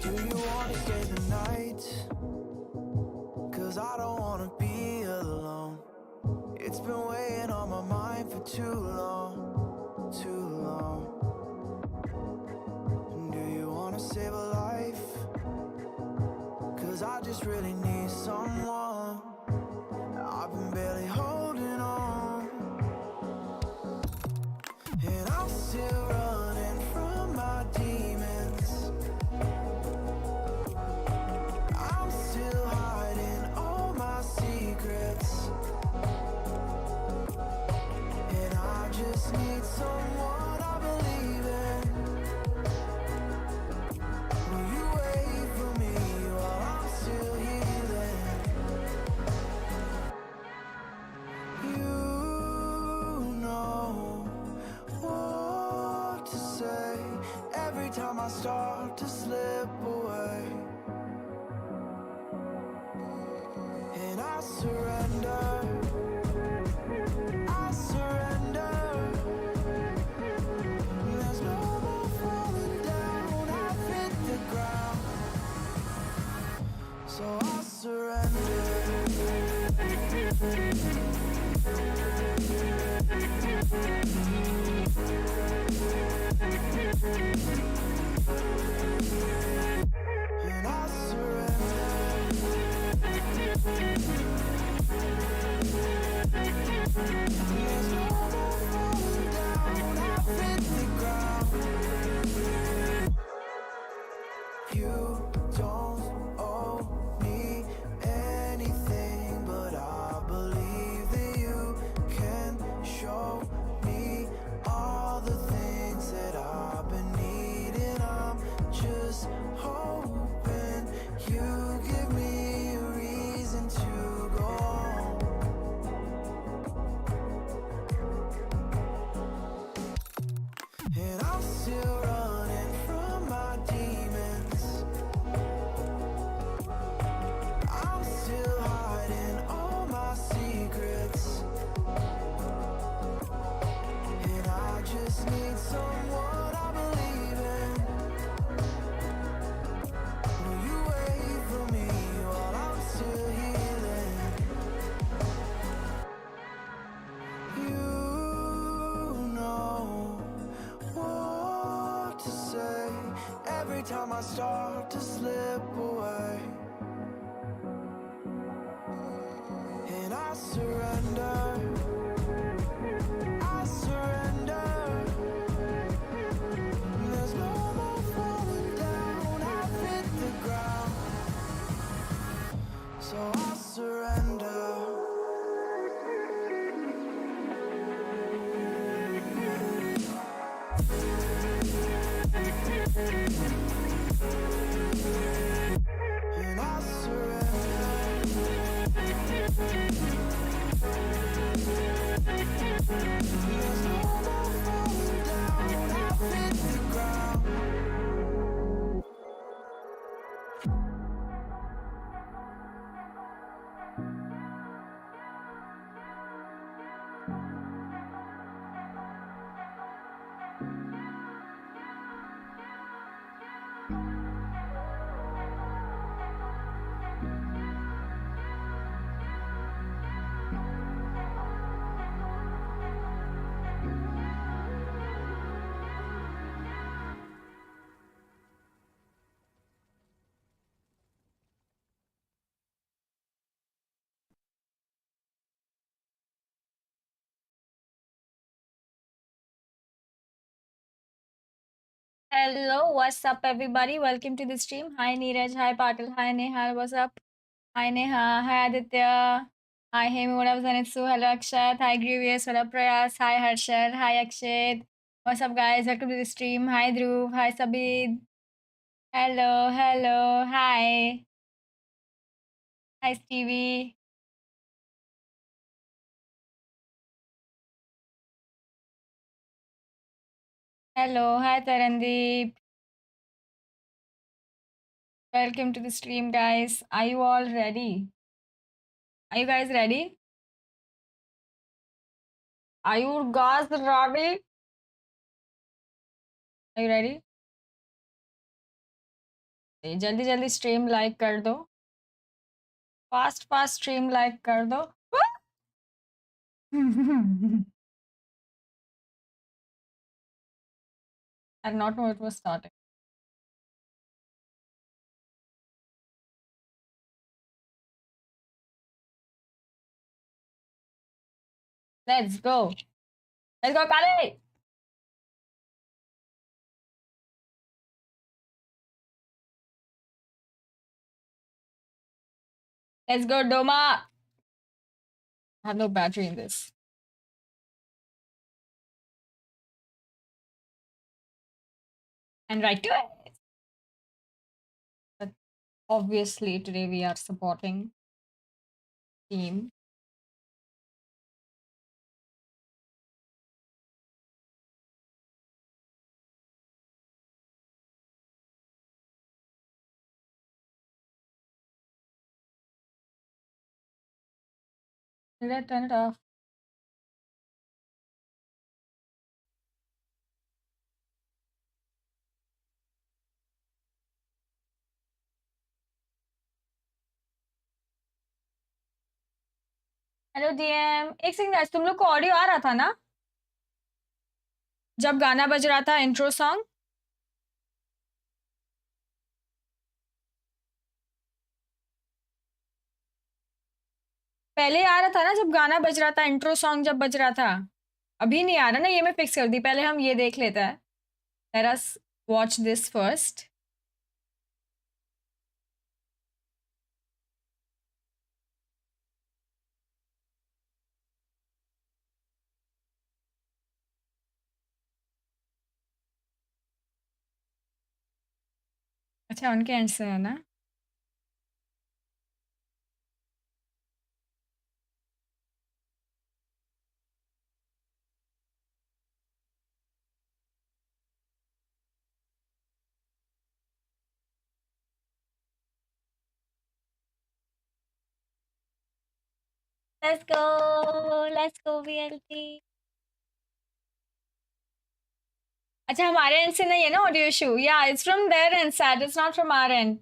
Do you wanna stay the night? 'Cause I don't wanna be alone. It's been weighing on my mind for too long, too long. Do you wanna save a life? 'Cause I just really need someone. I've been barely holding on, and I'm still running from my demons. I'm still hiding all my secrets, and I just need someone I believe in. Will you wait for me while I'm still healing? You know what to say every time I start to slip away, and I surrender. I surrender. There's no more falling down. I've hit the ground, so I surrender. And I surrender. There's no more falling down. I've hit the ground. You don't owe me anything, but I believe that you can show me all the things that I've been needing. I'm just hoping you give me a reason to go on. And I'm still running from my demons. I'm still hiding all my secrets, and I just need someone I believe in. Will you wait for me while I'm still healing? You know what to say every time I start to slip away, and I surrender. I surrender. There's no more falling down. I've hit the ground, so I surrender. And I surrender. There's no more falling down. I've hit the ground. Hello, what's up, everybody? Welcome to the stream. Hi, Neeraj. Hi, Patil. Hi, Nehal. What's up? Hi, Neha. Hi, Aditya. Hi, Hemi. What up, Zanitsu? Hello, Akshat. Hi, Grievous. What up, Prayas? Hi, Harshad. Hi, Akshat. What's up, guys? Welcome to the stream. Hi, Dhruv. Hi, Sabid. Hello, hello. Hi. Hi, Stevie. Hello. Hi, Tarandeep. Welcome to the stream, guys. Are you all ready? Are you guys ready? Are you guys ready? Are you ready? जल्दी जल्दी stream like कर दो, fast fast stream like कर दो. I did not know it was starting. Let's go. Let's go, Kali. Let's go, Doma. I have no battery in this. And right to it. But obviously, today we are supporting team. Did I turn it off? Hello DM, एक second, तुम लोग को audio आ रहा था ना जब गाना बज रहा था इंट्रो सॉन्ग? पहले आ रहा था ना जब गाना बज रहा था, इंट्रो सॉन्ग जब बज रहा था. अभी नहीं आ रहा ना, ये मैं फिक्स कर दी. पहले हम ये देख लेते हैं. Let us watch this first. अच्छा, उनके एंड से है ना. Let's go VLT. अच्छा, हमारे एंड से नहीं है ना ऑडियो इशू. या it's from their end said, it's not from our end.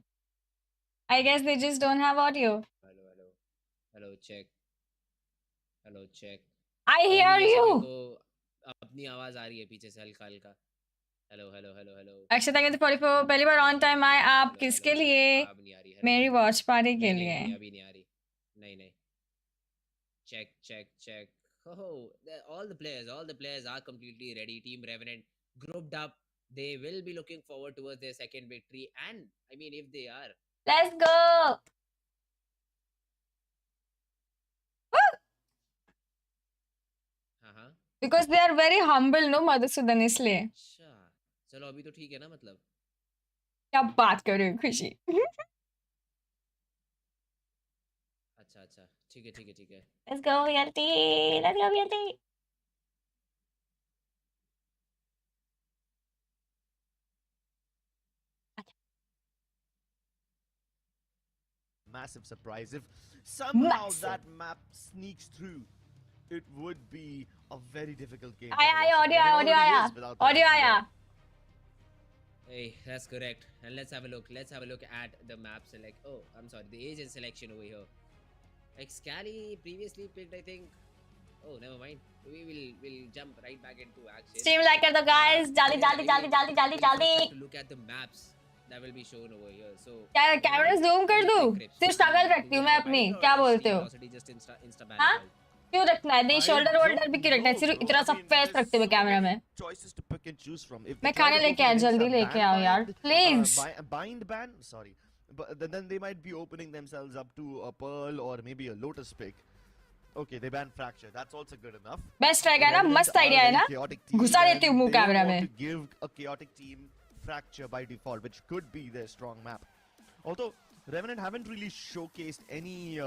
I guess they just don't have audio. Hello hello hello check. Hello check. I hear जैसे you. मेरे को अपनी आवाज आ रही है पीछे से हल्का हल्का. Hello hello hello hello. Akshata कहते 44 पहली बार ऑन टाइम आए आप. किसके लिए? अब नहीं आ रही. मेरी वॉच पार्टी के नहीं लिए. नहीं अभी नहीं आ रही. नहीं नहीं. Check check check. All the players are completely ready. Team Revenant grouped up. They will be looking forward towards their second victory. And I mean, if they are, let's go. हाँ हाँ. Because they are very humble no Madhusudan, इसलिए. अच्छा चलो अभी तो ठीक है ना मतलब. क्या बात कर रहे हो खुशी. अच्छा अच्छा ठीक है ठीक है ठीक है. Let's go VLT. Let's go VLT. Massive surprise. If somehow Massive. that map sneaks through, it would be a very difficult game. आया ऑडियो आया, ऑडियो आया, ऑडियो आया. Hey, that's correct. And let's have a look. Let's have a look at the map select. Oh, I'm sorry, the agent selection over here. Like Scally previously picked, I think. Oh, never mind. We'll jump right back into action. Stream like कर दो guys. जल्दी जल्दी जल्दी जल्दी जल्दी जल्दी. To look at the maps that will be shown over here. So क्या camera zoom कर दूं? सिर्फ शक्ल रखती हूँ मैं अपनी. क्या बोलते हो? हाँ? क्यों रखना है? नहीं, शोल्डर वोल्डर भी क्यों रखना है? सिर्फ इतना सा फेस रखते हुए कैमरा में. मैं खाने लेके आया, जल्दी लेके आओ यार please. Bind ban, sorry, but then they might be opening themselves up to a pearl or maybe a lotus pick. Okay, they ban fracture. That's also good enough. Best रहेगा ना, मस्त आइडिया है ना. घुसा देती हूँ मुंह कैमरा में. Give a chaotic team fracture by default, which could be their strong map. Although Revenant haven't really showcased any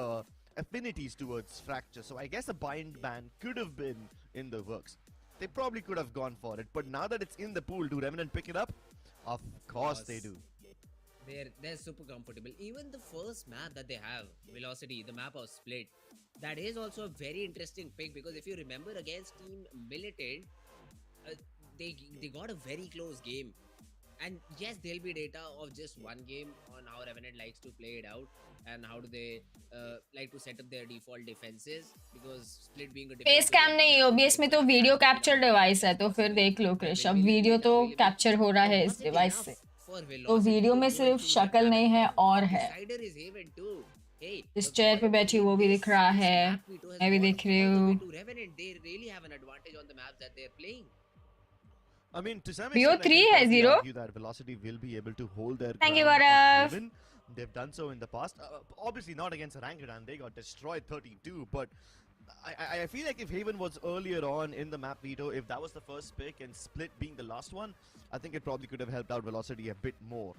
affinities towards fracture, so I guess a bind ban could have been in the works. They probably could have gone for it, but now that it's in the pool, do Revenant pick it up? Of course they do. They're super comfortable. Even the first map that they have, Velocity, the map of Split, that is also a very interesting pick, because if you remember against Team Militant, they got a very close game. And yes, there'll be data of just one game on how Revenant likes to play it out and how do they like to set up their default defenses, because Split being a face defensive cam game, नहीं, they have to OBS go में for तो that video strategy capture without getting device है, punished तो फिर possibly. देख लो But Krish, when अब will video it तो available? कैप्चर हो रहा Or है was इस it डिवाइस enough से, for तो Velocity वीडियो to में go and सिर्फ choose that शक्ल map नहीं and है then और the है. decider is Haven too. Hey, इस चेयर पे whoever बैठी played वो भी दिख रहा this है, map veto has मैं भी gone देख रही all the way हूँ. to Revenant. They really have an advantage on the maps that they're playing. I mean, to some BO3 extent, I can है probably 0. argue that Velocity will be able to hold their Thank you, ground on Gaurav. Haven. They've done so in the past. Obviously not against Ranked, and they got destroyed 13-2. But I feel like if Haven was earlier on in the map veto, if that was the first pick and Split being the last one, I think it probably could have helped out Velocity a bit more.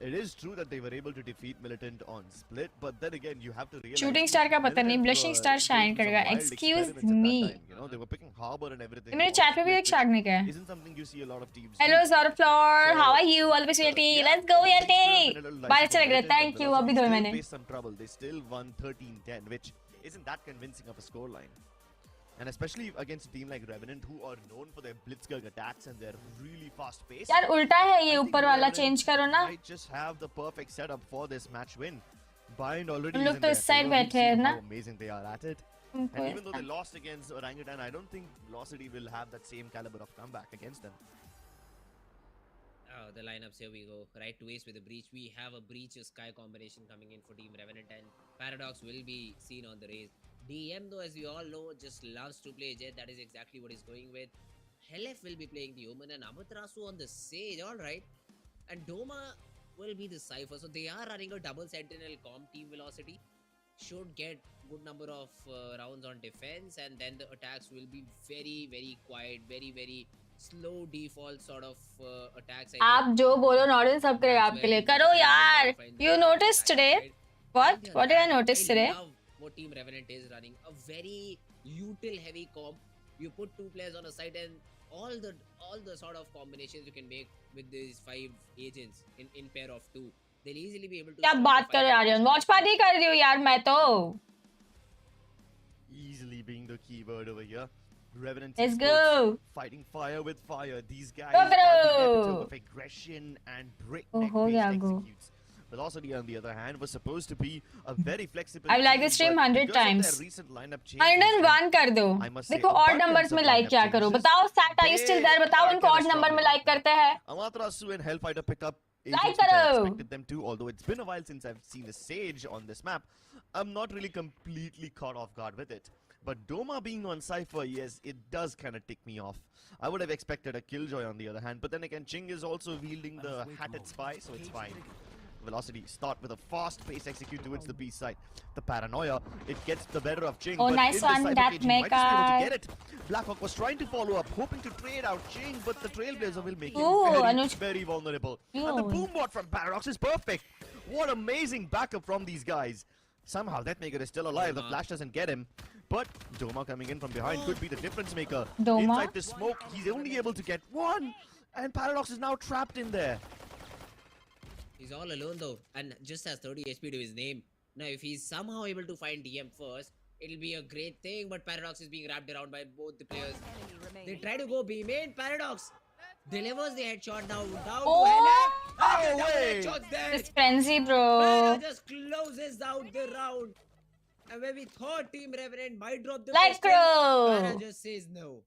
It is true that they were able to defeat Militant on Split, but then again, you have to realize shooting star का पता नहीं, Militant blushing were star going shine through some करेगा. wild excuse experiments at me. that time. You know, they were picking Harbor and everything. मेरे on chat पे भी Split, एक शाग ने क्या है. isn't something you see a lot of teams hello do. ज़ारा फ्लोर, So, how are you? Always वेटी, yeah, let's go things could have वेटी. been a little बात dicey अच्छा for लग रहा है, Militant, and thank you. Velocity अभी धोए still मैंने. faced some trouble. They still won 13-10, which isn't that convincing of a scoreline. And especially against a team like Revenant, who are known for their blitzkrieg attacks and their really fast pace. यार उल्टा है ये, I think ऊपर वाला Revenant change करो ना. might just have the perfect setup for this match win. Bind already तुम is लोग in तो their इस साइड favor. We've बैठे हैं seen ना. how amazing they are at it. तुमको And even though they ऐसा. lost against Orangutan, I don't think Velocity will have that same caliber of comeback against them. Oh, the lineups, here we go. Right to ace with a breach. We have a breach sky combination coming in for Team Revenant, and Paradox will be seen on the race. DM, though, as we all know, just loves to play Jet. That is exactly what he's going with. HELLFF will be playing the Omen and Amatrasu on the Sage. Alright. And Doma will be the Cypher. So they are running a double Sentinel comp. Team Velocity should get good number of rounds on defense, and then the attacks will be very, very quiet, very, very slow default sort of attacks. I आप think. जो बोलो नॉर्डन सब करेगा आपके लिए. करो यार. You noticed today? What? What did I notice today? I love what Team Revenant is running. A very util heavy comp. You put two players on a side, and all the sort of combinations you can make with these 5 agents in pair of 2. They'll easily be able to. क्या stop बात the कर fight रहे and Aryan? push watch the party कर रही हूँ यार मैं तो. Easily being the keyword over here. Revenant Let's experts go. fighting fire with fire. These guys Go, are the bro. epitome of aggression and Oh, breakneck हो based गया go. executes. Velocity, on the other hand, was supposed to be a very flexible. I've liked team, this stream but 100 because of times. their recent lineup changes 101 कर दो. I must say, देखो odd abundance numbers of में like lineup क्या करो. changes, बताओ सैट, are you still there? बताओ they उनको are ऑड kinda नंबर में struggling लाइक right करते हैं. Amatrasu and Hellfighter picked up Like agents which I karo. expected them to, although it's been a while since I've seen a Sage on this map. I'm not really completely caught off guard with it. But Doma being on Cypher, yes, it does kind of tick me off. I would have expected a Killjoy on the other hand, but then again, Ching is also wielding the Hatted Spy, so it's fine. Velocity start with a fast pace execute towards the B side. The paranoia, it gets the better of Ching. Oh, but nice in one, this that Cypher cage, he might just be able mecha. to get it. Blackhawk was trying to follow up, hoping to trade out Ching, but the Trailblazer will make him Ooh, very, Anuj. very vulnerable. And the Ooh. boom bot from Paradox is perfect. What amazing backup from these guys. Somehow Deathmaker is still alive. The flash doesn't get him. But Doma coming in from behind could be the difference maker. Doma? Inside the smoke, he's only able to get one. And Paradox is now trapped in there. He's all alone though, and just has 30 HP to his name. Now, if he's somehow able to find DM first, it'll be a great thing. But Paradox is being wrapped around by both the players. They try to go B main. Paradox delivers the headshot now. Down Oh! to HELLFF. No Double way! headshots there. It's frenzy, Para bro. just closes out the round. And when we thought Team Revenant might drop the Let's pistol, Para go. just says no.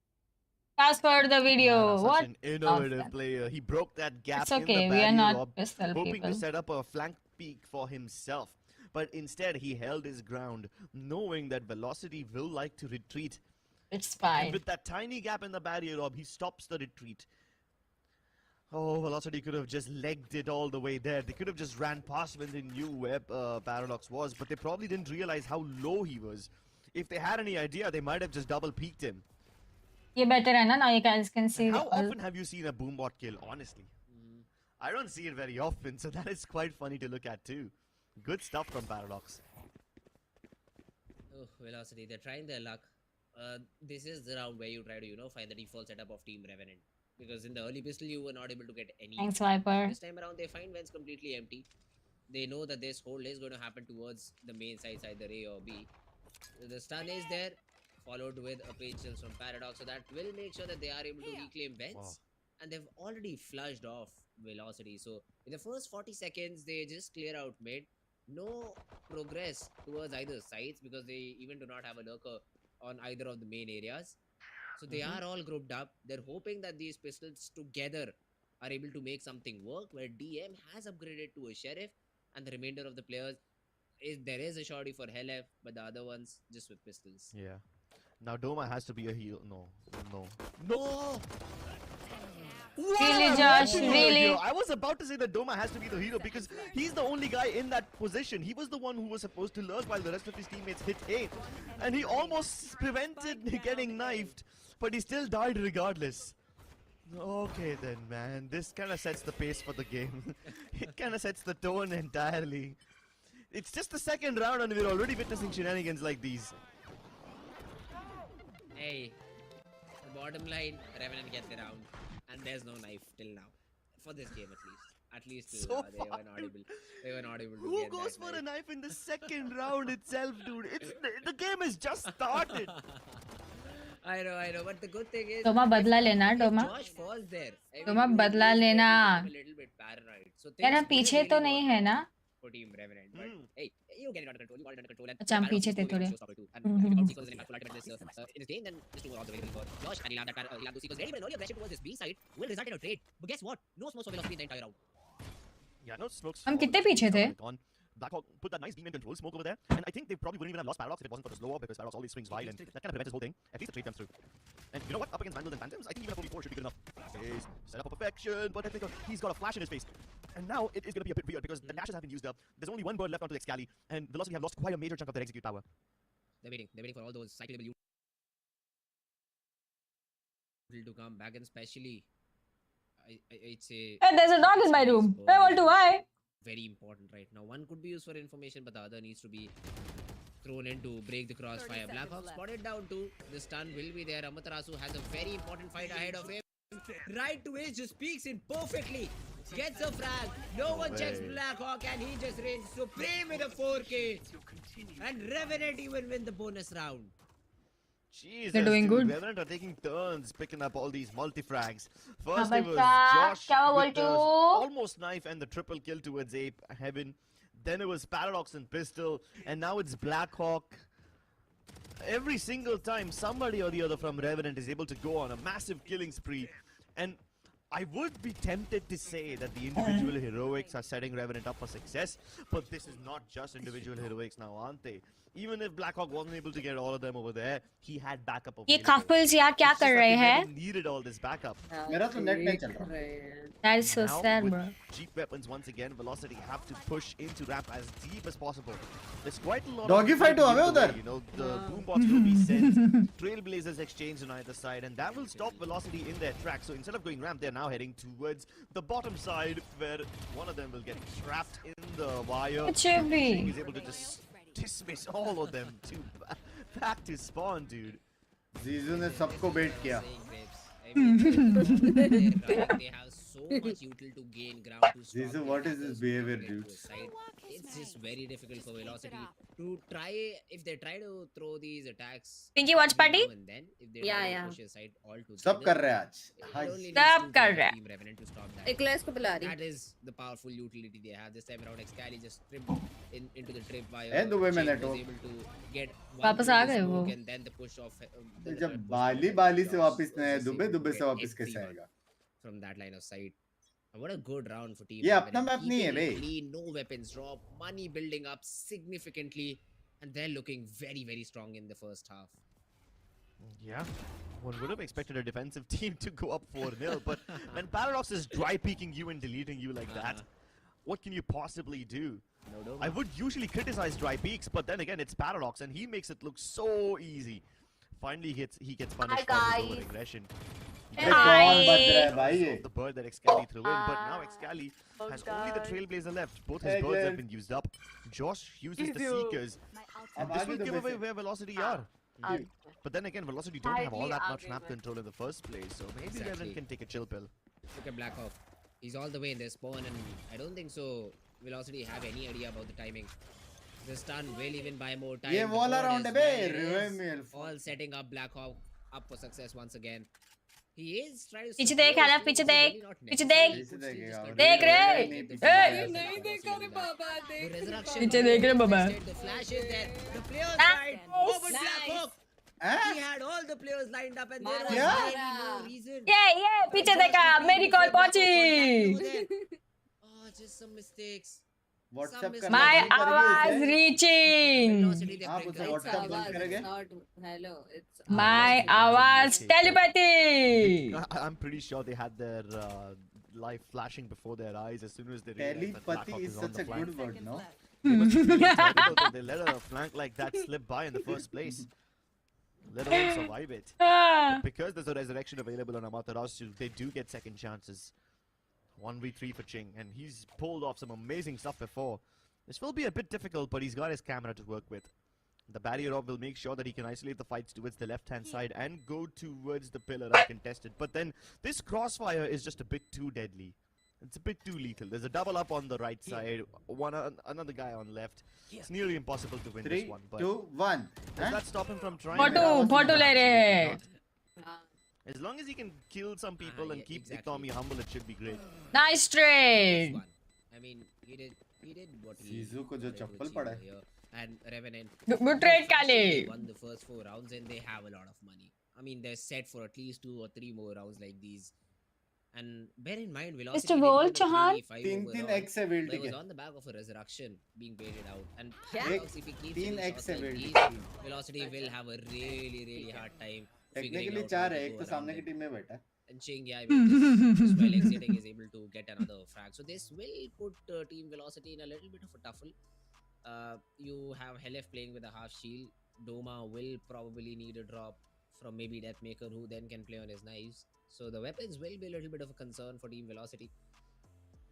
Fast forward the video. Para, such What? an innovative Nonsense. player. He broke that gap It's in okay. the We are barrier not rob, pistol hoping people. to set up a flank peak for himself. But instead, he held his ground, knowing that Velocity will like to retreat. It's And fine. with that tiny gap in the barrier rob, he stops the retreat. Oh, Velocity could have just legged it all the way there. They could have just ran past when they knew where Paradox was, but they probably didn't realize how low he was. If they had any idea, they might have just double peeked him. ये better है ना? Now you guys can see. And how all- often have you seen a boombot kill, honestly? I don't see it very often, so that is quite funny to look at too. Good stuff from Paradox. Oh, Velocity, they're trying their luck. This is the round where you try to, find the default setup of Team Revenant. Because in the early pistol, you were not able to get any. Thanks, Viper. This time around, they find Vents completely empty. They know that this hold is going to happen towards the main side, either A or B. The stun is there, followed with a page kills from Paradox, so that will make sure that they are able to reclaim Vents. Wow. And they've already flushed off Velocity. So in the first 40 seconds, they just clear out mid. No progress towards either sides because they even do not have a lurker on either of the main areas. So they are all grouped up. They're hoping that these pistols together are able to make something work. Where DM has upgraded to a sheriff, and the remainder of the players there is a shorty for HELLFF, but the other ones just with pistols. Yeah. Now Doma has to be a hero. No, no, no! Really, What Josh? happened over Really? here? I was about to say that Doma has to be the hero because he's the only guy in that position. He was the one who was supposed to lurk while the rest of his teammates hit A. And he almost prevented getting knifed, but he still died regardless. Okay then, man. This kind of sets the pace for the game. It kind of sets the tone entirely. It's just the second round and we're already witnessing shenanigans like these. Hey, the bottom line, Revenant gets the round, and there's no knife till now. For this game at least. At least till So now, they were not able to Who get goes that for a knife. knife in the second round itself, dude? The game has just started. I know, but the good thing is Doma badla lena, if Doma. Josh falls there, I Doma mean, badla you lena. become a little bit paranoid. So यार हम things पीछे will तो really नहीं go है ना? for Team Revenant. But hey, you get it under control. You got it under control. And अच्छा, हम Paradox पीछे is थे going थोड़े. to showstopper too. And if you can't see an impactful ultimate in this game, then just move all the way for Josh. And he'll have those sequels ready. But an early aggression towards this B side will result in a trade. But guess what? No smokes for velocity in the entire round. Yeah, no smokes. हम कितने पीछे थे? Blackhawk put that nice beam in control smoke over there, and I think they probably wouldn't even have lost Paradox if it wasn't for the slow up because Paradox always swings wide, and that kind of prevents this whole thing. At least the trade comes through. And you know what? Up against Vandals and Phantoms, I think even a 44 should be good enough. Is set up for perfection, but I think he's got a flash in his face. And now it is going to be a bit weird because the dashes have been used up. There's only one bird left onto the Excali, and Velocity have lost quite a major chunk of their execute power. They're waiting for all those cyclable to come back, and especially I'd say Hey, there's a dog in my room. I want to why? very important right now. One could be used for information, but the other needs to be thrown in to break the crossfire. Blackhawk spotted down too. The stun will be there. Amaterasu has a very important fight ahead of him. Right to his just peeks in perfectly. Gets a frag. No one checks Blackhawk, and he just reigns supreme with a 4K. And Revenant even win the bonus round. Jesus, They're doing dude, good. Revenant are taking turns picking up all these multi-frags. First हाँ it was बच्चा, Josh क्या with the बोलते हो? almost knife and the triple kill towards Ape Heaven. Then it was Paradox and Pistol, and now it's Blackhawk. Every single time somebody or the other from Revenant is able to go on a massive killing spree, and I would be tempted to say that the individual heroics are setting Revenant up for success, but this is not just individual heroics now, aren't they? Even if Blackhawk wasn't able to get all of them over there, he had backup ये available. couples यार क्या It's just कर that रहे they हैं? never needed all this backup. मेरा तो net नहीं चल रहा That is so Now, sad, with bro. cheap weapons once again, Velocity have to push into ramp as deep as possible. There's quite a lot Doggy of fight हुआ है the way, उधर? You know, the boombots will be sent, Trailblazers exchange on either side, and that will stop Velocity in their track. So instead of going ramp, they're now heading towards the bottom side, where one of them will get trapped in the wire. कुछ भी. He's able to just dismiss all of them to back to spawn, dude. जीजू ने सबको बेट किया Saying grapes. I mean, they have so much util to gain ground to stop Zizu, their what is this attackers behavior, from getting to a dudes? side. It's just very difficult for Velocity to try. If they try to throw these attacks, Pinky watch every party? now and then, if they Yeah, try to yeah. push aside altogether, सब कर रहे हैं आज it हाँ only needs सब two कर from रहे हैं. Team Revenant to stop that. Eclairs को बुला रही That is the powerful utility they have. This time around, Excali just tripped into the trip wire. And the women Jake at was all. able to get one वापस through uh the गए smoke वो. and then the push of the जब push Bali of बाली से Josh वापस was नए just Dubey able to Dubey से get वापस कैसे everyone आएगा from that line of sight. And what a good round for Team ये Revenant. अपना मैप नहीं है Keeping it bay clean, no weapons drop, money building up significantly, and they're looking very, very strong in the first half. Yeah, one would have expected a defensive team to go up 4-0, but when Paradox is dry peeking you and deleting you like that, what can you possibly do? No, I would usually criticize dry peaks, but then again, it's Paradox, and he makes it look so easy. Finally, he gets punished for his own guys. aggression. Hi. कौन बज रहा है भाई ये Of the bird that Excali threw in, but now Excali Oh, has only the God. Trailblazer left. Both his Hey, birds have Glenn. been used up. Josh uses the Easy. Seekers, and अब this आगे will दो give away वैसे where Velocity are. But then again, Velocity don't have all Hardly that much map argument. control in the first place, so maybe Exactly. Revan can take a chill pill. Look at Blackhawk. He's all the way in their spawn, and I don't think so. Velocity have any idea about the timing. The stun will even buy more time. ये The wall board around as है बे well रिवे is में all setting up Blackhawk up for success once again. He is trying to पीछे support देख his HELLFF, team, पीछे which is देख, really not पीछे necessary. देख, He could still देखेगा, just और continue देख to रे, get the नहीं, picks पीछे and ए, देखा, get नहीं the देखा possible back. The resurrection पीछे will देख be रहे बाबा। contested. The flash is there. The players right. Oh, but Black Hawk. He had all the players lined up and there was Yeah. really no reason. ये पीछे देखा, मेरी call पहुंची। Oh, just some mistakes. WhatsApp Some करना My बंद करेगी आवाज उसे? reaching. Velocity, they आप picked उसे up व्हाट्सएप back. बंद करेंगे? Hello, it's My Velocity आवाज actually telepathy. I'm pretty sure they had their life flashing before their eyes as soon as they realized that Black Telepathy Hawk is is on such the a flank. good word, no? They must be feeling terrible that they let a flank like that slip by in the first place, let alone survive it. Ah. But because there's a resurrection available on Amaterasu, they do get second chances. 1v3 for Ching, and he's pulled off some amazing stuff before. This will be a bit difficult, but he's got his camera to work with. The barrier orb will make sure that he can isolate the fights towards the left-hand side and go towards the pillar uncontested. But then this crossfire is just a bit too deadly. It's a bit too lethal. There's a double up on the right side, another guy on left. It's nearly impossible to win 3, this one. But 2, 1. does that stop him from trying? Photo- photo ले रहे हैं। Absolutely not. As long as he can kill some people and yeah, keep exactly. Economy humble, it should be great. Nice This trade. one. I mean, he did what he Zizou को जो wanted to chappal achieve पड़ा over है। here. And Revenant. Good trade, Kale. They won the first 4 rounds and they have a lot of money. I mean, they're set for at least 2 or 3 more rounds like these. And bear in mind, Velocity Mr. did Volt win a Chauhan? 3v5 3 overall, x है but VLT it was के। on the back of a resurrection being baited out. And Yeah. Blackhawks, if he keeps 3 hitting x shots है like VLT these, के। Velocity will have a really hard time figuring technically out 4 how है, to एक go तो around सामने की them. Team में बैठा है। And Ching, yeah, I mean, just while exiting is able to get another frag. So this will put Team Velocity in a little bit of a tuffle. You have HELLFF playing with a half shield. Doma will probably need a drop from maybe Deathmaker, who then can play on his knives. So the weapons will be a little bit of a concern for Team Velocity.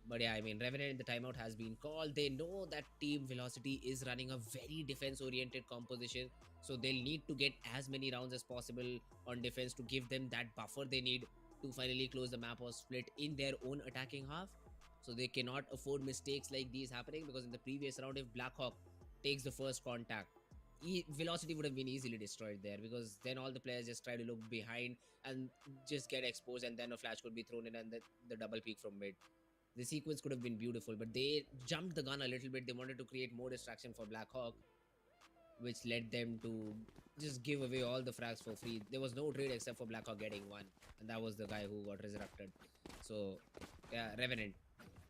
But yeah, I mean, Revenant in the timeout has been called. They know that Team Velocity is running a very defense-oriented composition. So they'll need to get as many rounds as possible on defense to give them that buffer they need to finally close the map or split in their own attacking half. So they cannot afford mistakes like these happening, because in the previous round, if Blackhawk takes the first contact, Velocity would have been easily destroyed there, because then all the players just try to look behind and just get exposed, and then a flash could be thrown in and the double peek from mid. The sequence could have been beautiful, but they jumped the gun a little bit. They wanted to create more distraction for Blackhawk, which led them to just give away all the frags for free. There was no trade except for Blackhawk getting one, and that was the guy who got resurrected. So, yeah, Revenant.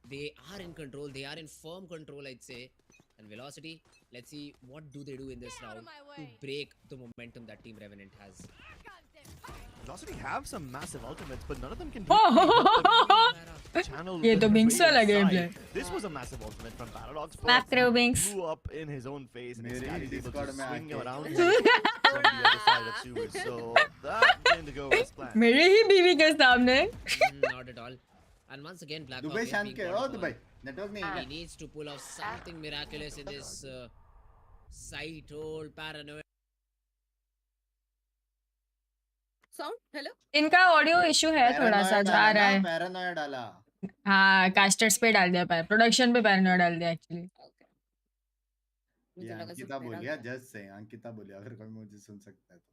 They are in control. They are in firm control, I'd say. And Velocity, let's see what do they do in this round to break the momentum that Team Revenant has. Velocity have some massive ultimates, but none of them can channel ये the तो Binks Raven वाला gameplay। side. This was a massive ultimate from Paradox. Snap but through Binks। blew up in his own face, and मेरे Sky he is able Discord to में swing आके। around him from the other side of sewers. So that didn't go as planned. मेरी ही बीवी के सामने। Not at all. And once again, Blackhawk Dubai is शान being के called ओ upon. Dubai network नहीं है He needs to pull off something miraculous in this sight hold paranoid. Sound? Hello? इनका audio issue है थोड़ा सा, जा रहा है। पैरानोया डाला हाँ, कास्टर्स पे डाल दिया, प्रोडक्शन पे पैरनोया डाल दिया एक्चुअली। Okay. ये मुझे लगा अंकिता सिर्फ बोलिया मेरा जस्ट से अंकिता बोलिया अगर कोई मुझे सुन सकता है तो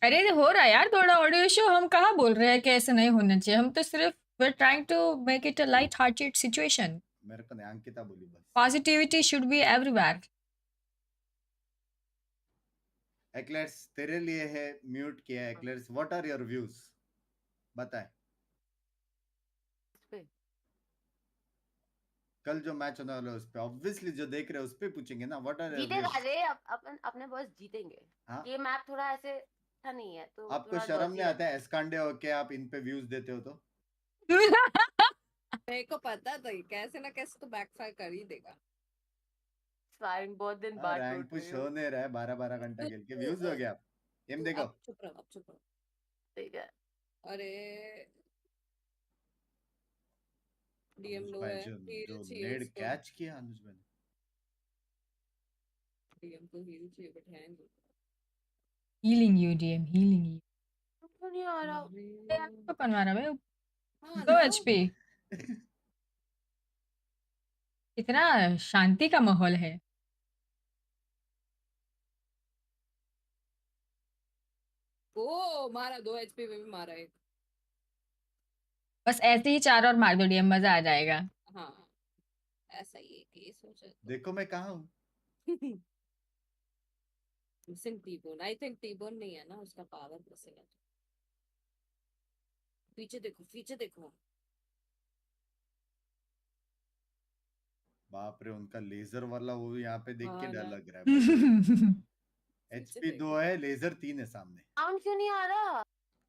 अरे ये हो रहा है यार थोड़ा ऑडियो इशू। हम कहाँ बोल रहे हैं कि ऐसे नहीं होना चाहिए। हम तो सिर्फ we're trying to make it a light-hearted situation. मेरे को नहीं अंकिता बोली बस Positivity should be everywhere. Eclairs तेरे लिए है म्यूट किया eclairs what are your views बताएं पे। कल जो मैच होने वाला है उस पे ऑब्वियसली जो देख रहे हैं उस पे पूछेंगे ना व्हाट आर योर जीतेगा व्यूज रे अपन अपने बॉस जीतेंगे। हाँ? ये मैप थोड़ा ऐसे अच्छा नहीं है तो आपको थोड़ा शर्म नहीं dodgy आता है एस्कांडे होके आप इन पे व्यूज देते हो तो मेरे को पता था ये कैसे ना कैसे तो बैकफायर कर ही देगा। फाइन बहुत दिन बाद रैंक टूट पुश रही हूँ। होने रहा है 12-12 घंटा खेल के व्यूज हो गया एम देखो अब चुप रहो, अब चुप रहो। ठीक है अरे डीएम अनुज लो भाई है, जो हील जो चाहिए नेड उसको। कैच किया अनुज भाई ने डीएम को हील चाहिए बट है नहीं। Healing you, DM, healing you. क्यों नहीं आ रहा? तो कौन मारा भाई? हाँ 2 ना। HP। इतना शांति का माहौल है। ओ मारा 2 HP पे भी मारा एक। बस ऐसे ही 4 और मार दो डीएम, मजा आ जाएगा। हाँ ऐसा ही है कि सोचा तो। देखो मैं कहाँ हूँ। Missing T-bone, I think T-bone नहीं है ना, उसका पावर मिसिंग है। पीछे देखो, पीछे देखो। बाप रे, उनका लेजर वाला वो यहाँ पे देख के हाँ डर ना। लग रहा है भाई। पीछे HP 2 देखो। है, लेजर 3 है सामने। साउंड क्यों नहीं आ रहा?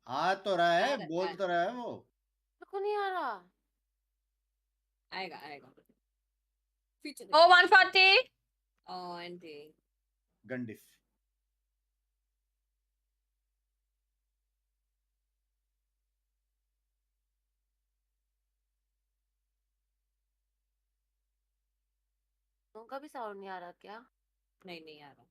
आ तो रहा है, आ रहा बोल तो रहा है वो। मेरे को नहीं आ रहा। आएगा आएगा। पीछे ओ देखो। 140। एंटी। गंडिफ। उनका भी साउंड नहीं आ रहा क्या? नहीं नहीं आ रहा।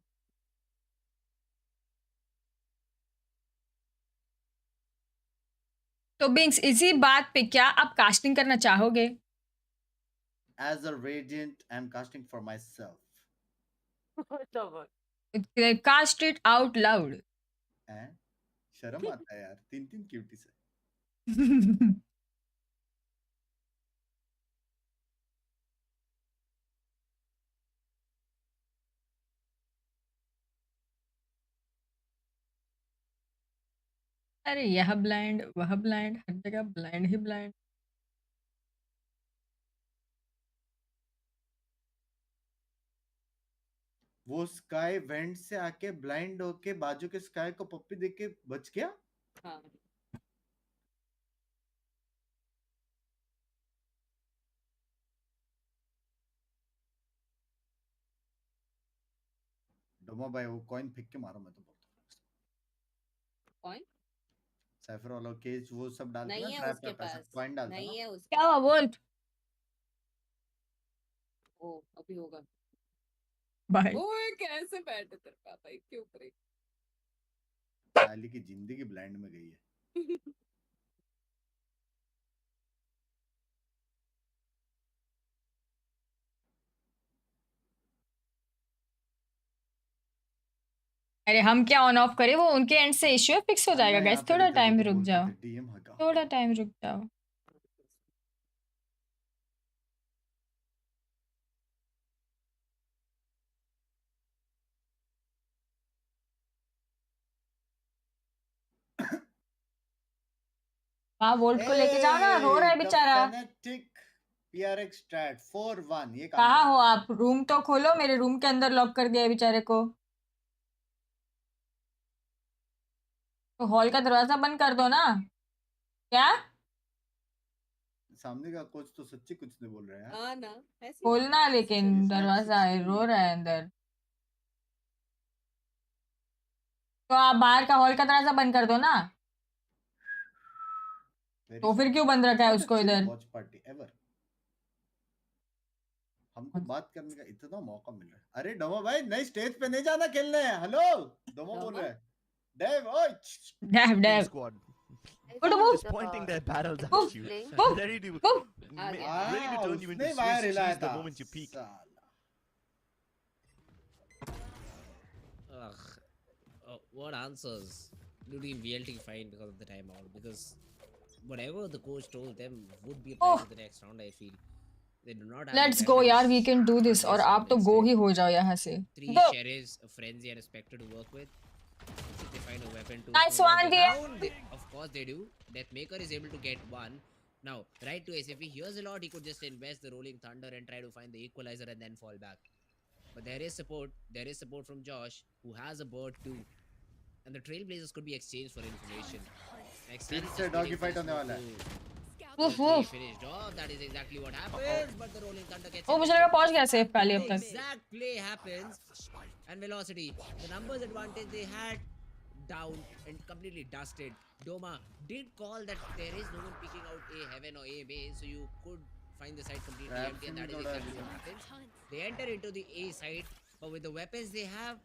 तो बिंग्स, इसी बात पे क्या आप कास्टिंग करना चाहोगे? As a radiant, I'm casting for myself. Cast it out loud. हैं? शर्म आता है यार, 3 क्यूटी से। अरे यह ब्लाइंड, वह ब्लाइंड, हर जगह ब्लाइंड ही ब्लाइंड। वो स्काई वेंट से आके ब्लाइंड होके बाजू के स्काई को पप्पी देख के बच गया। हाँ डोमा भाई वो कॉइन फेंक के मारो, मैं तो बोलता हूँ। कॉइन साइफर वाला केज वो सब डालते नहीं ना, है ट्रैप उसके में पैसा पास, कॉइन डालते नहीं ना। है उसके। क्या हुआ बोल? ओ अभी होगा। बाय। ओए कैसे बैठे तेरे पापा इसके ऊपर ही। साली की जिंदगी ब्लाइंड में गई है। अरे हम क्या ऑन ऑफ करें, वो उनके एंड से इश्यू फिक्स हो जाएगा अन्ना गाइस, यहाँ पे थोड़ा रहते टाइम तो रुक बोलते जाओ, थे डीएम हगा। थोड़ा टाइम रुक जाओ। वहाँ वोल्ट को लेके जाओ ना, रो रहा है द बेचारा। फेनेटिक PRX स्टैट 4-1 ये काम कहाँ कर हो रहा है। आप? रूम तो खोलो, मेरे रूम के अंदर लॉक कर दिया है बेचारे को। तो हॉल का दरवाजा बंद कर दो ना। क्या? सामने का कोच तो सच्ची कुछ नहीं बोल रहा है यार। हाँ ना, ऐसी बात खोलना, है। लेकिन He's at दरवाजा है, 16. रो रहा है अंदर। तो आप बाहर का हॉल का दरवाजा बंद कर दो ना। Very तो फिर soft. क्यों बंद रखा है What a उसको chill इधर? watch party ever. हमको बात करने का इतना मौका मिल रहा है। अरे डोमा भाई, नहीं स्टेज पे नहीं जाना खेलने। हेलो डोमा बोल रहा है। डेव ओए dive dive Squad. What a move! Just pointing their barrels Move! at you. Move! Ready to Move! आ गया। ready to turn you into उसने वायर Swiss हिलाया cheese the था moment you peek. साला। Ugh. What answers do Team VLT find because of the timeout? Because whatever the coach told them would be applied Oh. to the next round. I feel they do not have. Let's the go यार, weapons we can do for दिस। और this आप round तो गो instead. ही हो जाओ यहाँ से। 3 Go! sheriffs, a frenzy, and a spectre to work with. If they find a weapon to Nice slow down one, the dear. round, of course they do. Deathmaker is able to get one. Now, right to SFE, here's a lot. He could just invest the Rolling Thunder and try to find the equalizer and then fall back. But there is support. There is support from Josh, who has a bird too. And the Trailblazers could be exchanged for information. Like, फिर Stanley से just doggy waiting for fight the होने smoke वाला है। to woof be woof. finished off. That is exactly what happens. But the Rolling Thunder gets ओ मुझे लगा invested. पहुंच गया safe काली अब The तक। exact play happens, and velocity, the numbers advantage they had down and completely dusted. Doma did call that there is no one picking out A heaven or A main, so you could find the site completely Trap empty, and से that is भी exactly थोड़ा what happens. They enter into the A site, but with the weapons they have,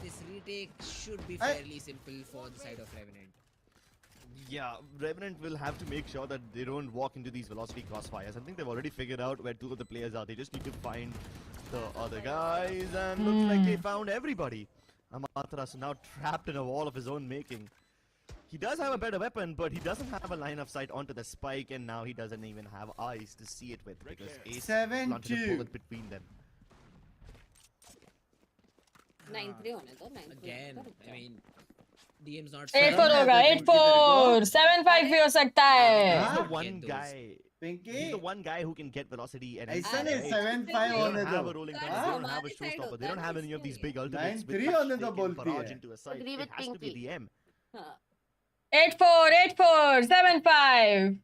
this retake should be fairly simple for the side of Revenant. Yeah, Revenant will have to make sure that they don't walk into these velocity crossfires. I think they've already figured out where 2 of the players are. They just need to find the other guys, and looks like they found everybody. Amatras now trapped in a wall of his own making. He does have a better weapon, but he doesn't have a line of sight onto the spike, and now he doesn't even have eyes to see it with because Ace planted a 7-2. bullet between them. 9-3 होने दो 9-3 Again, I mean, DM's not 8-4 होगा, है, 8-4, 7-5 भी हो सकता है. He's the Huh? one Get those. guy. Pinky He's the one guy who can get velocity and ऐसा impact, नहीं right? 7-5 They होने don't have दो a rolling हाँ, thunder. They don't have a हमारी side showstopper. होता They है don't ना have any of these इसलिए. big ultimates with 9-3 which होने they तो can बोलती barrage है. into a site. Agree It with has to be Pinky. the M. हाँ. 8-4, 8-4, 7-5.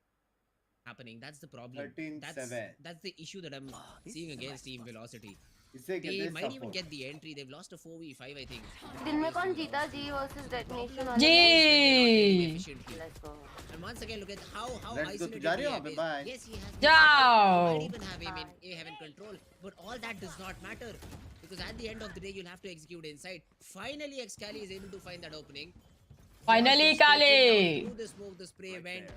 happening. That's the problem. 13-7. That's the issue that I'm seeing against Team Velocity. इसे कहते They हैं might even support. get the entry. They've lost a 4v5, I think. दिन में कौन जीता जी versus detonation वाले जी. में? Efficiently. Let's go. And once again, look at how Let's go. isolated जा रही हो we अबे? have is. Bye. Yes, he has. जाओ. Might even have him in A heaven control, but all that does not matter because at the end of the day, you'll have to execute inside. Finally, xCali is able to find that opening. Finally, Just taken Kali. down through the smoke, the spray went,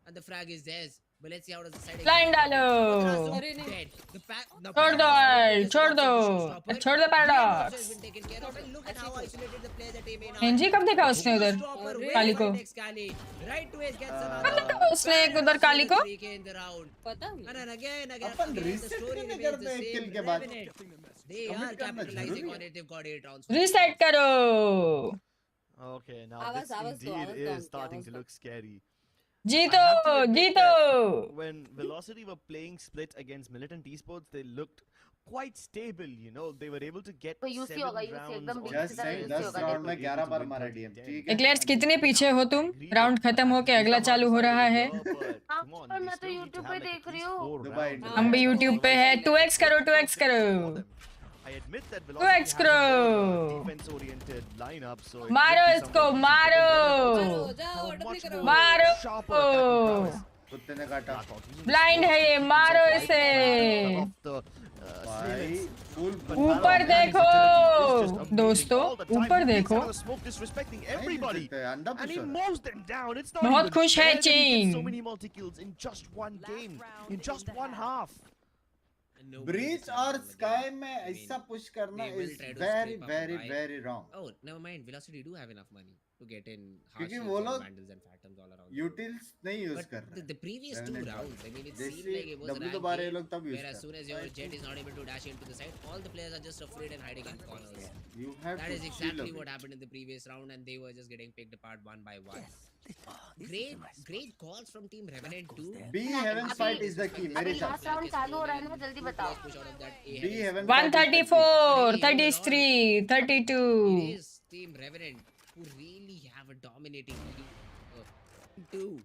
and the frag is theirs. But let's see how does the side. Blind डालो. अरे नहीं. Dead. The छोड़ दो, छोड़ दो. छोड़ दो Paradox. Look at how isolated the players at AMA now. NG कब देखा उसने उधर काली को? Right to his gets कब देखा उसने एक उधर काली को? पता नहीं. And again, upon again, the reset story क्यों नहीं remains करते the एक kill same. के बाद? Revenant. They Commit are करना capitalizing जरूरी on है. it. They've got 8 rounds. Reset करो. Okay, now आवाज- this आवाज दो, indeed आवाज दो, is starting आवाज to दो. look scary. जीतो, I have to admit that जीतो. When Velocity were playing split against Militant Esports, they looked quite stable, you know. They were able to get तो UC 7 होगा, UC rounds एकदम on big Just सीधा saying, UC 10 होगा. round में They were 11 able to bar win मारा 30-10. DM. ठीक है. Eclairs कितने पीछे हो तुम? Agree राउंड that खत्म हो के Ankkita अगला is चालू हो the रहा है. hardest side of the but हाँ, come on, पर they मैं तो still need to YouTube have पे like देख at रही least हूँ. 4 दुबई, rounds. हम भी YouTube पे है. 2x करो, 2x करो. I admit that 2x Velocity has a करो. more defense-oriented lineup, so it मारो would be इसको, somewhat easy, but मारो. then जाओ, have जाओ, a अटक much करो. more मारो. sharper attacking prowess. कुत्ते ने काटा. Blind है ये, मारो इसे. भाई full ऊपर देखो. दोस्तों, ऊपर देखो. Everybody. अंडा And he push mows them down. It's not बहुत even खुश है fair that he gets so चीन. many multi-kills in just one game, in just one half. And nobody breach gets और down स्काई again. में I mean, ऐसा push करना they will is try to very scrape up very by- very wrong. Oh, never mind. Velocity do have enough money to get in क्योंकि Harshes वो and लोग Vandals and Phantoms all around. Utils नहीं use But कर रहे. the previous two Revenant rounds, I mean, it जैसे seemed like it was W rank दोबारा ये game, लोग तब use where as soon as your कर. jet is not able to dash into the side, all the players are just afraid and hiding in corners. You have That to is chill exactly a what bit. happened in the previous round, and they were just getting picked apart one by one. Great calls from Team Revenant too. B heaven's fight is the key. मेरे अभी हिसाब last से. round चालू हो रहा है ना, जल्दी बताओ. Push out of that A B heaven. heaven fight is the key. 134, 33, It 32. is Team Revenant who really have a dominating lead. 2.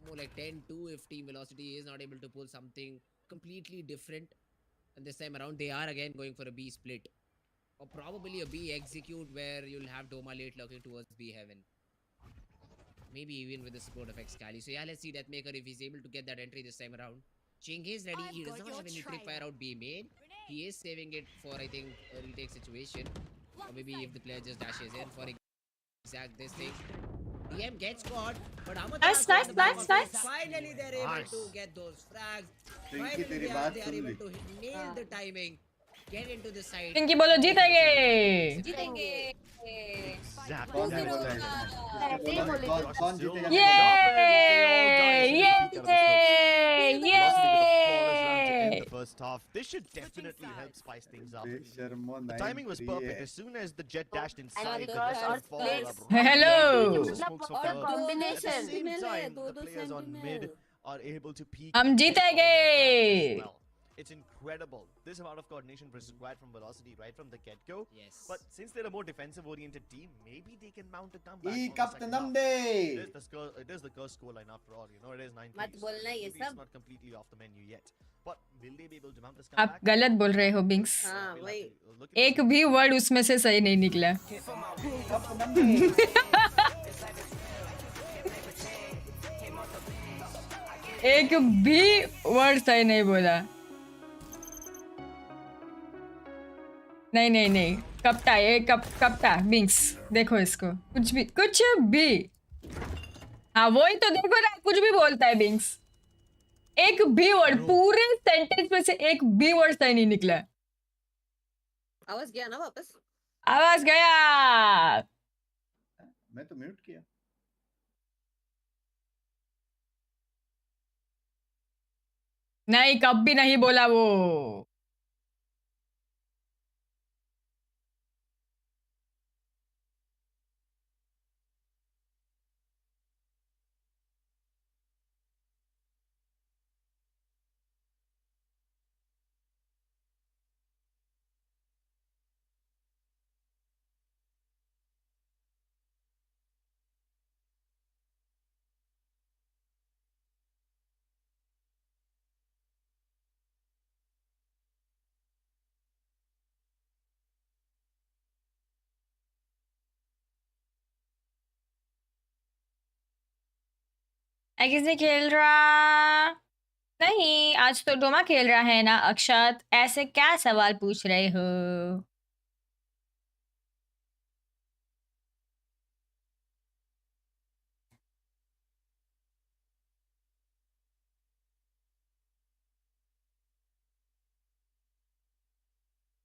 More like 10-2 if Team Velocity is not able to pull something completely different. And this time around, they are again going for a B split. Or probably a B execute where you'll have Doma late looking towards B heaven. Maybe even with the support of xCali. So yeah, let's see Deathmaker if he's able to get that entry this time around. Ching is ready. He does not have any tripwire out B main. He is saving it for, I think, a retake situation. Or maybe if the player just dashes in for exact this thing. DM gets caught, but Ahmad Nice, Khan nice, on the back nice, of it. nice. Finally, they're able Nice. to get those frags. Pinky, Finally, तेरी they बात are soon able Lee. to nail the timing. Get into the side. Pinky बोलो जीतेंगे. जीतेंगे. Exactly. कौन Zero बोला का. है? ऐसे ही बोले थे. कौन जीतेगा? ये The first half. This should definitely help spice things up. बेशर्मो The timing was 9-3 perfect. है. As soon as the jet dashed inside, the the rest first would follow place. up. right Hello. into the मतलब smokes of और cover. At the combination. same Sentinel है, time, the दो players on Sentinel. mid are able to peek. हम and get all their जीतेंगे. flags as well. It's incredible. This amount of coordination was required from Velocity right from the get-go. Yes. But since they're a more defensive-oriented team, maybe they can mount a comeback. E on the second half. Captain Day. It is the curse scoreline after all. You know, it is 9 मत बोलना ये Maybe it's सब. not completely off the menu yet. But will they be able to mount this आप comeback? गलत बोल रहे हो Binks. हाँ We'll have वही. to look at एक भी वर्ड उसमें से सही नहीं निकला. एक भी वर्ड सही नहीं बोला. नहीं नहीं नहीं, कपटा ये कपटा बिंक्स. देखो इसको, कुछ भी. हाँ वही तो देखो ना, कुछ भी बोलता है बिंक्स. एक भी वर्ड, पूरे सेंटेंस में से एक भी वर्ड सही नहीं निकला. आवाज गया ना वापस. आवाज गया. मैं तो म्यूट किया. नहीं, कब भी नहीं बोला वो. किसने खेल रहा? नहीं, आज तो डोमा खेल रहा है ना अक्षत. ऐसे क्या सवाल पूछ रहे हो?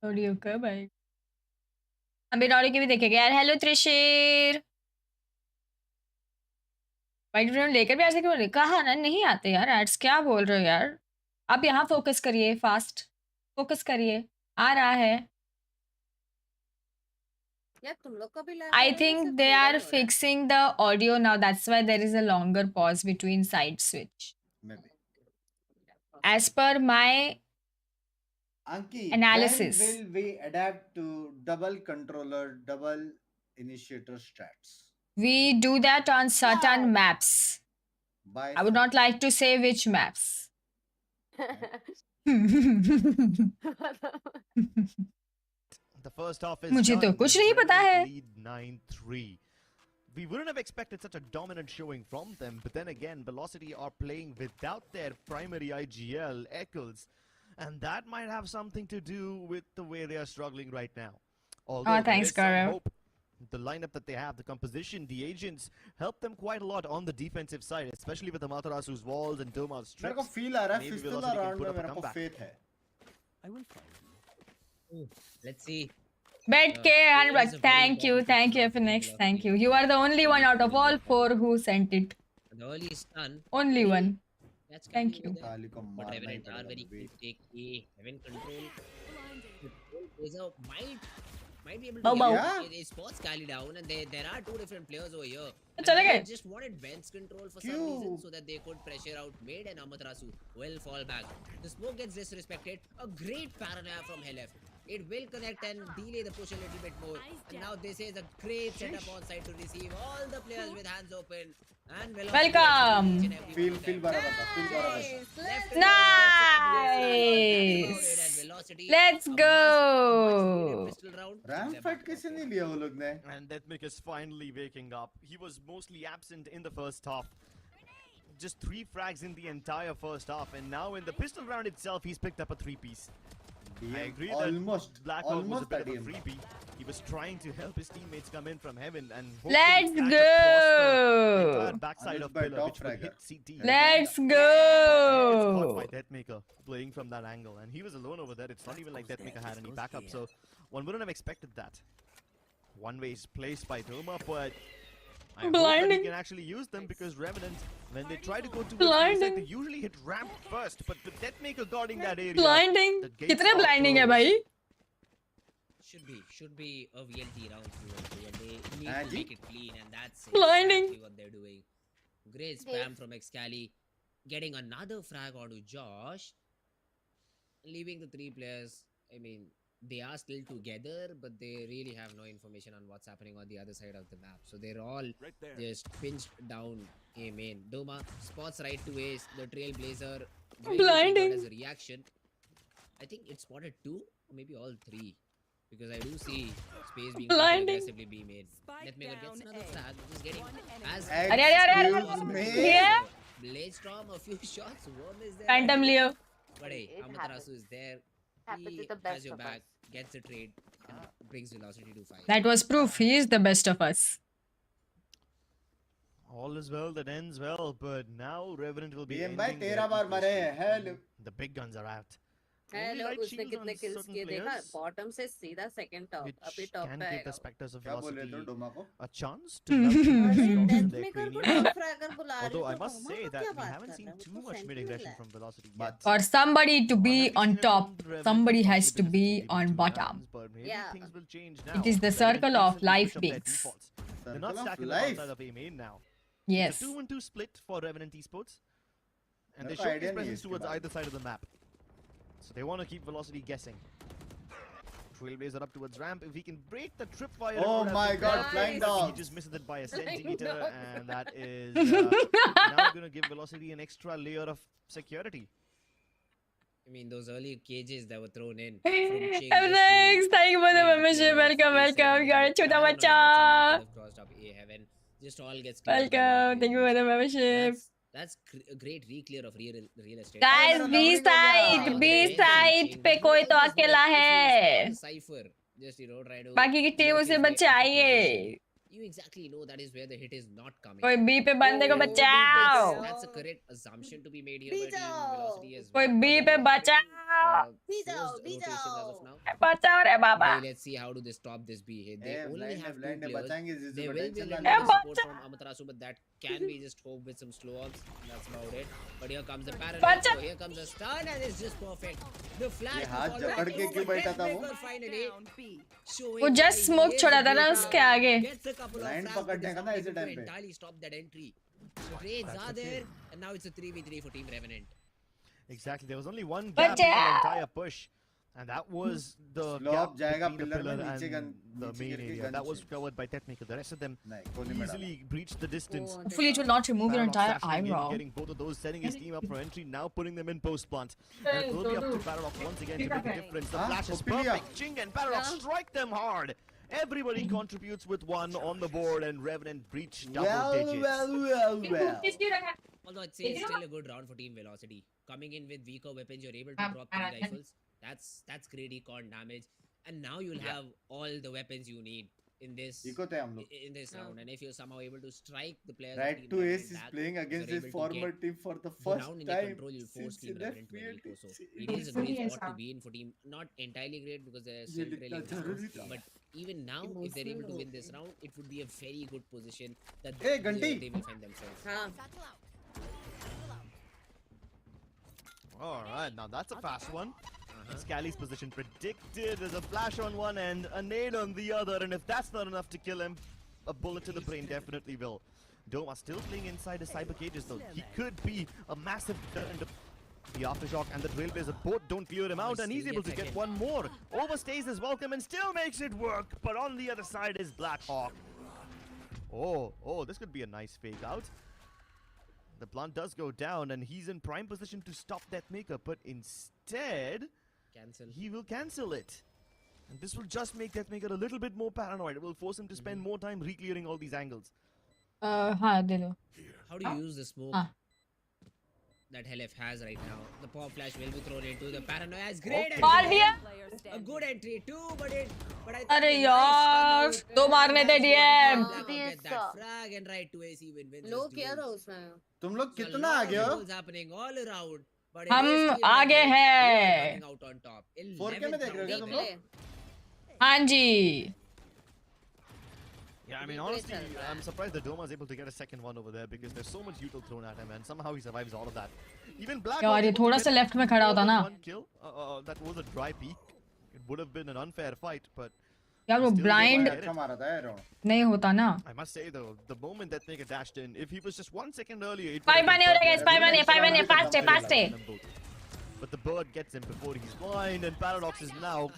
ऑडियो कब आएगा? अभी ऑडियो की भी देखेगा यार. हेलो त्रिशीर. वाइट ड्रोन लेकर भी ऐसे क्यों रहे? कहा ना नहीं आते यार एड्स. क्या बोल रहे हो यार? आप यहाँ फोकस करिए. फास्ट फोकस करिए. आ रहा है. यार तुम लोग का भी lag I हो रहा है या think सिर्फ they मेरा ही are हो रहा है? fixing the audio now. That's why there is a longer pause between side switch. Maybe. As per my Anki, analysis, when will we adapt to double controller, double initiator strats? we do that on certain Wow. maps. By I would not like to say which maps. The first half is मुझे तो done. कुछ and नहीं पता Remnant है. lead 9-3. We wouldn't have expected such a dominant showing from them, but then again, Velocity are playing without their primary IGL, Eccles, and that might have something to do with the way they are struggling right now. Although there thanks, is some Gaurav. hope. The lineup that they have, the composition, the agents help them quite a lot on the defensive side, especially with the Matarasu's walls and Doma's मेरे को strips. Feel आ रहा है Maybe fifth Velocity can round put में up a मेरे को comeback. Faith है. Let's see. Bet K It is 100. a very Thank you, important thank you, round for FNX. Thank Velocity. you. You are the only one out of Very all important. 4 who sent it. The early stun. Only one. That's Thank Cali you. over there. काली को But मारना ही Revenant are पड़ेगा very baby. quick to take A. Heaven control. The Trailblazer might be able to Bow, get bow. Yeah. They spots Cali down, and there are two different players over here. And चले they गए. just wanted Ben's control for some क्यों? reason so that they could pressure out Mid, and Amaterasu will fall back. The smoke gets disrespected. A great paranoia from HELLFF. It will connect and delay the push a little bit more. And now this is a great setup on side to receive all the players with hands open. And Welcome. Feel बराबर था. Feel बराबर था. Nice. Let's go. RAM fight कैसे नहीं लिया वो लोग ने? And Deathmik is finally waking up. He was mostly absent in the first half. Just 3 frags in the entire first half, and now in the pistol round itself, he's picked up a 3-piece. I agree Almost. that Blackhawk was a Almost bit of a DM. freebie. He was trying to help his teammates come in from heaven and hopefully Let's catch across the entire go. backside of Anuj by pillar, top which would fragger. hit CT. Let's It's caught by go. Deathmaker playing from that angle, and he was alone over there. It's not even like Deathmaker had any backup, so one wouldn't have expected that. One way is placed by Doma, but I hope that he Blinding. can actually use them because Revenant, when they try to go towards the Blinding. side, they usually hit ramp first, but with Deathmaker guarding that area, Blinding. the gates कितने are blinding है closed. भाई? Should be a VLT round 2 and they need हाँ to ji. make it clean, and that's Blinding. exactly what they're doing. Great spam from Excali, getting another frag onto Josh, leaving the 3 players. I mean, they are still together, but they really have no information on what's happening on the other side of the map. So they're all just pinched down A main. Doma spots right to Ace, the Trailblazer. very quickly got Blinding. As a reaction, I think it spotted 2 or maybe all 3. Because I do see space being Blinding. aggressively be made. Deathmaker gets another frag, which is getting as Excuse me. Yeah. Blade Storm, a few shots. Worm is there. Phantom Leo. But hey, It Amaterasu is there. Happens He with the has best your of back, us. gets a trade, and brings velocity to 5. That was proof. He is the best of us. All is well that ends well, but now Revenant will be BM भाई ending their 13 bar ecosystem. मरे हैं. Hell. The big guns are out. Hello light उसने shields on कितने kills certain किए देखा players, bottom से सीधा second top अभी which टॉप can पे give आएगा the Spectres of क्या बोल रहे थे Velocity डोमा को? a chance to melt through the अरे stocks in death their maker को cranium. टॉप फ्रैगर बुला रही Although I तो must डोमा say का that क्या we बात haven't कर seen रहा है too उसको much सेंटी mid मिला aggression है from Velocity बात yet. For somebody to All be that we've on seen top, around Revenant somebody is has to possibly be because it's on only two bottom. rounds, but maybe Yeah. things will change now. It is the Revenant circle of recently life switched up their beings. defaults. They're Circle not of stacking life. outside of AMA now. Yes. It's a 2-1-2 split for Revenant Esports. And they मेरे को idea showcase नहीं है presence इसके towards बारे either side of the map. So they want to keep Velocity guessing. Trailblazer up towards ramp. If he can break the tripwire, it Oh would have my been God, great, flying but he dogs. just misses it by a Flying centimeter, dogs. and that is now going to give Velocity an extra layer of security. I mean, those early cages that were thrown in from Ching Thanks. Thank you for the membership. Welcome, welcome. You're a chuta bacha. Crossed up A heaven. Just all gets Welcome. Thank you for the membership. That's a great re-clear of real estate. Guys, मेरा B loading हो side, गया। B Okay. side पे कोई तो अकेला है. Cipher, just try to बाकी की टीम lurk उसे his way into बचाइए. position. You exactly know that is where the hit is not coming. कोई B पे बंदे को Oh, बचाओ. That's a correct assumption to be made here Be by Team down. Velocity as कोई well. B पे बचाओ. Forced Be rotations as down. of now. बचाओ रे बाबा. Hey, let's see how do they stop this B hit. They only blind है have two blind है players. बचाएंगे जिसको There will be a tension little ना bit ले of support from Amaterasu, but that can be just hope with some slow ups. That's about it. But here comes the parallel. Bacha. So here comes a stun, and it's just perfect. The flash. ये हाथ was all जकड़ right के over क्यों बैठा था वो? Deathmaker finally. वो just smoke छोड़ा था ना उसके आगे. Gets a couple of Blind frags, but पकड़ने there's का ना not ऐसे able to time पे. entirely stop that entry. The trades are there, and now it's a 3v3 for Team Revenant. Exactly. There was only one gap in the entire push, and that was the Slope gap जाएगा between the pillar में, pillar नीचे and gun- the नीचे main गिर के area. Gun That was चाहिए। covered by Techmaker. The rest of them नहीं कोहली में easily breached the distance. Oh, Hopefully it will not remove your Paradox entire sashing in, eyebrow. getting both of those, setting his team up for entry, now putting them in post plant. And it will be up to Paradox once again to make a difference. The Huh? flash is Ophelia. perfect. Ching and Paradox Yeah. strike them hard. Everybody contributes with one on the board, and Revenant breach double well digits. well Although I'd say it's still a good round for Team Velocity. Coming in with weaker weapons, you're able to drop 3 rifles. That's great recon damage. And now you'll have all the weapons you need in this eco थे हम लोग in this round. And if you're somehow able to strike the players, of right Team to Revenant ace is back, playing against you're his able to former get team for the the first round in your time control, you'll force since Team in Revenant to an FPL. eco. So it is a great spot to be in for Team. Not entirely great because they're still ये trailing लिखना down, जरूरी था। but even now, if they're able to win this round, it would be a very good position that Hey, Ganti. they will find themselves. हाँ Alright, now that's a fast one. Scally's position predicted. There's a flash on one end, a nade on the other, and if that's not enough to kill him, a bullet to the brain definitely will. Doma still playing inside his cyber cages though. He could be a massive threat into the aftershock and the Trailblazer both don't clear him out, and he's able to get one more. Overstays his welcome and still makes it work, but on the other side is Blackhawk. Oh, this could be a nice fake out. The plant does go down, and he's in prime position to stop Deathmaker, but instead, Cancel. he will cancel it. And this will just make Deathmaker a little bit more paranoid. It will force him to spend more time re-clearing all these angles. हाँ दे दो. How do you use the smoke that HELLFF has right now? The pop flash will be thrown into the paranoia. Is great. Okay. मार दिया. A good entry too, but I think अरे a nice यार, come out. दो मारने थे That's DM. what Blackhawk get Yes, that sir. frag and right to AC wins low this किया था duel. उसने तुम लोग So a कितना lot आगे of हो duels happening all around. But it हम is Team आगे Revenant who हैं. are coming out on top. 4K में देख रहे हो क्या 11th तुम round. लोग? हाँ जी. Yeah, I mean, honestly, I'm surprised that Doma is able to get a second one over there because there's so much util thrown at him, and somehow he survives all of that. Even Black. यार ये थोड़ा सा left में खड़ा होता ना. One kill. That was a dry peak. It would have been an unfair fight, but यार वो Still blind get it. अच्छा मारा था ये round. नहीं होता ना. I must say though, the moment that Mega dashed in, if he was just 1 second earlier, it 5 money हो रहा है guys, 5 money, fast है, fast है. But the bird gets him before he's blind, and Paradox is now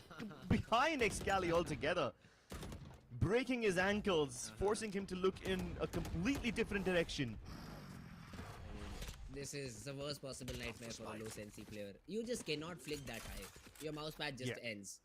behind Excali altogether. Breaking his ankles, forcing him to look in a completely different direction. This is the worst possible nightmare for a low sensi player. You just cannot flick that high. Your mouse pad just Yeah. ends.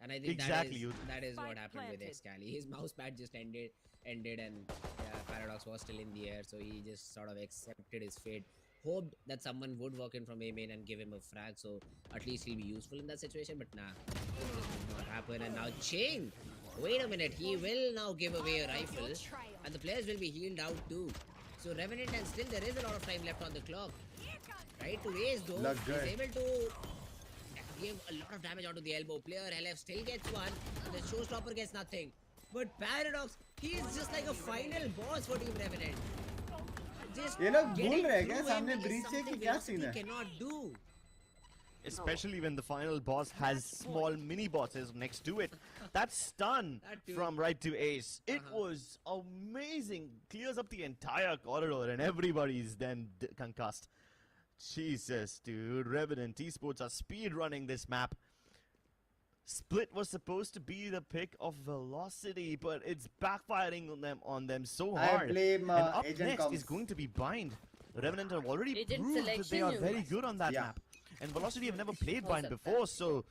And I think Exactly. that is what happened with Excali. His mouse pad just ended and yeah, Paradox was still in the air, so he just sort of accepted his fate. Hoped that someone would walk in from A main and give him a frag, so at least he'll be useful in that situation, but nah. It just did not happen, and now Ching! Wait a minute, he will now give away a rifle, and the players will be healed out too. So Revenant, and still there is a lot of time left on the clock. Right to ace though, Lug he's good. able to Give a lot of damage onto the elbow. Player HELLFF still gets one. And the showstopper gets nothing. But Paradox, he is just like a final boss for Team Revenant. Just ये लोग getting भूल रहे हैं क्या through him सामने is breach है कि something क्या Velocity सीन है? cannot do. Especially when the final boss has small mini bosses next to it. That stun That too. from right to ace. It was amazing. Clears up the entire corridor and everybody's then concussed. Jesus, dude. Revenant Esports are speed running this map. Split was supposed to be the pick of Velocity, but it's backfiring on them so I hard. blame And up Agent next Comes. is going to be Bind. Revenant have already Agent proved that they selection are you very must. good on that Yeah. map. And Velocity have never played हो Bind सकता है. before, so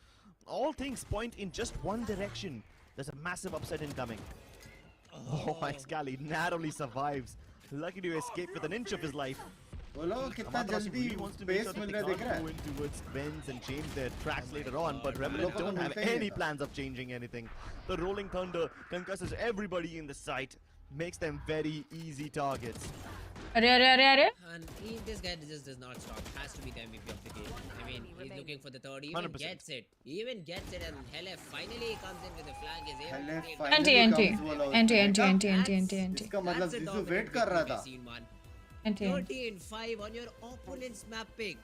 all things point in just one direction. There's a massive upset incoming. Oh, Excali narrowly survives. Lucky to escape with an inch of his life. बोलो कितना Amaterasu जल्दी really wants to make pace sure मिल that रहा they है, दिख can't रहा go है? in towards bends and change their tracks later on, but Revenant लोगों को don't have मिलता ही नहीं any था. plans of changing anything. The Rolling Thunder concusses everybody in the site, makes them very easy targets. अरे अरे अरे अरे And this guy just does not stop. Has to be the MVP of the game. I mean, he's looking for the third. Even 100%. gets it. Even gets it. And HELLFF finally comes in with a flank. Is able to HELLFF take finally anti anti comes बोला anti उसने, anti देखा? Anti anti anti anti इसका मतलब That's a जिसू dominant wait कर रहा victory था. we've seen, man. Anti 13-5 on your opponent's map pick.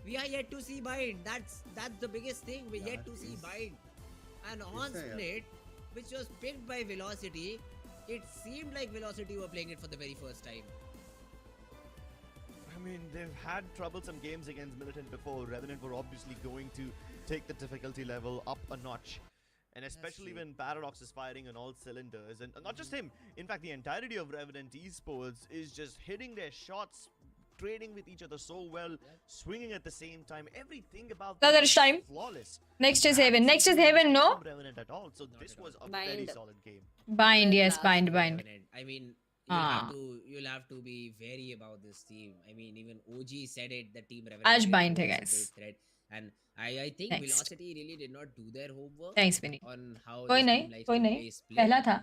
We are yet to see Bind. That's the biggest thing. We're yet to see Bind. And on Yes, sir, yeah. Split, which was picked by Velocity, it seemed like Velocity were playing it for the very first time. I mean, they've had troublesome games against Militant before. Revenant were obviously going to take the difficulty level up a notch. And especially true. when Paradox is firing on all cylinders. And not just him, in fact, the entirety of Revenant Esports is just hitting their shots, trading with each other so well, swinging at the same time. Everything about them Another is time. flawless. Next is heaven next is heaven no From Revenant at all. So this at was a Bind. very solid game. Bind yes Last bind game. Bind Revenant. I mean, Ah. you'll have to be very about this team. I mean, even OG said it. The team Revenant आज really bind है, was a guys. great threat. And I think Next. Velocity really did not do their homework thanks Vinny on how कोई this नहीं team likes कोई to नहीं play split. पहला था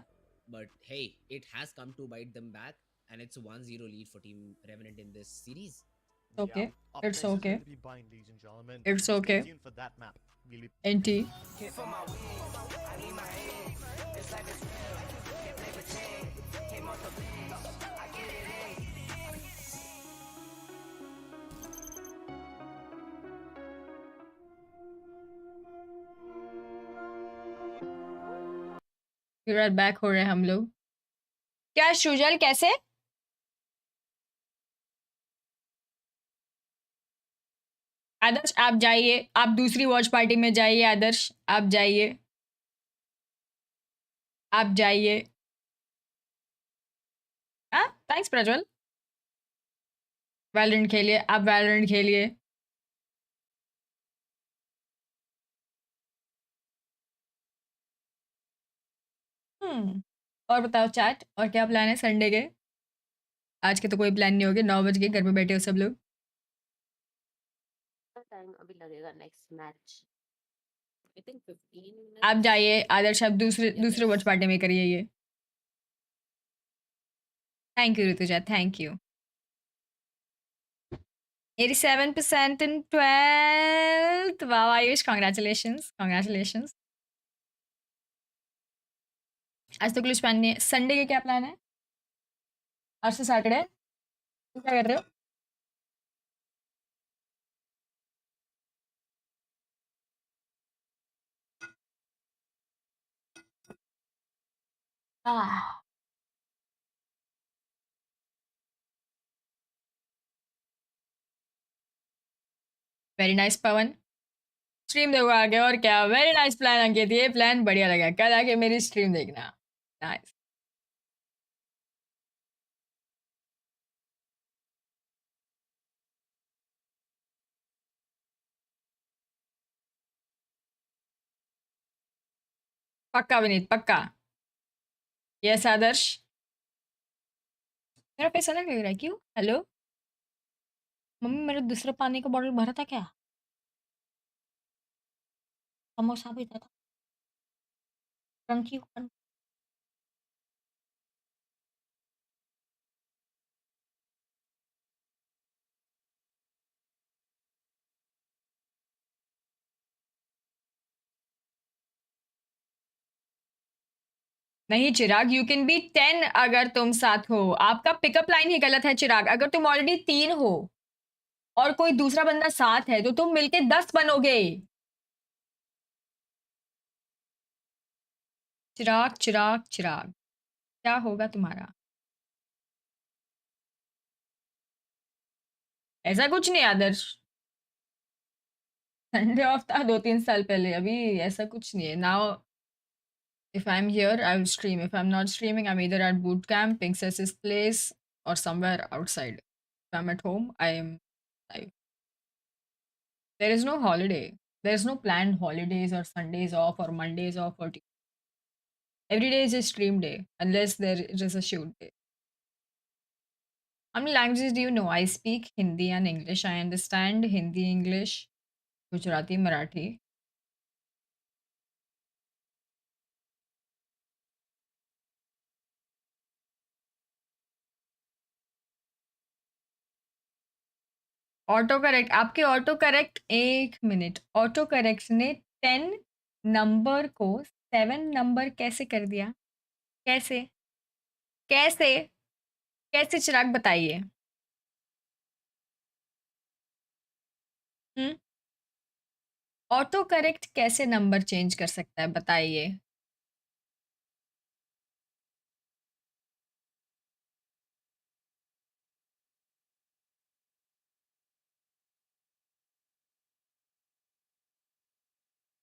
But hey, it has come to bite them back, and it's a 1-0 lead for Team Revenant in this series. okay Up it's next is okay going to be Bind, ladies and gentlemen. It's Stay okay. tuned for that map. We'll be anti फिर back हो रहे हैं हम लोग क्या शुजल कैसे आदर्श आप जाइए आप दूसरी वॉच पार्टी में जाइए आदर्श आप जाइए आप जाइए हाँ थैंक्स प्रज्वल वैलोरेंट खेलिए आप वैलोरेंट खेलिए और बताओ चैट और क्या प्लान है संडे के आज के तो कोई प्लान नहीं होगे 9 बज के घर पे बैठे हो सब लोग टाइम अभी लगेगा next match. I think 15 minutes. आप जाइए आदर्श आप दूसरे वॉच पार्टी में करिए ये thank you Rutuja thank you 87% in 12th wow Ayush congratulations आज तो कुछ प्लान नहीं है संडे के क्या प्लान है आज से सैटरडे क्या कर रहे हो वेरी नाइस पवन स्ट्रीम देखो आगे और क्या वेरी नाइस प्लान अंकित ये प्लान बढ़िया लगा कल आके मेरी स्ट्रीम देखना नाइस पक्का विनीत पक्का यस आदर्श मेरा पैसा अलग लग रहा है क्यों हेलो मम्मी मेरा दूसरा पानी का बॉटल भरा था क्या समोसा भी था थैंक यू नहीं चिराग, यू कैन बी 10 अगर तुम साथ हो। आपका पिकअप लाइन ही गलत है चिराग। अगर तुम ऑलरेडी 3 हो और कोई दूसरा बंदा साथ है तो तुम मिलके 10 बनोगे। चिराग चिराग चिराग, क्या होगा तुम्हारा? ऐसा कुछ नहीं आदर्श, संडे ऑफ था 2-3 साल पहले, अभी ऐसा कुछ नहीं है। Now if I'm here, I will stream. If I'm not streaming, I'm either at boot camp, Pinksess's place, or somewhere outside. If I'm at home, I am live. There is no holiday. There's no planned holidays or Sundays off or Mondays off or every day is a stream day unless there is a shoot day. How many languages do you know? I speak Hindi and English. I understand Hindi, English, Gujarati, Marathi. Auto correct, आपके auto correct, एक minute, auto correct ने 10 number को 7 number कैसे कर दिया? कैसे कैसे कैसे चिराग बताइए। हम्म, ऑटो करेक्ट कैसे नंबर चेंज कर सकता है बताइए।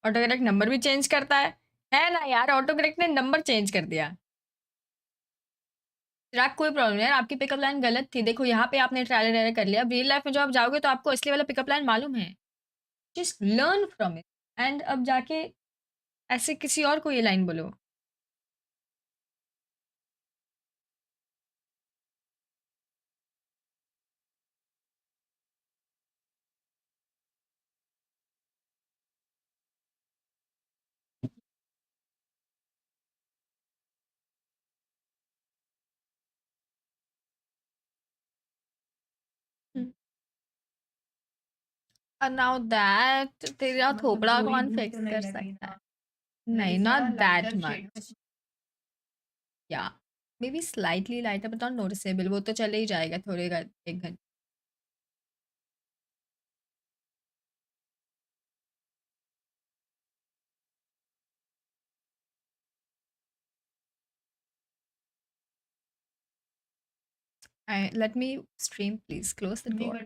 ऑटो करेक्ट नंबर भी चेंज करता है ना यार, ऑटो करेक्ट ने नंबर चेंज कर दिया। चिराग कोई प्रॉब्लम नहीं यार, आपकी पिकअप लाइन गलत थी। देखो यहाँ पे आपने ट्रायल एरर कर लिया, रियल लाइफ में जब आप जाओगे तो आपको असली वाला पिकअप लाइन मालूम है। Just learn from it and अब जाके ऐसे किसी और को ये लाइन बोलो। नाउ दैट तेरा थोपड़ा कौन फिक्स कर सकता है? नहीं, नॉट दैट मच, या may be slightly lighter but not noticeable. वो तो चले ही जाएगा थोड़े 1 घंटे। Let me stream, please. Close the door.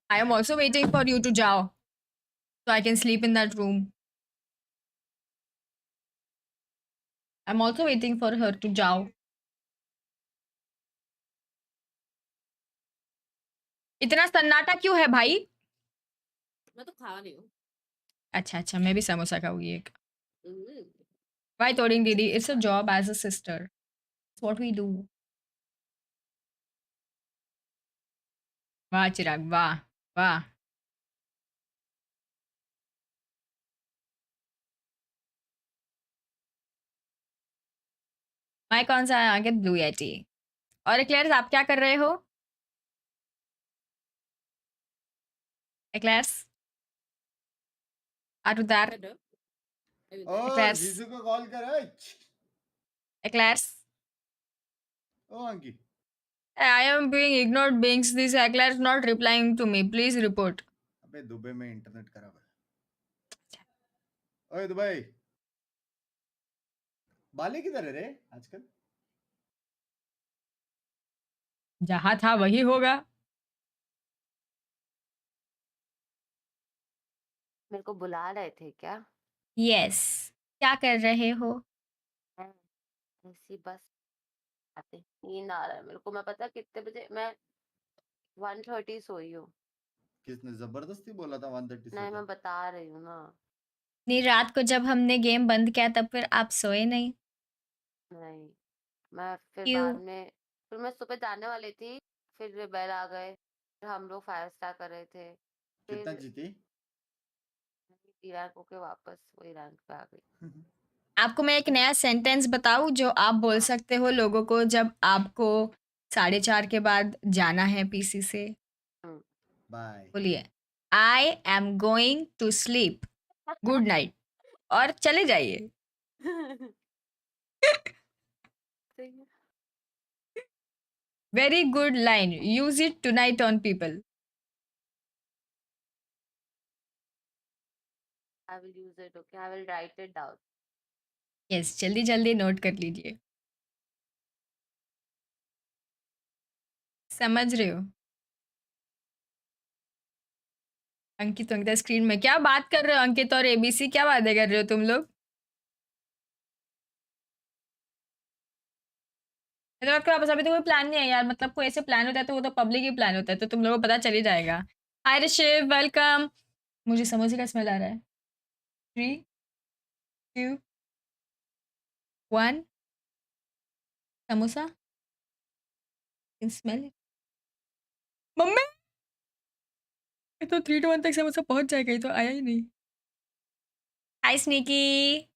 I am also waiting for you to jao, so I can sleep in that room. I'm also waiting for her to jao. इतना सन्नाटा क्यों है भाई? मैं तो खा रही हूँ। अच्छा अच्छा, मैं भी समोसा खाऊंगी एक। हम्म, Why Toding Didi? It's a job as a sister. It's what we do. वाह चिराग, वाह वाह। मैं कौन सा है आगे? Blue Yeti. और एक्लेयर्स आप क्या कर रहे हो? Eclairs are there? better. Oh Class. जीजू को कॉल कर। एक्लेयर्स, ओ अंकी, I am being ignored beings. This Eclair not replying to me. Please report. अबे दुबई में इंटरनेट खराब है। ओए दुबई, बाली किधर है रे आजकल? जहाँ था वही होगा। मेरे को बुला रहे थे क्या? Yes. क्या कर रहे हो? मैं ऐसी बस आते नींद आ रहा है मेरे को। मैं पता कितने बजे मैं 1:30 सोई हूँ। किसने जबरदस्ती बोला था 1:30 नहीं, से? मैं बता रही हूँ ना। नहीं, रात को जब हमने गेम बंद किया तब फिर आप सोए नहीं? नहीं, मैं फिर क्यों? बाद में फिर मैं सुबह जाने वाली थी, फिर रिबेल आ गए, फिर हम लोग 5 स्टार कर रहे थे, कितना फिर जीती? रैंक होके वापस वही रैंक पे आ गई। आपको मैं एक नया सेंटेंस बताऊं जो आप बोल हाँ। सकते हो लोगों को जब आपको 4:30 के बाद जाना है पीसी से? हम्म। बाय। बोलिए, I am going to sleep, good night, और चले जाइए। सही है। Very good line. Use it tonight on people. I will use it. Okay, I will write it down. Yes, जल्दी जल्दी नोट कर लीजिए. समझ रहे हो? अंकित अंकिता स्क्रीन में क्या बात कर रहे हो? अंकित और एबीसी क्या बातें कर रहे हो तुम लोग? मतलब आपके पास अभी तो कोई प्लान नहीं है यार. मतलब कोई ऐसे प्लान होता है तो वो तो पब्लिक ही प्लान होता है, तो तुम लोगों को पता चल ही जाएगा. हाय ऋषिव, वेलकम. मुझे समोसे का स्मेल आ रहा है. 3 2 1 samosa. Can smell it. Mummy, ये तो 3 to 1 तक समोसा पहुंच जाएगा, ये तो आया ही नहीं. Hi sneaky.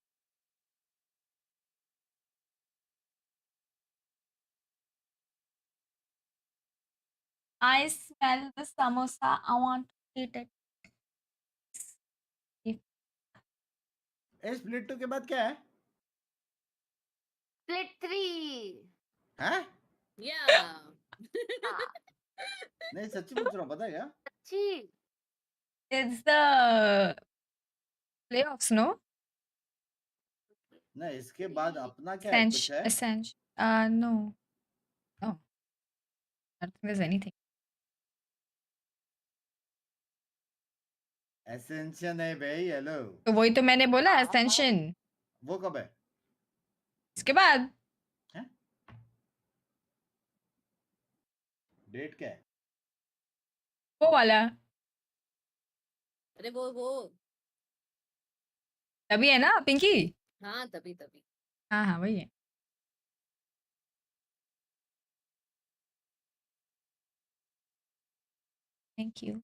I smell the samosa. I want to eat it. A split 2 के बाद क्या है? Split 3. हैं? Yeah. हाँ, नहीं सच्ची पूछ रहा हूँ, पता है क्या? अच्छी. It's the playoffs, no? नहीं इसके बाद 3. अपना क्या है, कुछ Ascension. है? Ascension. No. No. I don't think there's anything. Ascension है भाई, हेलो. तो वही तो मैंने बोला, हाँ, Ascension. वो कब है? इसके बाद. हैं? डेट क्या है? वो वाला. अरे वो तभी है ना पिंकी. हाँ तभी तभी. हाँ हाँ वही है. Thank you.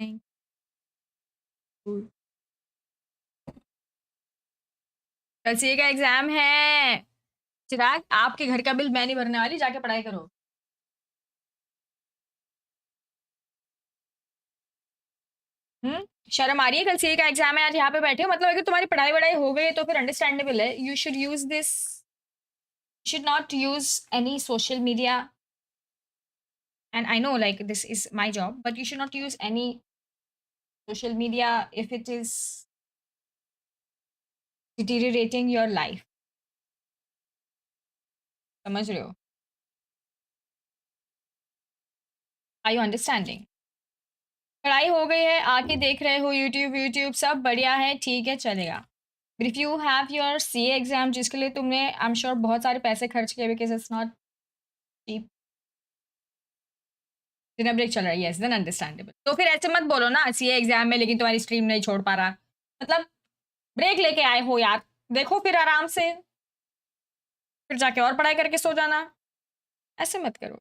Thank you. कल सीए का एग्जाम है. चिराग, आपके घर का बिल मैं नहीं भरने वाली, जाके पढ़ाई करो. शर्म आ रही है? कल सीए का एग्जाम है, आज यहाँ पे बैठे हो. मतलब अगर तुम्हारी पढ़ाई वढ़ाई हो गई तो फिर अंडरस्टैंडेबल है. You should use this. Should not use any social media, and I know like this is my job, but you should not use any social media if it is deteriorating your life. समझ रहे हो? Are you understanding? पढ़ाई हो गई है, आके देख रहे हो यूट्यूब सब बढ़िया है, ठीक है, चलेगा. But if you have your CA exam जिसके लिए तुमने आई एम श्योर बहुत सारे पैसे खर्च किए, because it's not cheap. Dinner break चल रहा है, यस, देन अंडरस्टैंडेबल. तो फिर ऐसे मत बोलो ना सीए एग्जाम में लेकिन तुम्हारी स्ट्रीम नहीं छोड़ पा रहा. मतलब ब्रेक लेके आए हो यार, देखो फिर आराम से, फिर जाके और पढ़ाई करके सो जाना. ऐसे मत करो.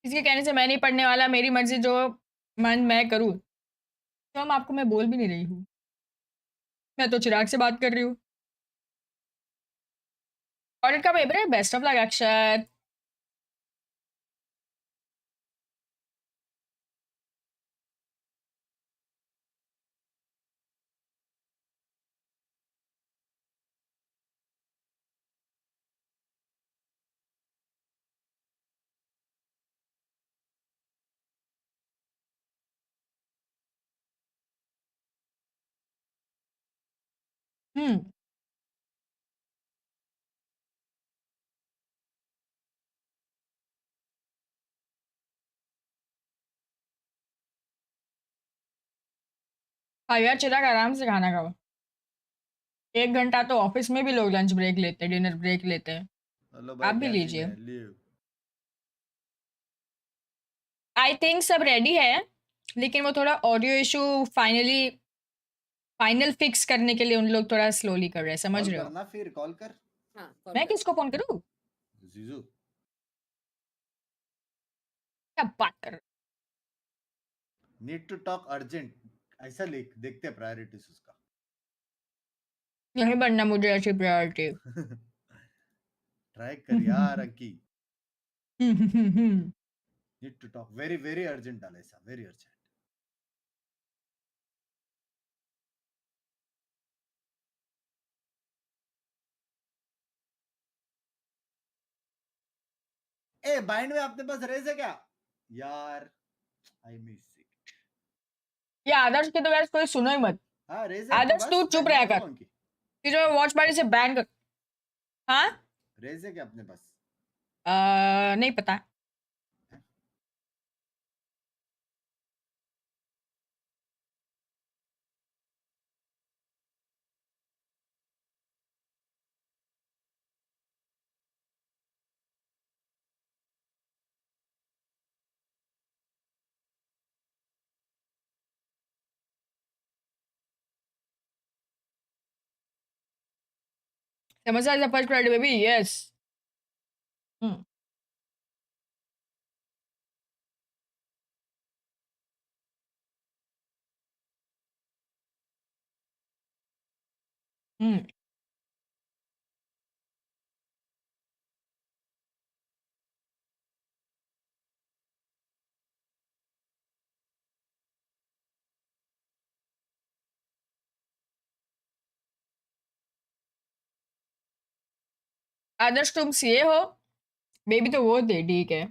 किसी के कहने से मैं नहीं पढ़ने वाला, मेरी मर्जी, जो मन मैं करूँ. तो हम आपको मैं बोल भी नहीं रही हूँ. मैं तो चिराग से बात कर रही हूँ. ऑडिट का पेपर है, बेस्ट ऑफ लक अक्षर. हम्म. हाँ यार चिराग, आराम से खाना खाओ. 1 घंटा तो ऑफिस में भी लोग लंच ब्रेक लेते हैं, डिनर ब्रेक लेते हैं. हेलो आप भाई, भी क्या सीन लीजिए. है? लियो. आई थिंक सब रेडी है, लेकिन वो थोड़ा ऑडियो इशू फाइनल फिक्स करने के लिए उन लोग थोड़ा स्लोली कर रहे हैं, समझ कॉल रहे हो? करना, फिर कॉल कर. हाँ कॉल मैं कर. किसको फोन करूँ? जीजू. क्या बात कर रहे हो? नीड टू टॉक अर्जेंट, ऐसा लिख, देखते हैं प्रायोरिटीज उसका. नहीं बनना मुझे ऐसी प्रायोरिटी। ट्राई कर यार अंकी. Need to talk. Very very urgent डाला ऐसा. Very urgent. ए बाइंड में अपने पास रेज है क्या यार? I miss it. ये आदर्श की तो गैस कोई सुनो ही मत। हाँ रेज है आदर्श तू चुप रहा कर। अंकी. कि जो वॉच पार्टी से बैन कर। हाँ रेज है क्या अपने पास? नहीं पता। Samosa is the first priority, baby. Yes. Hmm. Hmm. आदर्श तुम सीए हो, बेबी तो वो थे, ठीक है।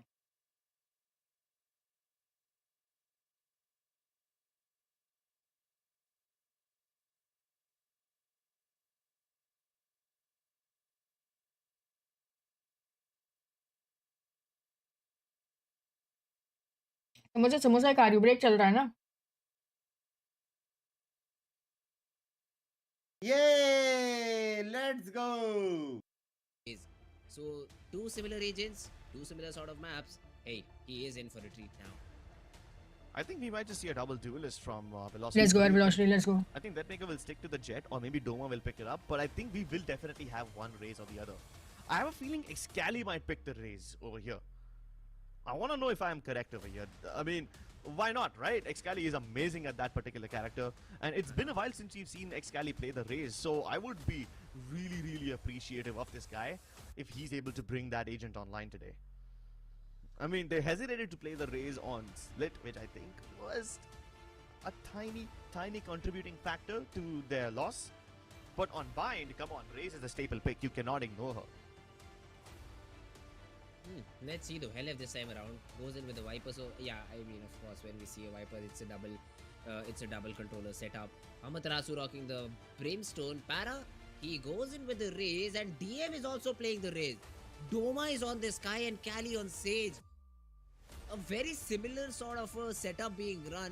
तो मुझे समोसा कार्डियो ब्रेक चल रहा है ना। Yay! Let's go. So two similar agents, two similar sort of maps. Hey, he is in for a treat now. I think we might just see a double duelist from Velocity. Let's go, Velocity, let's go. I think that maker will stick to the jet, or maybe Doma will pick it up. But I think we will definitely have one raise or the other. I have a feeling Excali might pick the raise over here. I want to know if I am correct over here. I mean, why not, right? Excali is amazing at that particular character, and it's been a while since we've seen Excali play the raise. So I would be really, really appreciative of this guy if he's able to bring that agent online today. I mean, they hesitated to play the raise on Split, which I think was a tiny, tiny contributing factor to their loss. But on Bind, come on, Raze is a staple pick. You cannot ignore her. Let's see though. HELLFF this time around goes in with the Viper. So yeah, I mean, of course, when we see a Viper, it's a double controller setup. Amaterasu rocking the Brimstone. Para, he goes in with the Raze, and DM is also playing the Raze. Doma is on the Sky and Cali on Sage. A very similar sort of a setup being run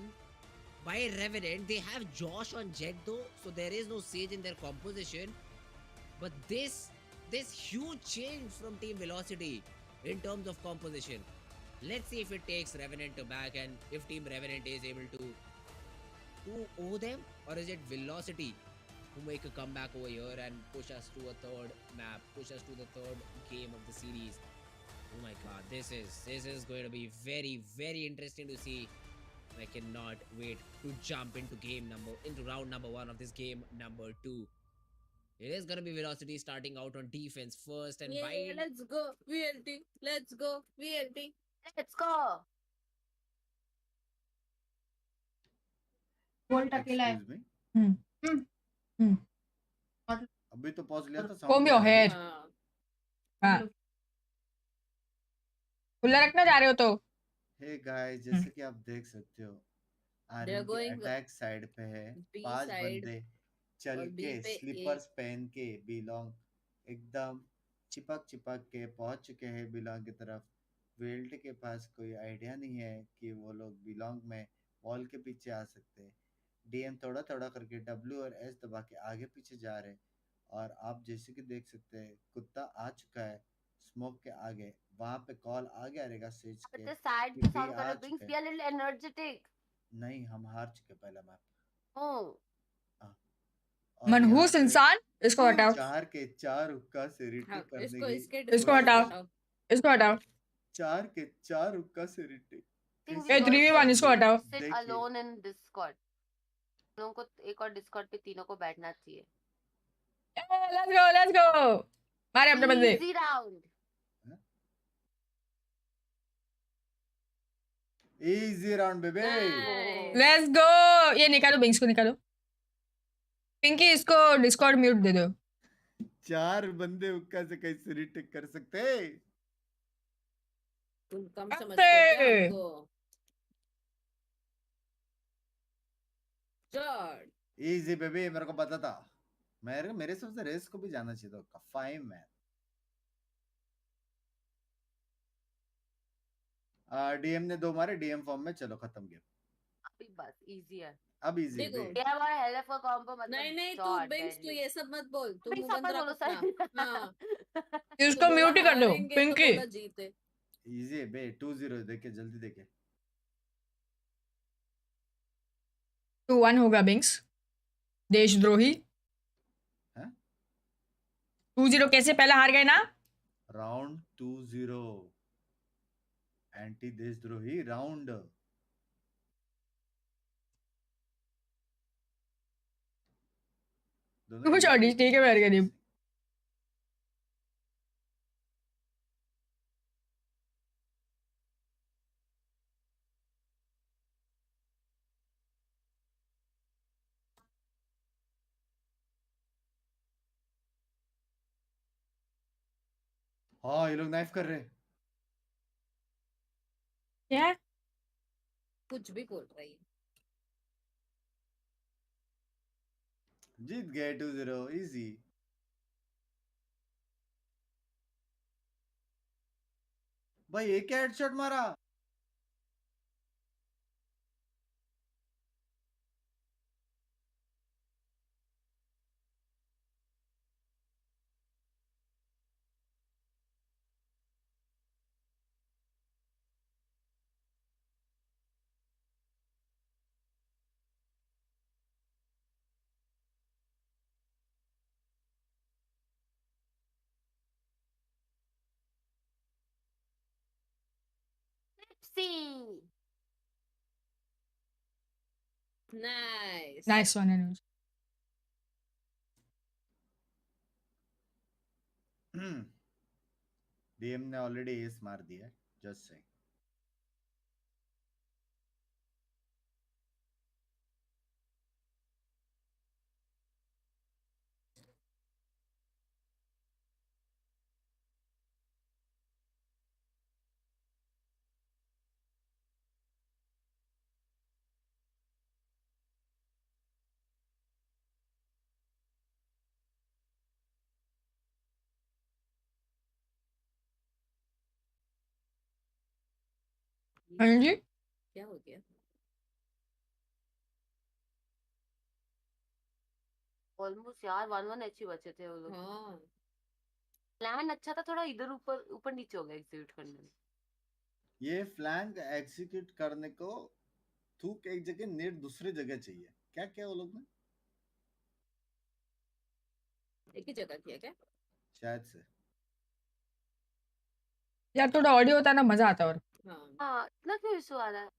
by Revenant. They have Josh on Jet though, so there is no Sage in their composition. But this huge change from Team Velocity in terms of composition. Let's see if it takes Revenant to back, and if Team Revenant is able to owe them, or is it Velocity who make a comeback over here and push us to a third map, push us to the third game of the series. Oh my god, this is going to be very, very interesting to see. I cannot wait to jump into round number 1 of this game number 2. It is gonna be Velocity starting out on defense first, and Yeah, let's go VLT. Let's go VLT. Let's go. Excuse me. अभी तो pause लिया था Comb sound your hair. हाँ। खुला रखना जा रहे हो तो। हे गाइस, जैसे कि आप देख सकते हो आर्यन की going अटैक साइड पे है, B 5 side बंदे चल और B के पे स्लीपर्स पहन के बिलोंग एकदम चिपक के पहुंच चुके हैं बिलोंग की तरफ। वेल्ट के पास कोई आइडिया नहीं है कि वो लोग बिलोंग में वॉल के पीछे आ सकते हैं। डीएम थोड़ा थोड़ा करके डब्ल्यू और एस दबा के आगे पीछे जा रहे हैं, और आप जैसे कि देख सकते हैं कुत्ता आ चुका है स्मोक के आगे। वहां पे कॉल आ गया रहेगा सेज But के the sad कि बी sound आ color brings चुके me a little energetic. नहीं, हम हार चुके पहला मैप। Oh. और मनहूस यहाँ पे इंसान, इसको हटाओ। 4 के 4 हुक्का से रिट्टी हाँ, करने इसको की इसके इसको हटाओ। इसको हटाओ। 4 के 4 हुक्का से रिट्टी। think A we 3v1 all इसको हटाओ। sit देखिए। alone in Discord. लोगों को एक और Discord पे तीनों को बैठना चाहिए। let's go. मारे अपने बंदे. Easy round. Easy round, baby. Nice. Let's go. ये निकालो बिंग्स को निकालो. पिंकी इसको डिस्कॉर्ड म्यूट दे दो. 4 बंदे हुक्का से कैसे रिटेक कर सकते? तुम कम समझते हो क्या अरे! हमको? Third. Easy, baby. मेरे को पता था. मेरे सबसे रेस को भी जाना चाहिए था. Fine man. डीएम ने 2 मारे. डीएम फॉर्म में. चलो खत्म गेम. अभी बस easy है. अब इजी देखो. है. DM और HELLFF का कॉम्बो मतलब नहीं तू short, बिंग्स तू deadly. ये सब मत बोल. तू अभी मुंह बंद सब रख बोलो अपना. हाँ. इसको तो बोला म्यूट ही कर दो. हारेंगे तो पिंकी. बोला जीते. इजी है बे. 2-0 देखे जल्दी देखे. 2-1 होगा बिंग्स. देशद्रोही. हैं? 2-0 कैसे पहले हार गए ना? राउंड 2-0. एंटी देशद्रोही राउंड. कुछ ऑडिशन ठीक है बैठ गए. हाँ ये लोग नाइफ कर रहे हैं. क्या? कुछ भी बोल रही है. जीत गए 2-0. इजी. भाई एक हेडशॉट मारा. See. Nice. Nice one, Anuj. DM ने ऑलरेडी एस मार दिया है. Just saying. Anuj जी. क्या हो गया? ऑलमोस्ट यार 1-1 अच्छी बचे थे वो लोग. हाँ. प्लान अच्छा था. थोड़ा इधर ऊपर ऊपर नीचे हो गया एग्जीक्यूट करने में. ये फ्लैंक एग्जीक्यूट करने को थूक एक जगह नेट दूसरी जगह चाहिए. क्या क्या वो लोग ने एक ही जगह किया क्या? शायद से. यार थोड़ा ऑडियो होता ना मजा आता. और हाँ. हाँ इतना क्यों इशू आ रहा है?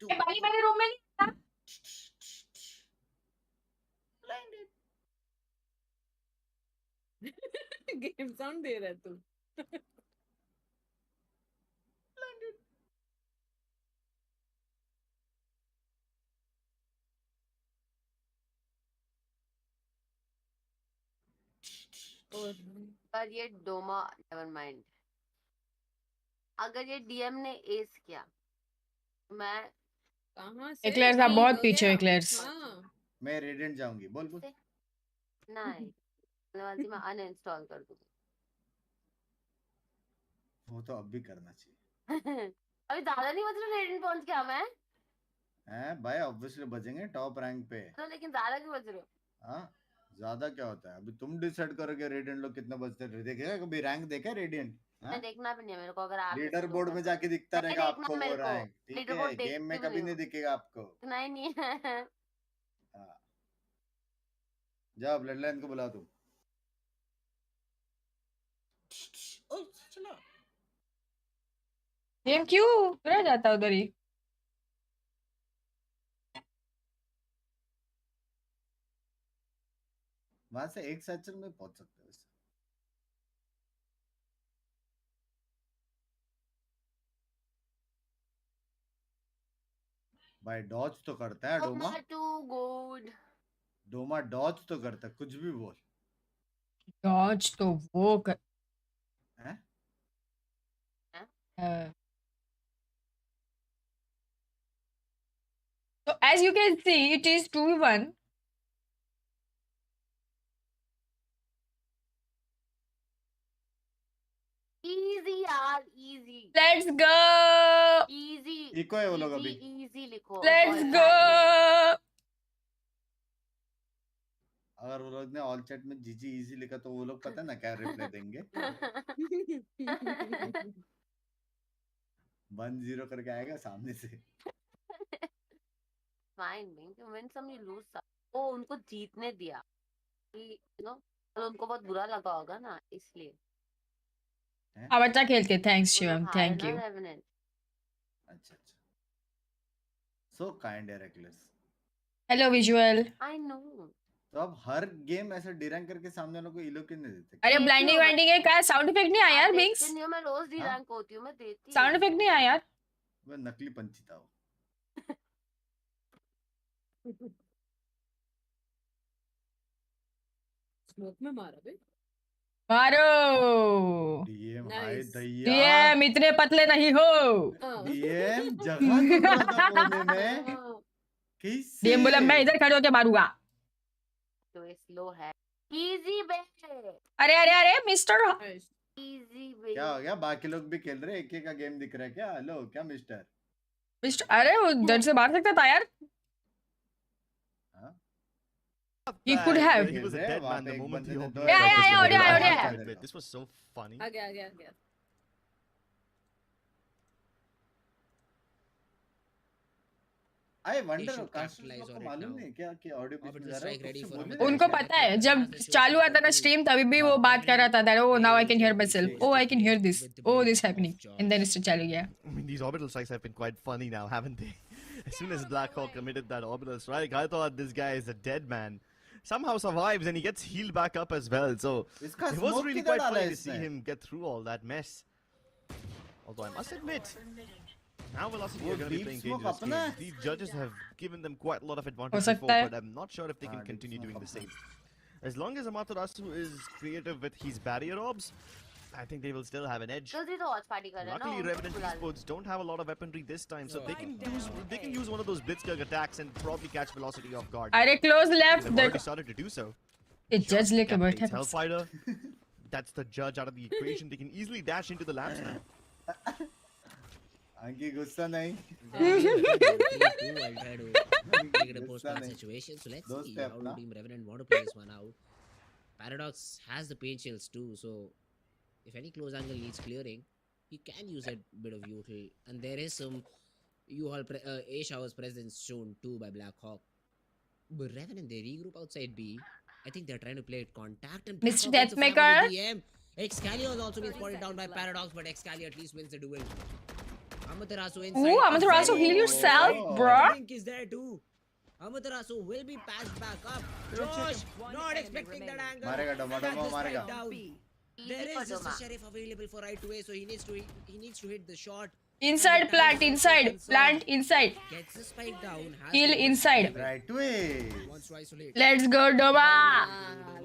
भाई मेरे रूम में नहीं था. गेम साउंड दे रहा है तू. और पर ये डोमा नेवर माइंड. अगर ये डीएम ने एस किया मैं कहाँ से? एक्लेयर्स आप नहीं बहुत हो पीछे हो गया. एक्लेयर्स. हाँ. मैं रेडिएंट जाऊंगी. बोल बोल. नहीं आने वाली थी, मैं अनइंस्टॉल कर दूंगी. वो तो अब भी करना चाहिए. अभी ज्यादा नहीं बज रहा रेडियंट पहुंच गया मैं. हैं भाई ऑब्वियसली बजेंगे टॉप रैंक पे. तो लेकिन ज्यादा क्यों बज रहे हो? हाँ ज्यादा क्या होता है. अभी तुम डिसाइड करोगे रेडिएंट लोग कितना बजते हैं. देखेगा कभी रैंक देखा है रेडिएंट? मैं देखना भी नहीं है मेरे को. अगर आप लीडर बोर्ड में जाके दिखता नहीं रहेगा देखना आपको वो मेरे को. रैंक. ठीक लीडर है बोर्ड गेम में देखती भी कभी नहीं नहीं हूँ. दिखेगा आपको. इतना ही नहीं है. हाँ. जाओ ब्लड लाइन को बुला तुम. ओ चलो. गेम क्यों रह जाता उधर ही. वहां से एक सैचल में पहुंच सकते हो वैसे। भाई डॉज तो करता है डोमा। Too good. डोमा डॉज तो करता है, कुछ भी बोल। डॉज तो वो कर, हैं? so as you can see, it is 2v1. Easy यार, easy Let's go. Easy. Eco है वो लोग अभी। इजी लिखो Let's all go. chat में। अगर वो लोग ने ऑल चैट में जीजी इजी लिखा तो वो लोग पता है ना क्या रिप्लाई देंगे। 1-0 करके आएगा सामने से। फाइन नहीं, you win some you lose some। ओ उनको जीतने दिया कि नो, तो उनको बहुत बुरा लगा होगा ना इसलिए। अब अच्छा खेलते, थैंक्स वो लोग शिवम, हारे थैंक ना यू। रेवेनेंट। अच्छा अच्छा। सो काइंड है reckless. Hello visual. I know. तो अब हर गेम ऐसे डिरैंक करके सामने वालों को इलो क्यों नहीं देते? अरे देती ब्लाइंडिंग हूँ मैं। वाइंडिंग है, क्या साउंड इफेक्ट नहीं आया आप यार देखते बिंग्स? नहीं हो, मैं रोज डी हाँ? रैंक होती हूँ, मैं देती साउंड हूँ। इफेक्ट नहीं आया यार। वह नकली पंची था वो। स्मोक में मारा बे। मारो। डीएम हाय Nice. दैया। डीएम इतने पतले नहीं हो। हाँ। डीएम जगह ढूंढ रहा था कोने में। हाँ। कैसे? डीएम बोला मैं इधर खड़े होके मारूंगा। तो ये स्लो है। इजी बे। अरे अरे अरे मिस्टर। Nice. इजी बे। क्या हो गया? बाकी लोग भी खेल रहे, एक एक का गेम दिख रहा है क्या? हेलो क्या मिस्टर? मिस्टर अरे वो जज से मार सकता था यार। हाँ? He could have. He was a खेल रहे, dead वहाँ man पे the एक moment बंदे he ने hooked दो his Yeah, purpose yeah, in yeah, the yeah, middle. yeah, yeah. With it. This was so funny. आ गया। आई They wonder should casters capitalize को on it मालूम now. नहीं क्या कि ऑडियो पिच में Orbital जा रहा है, strike ready कुछ for बोल Amaterasu. नहीं उनको रहा पता है, Has जब the चालू showstopper आता था to स्ट्रीम तभी भी वो बात कर रहा था that oh now I can hear myself, oh I can hear this, oh this happening, and then it's चल गया. I mean, these orbital strikes have been quite funny now, haven't they? As soon as Blackhawk committed that orbital strike, I thought this guy is a dead man. Somehow survives and he gets healed back up as well. So इसका it was smoke really किधर quite डाला funny है to see इसने? him get through all that mess. Although I must admit, now Velocity वो are going to be deep playing smoke dangerous अपना games. है। These judges have given them quite a lot of advantage सकता before, है। but I'm not sure if they can हाँ, deep continue smoke doing the अपना same. As long as Amaterasu is creative with his barrier orbs, I think they will still have an edge. जल्दी तो watch party कर रहे हैं ना, Luckily, उनको Revenant बुला ले। Esports don't have a lot of weaponry this time, so Oh, they can use one of those blitzkrieg attacks and probably catch Velocity off guard. अरे close left They've already देखो, started to do so. ये जज Just लेके बैठा decapitates है। Hellfighter. That's the judge out of the equation. They can easily dash into the lamps now. अंकी गुस्सा नहीं। 3-2, I'll try to make it a गुस्सा post-match नहीं। situation. So let's दोस्त see है how अपना। do Team Revenant want to play this one out. Paradox has the pain chills too, so if any close angle needs clearing, he can use a bit of util. And there is some A showers presence shown too by Black Hawk. But Revenant, they regroup outside B. I think they're trying to play it contact and Black Mr. Hawk gets a frag on Deathmaker. the DM. Excalibur has also been spotted down by Paradox, but Excalibur at least wins the duel. Amaterasu inside. Ooh, Amaterasu, heal yourself, bruh. Link is there too. Amaterasu will be passed back up. Josh, not expecting that angle. मारेगा Doma, That's Doma the strike मारेगा। down. Easy There for is just a Doma। sheriff available for right away, so he needs to hit the shot. Inside plant, inside plant, inside. Gets the spike down. Has Heal the burst inside. speed. Right way. Wants to isolate. Let's go Doma.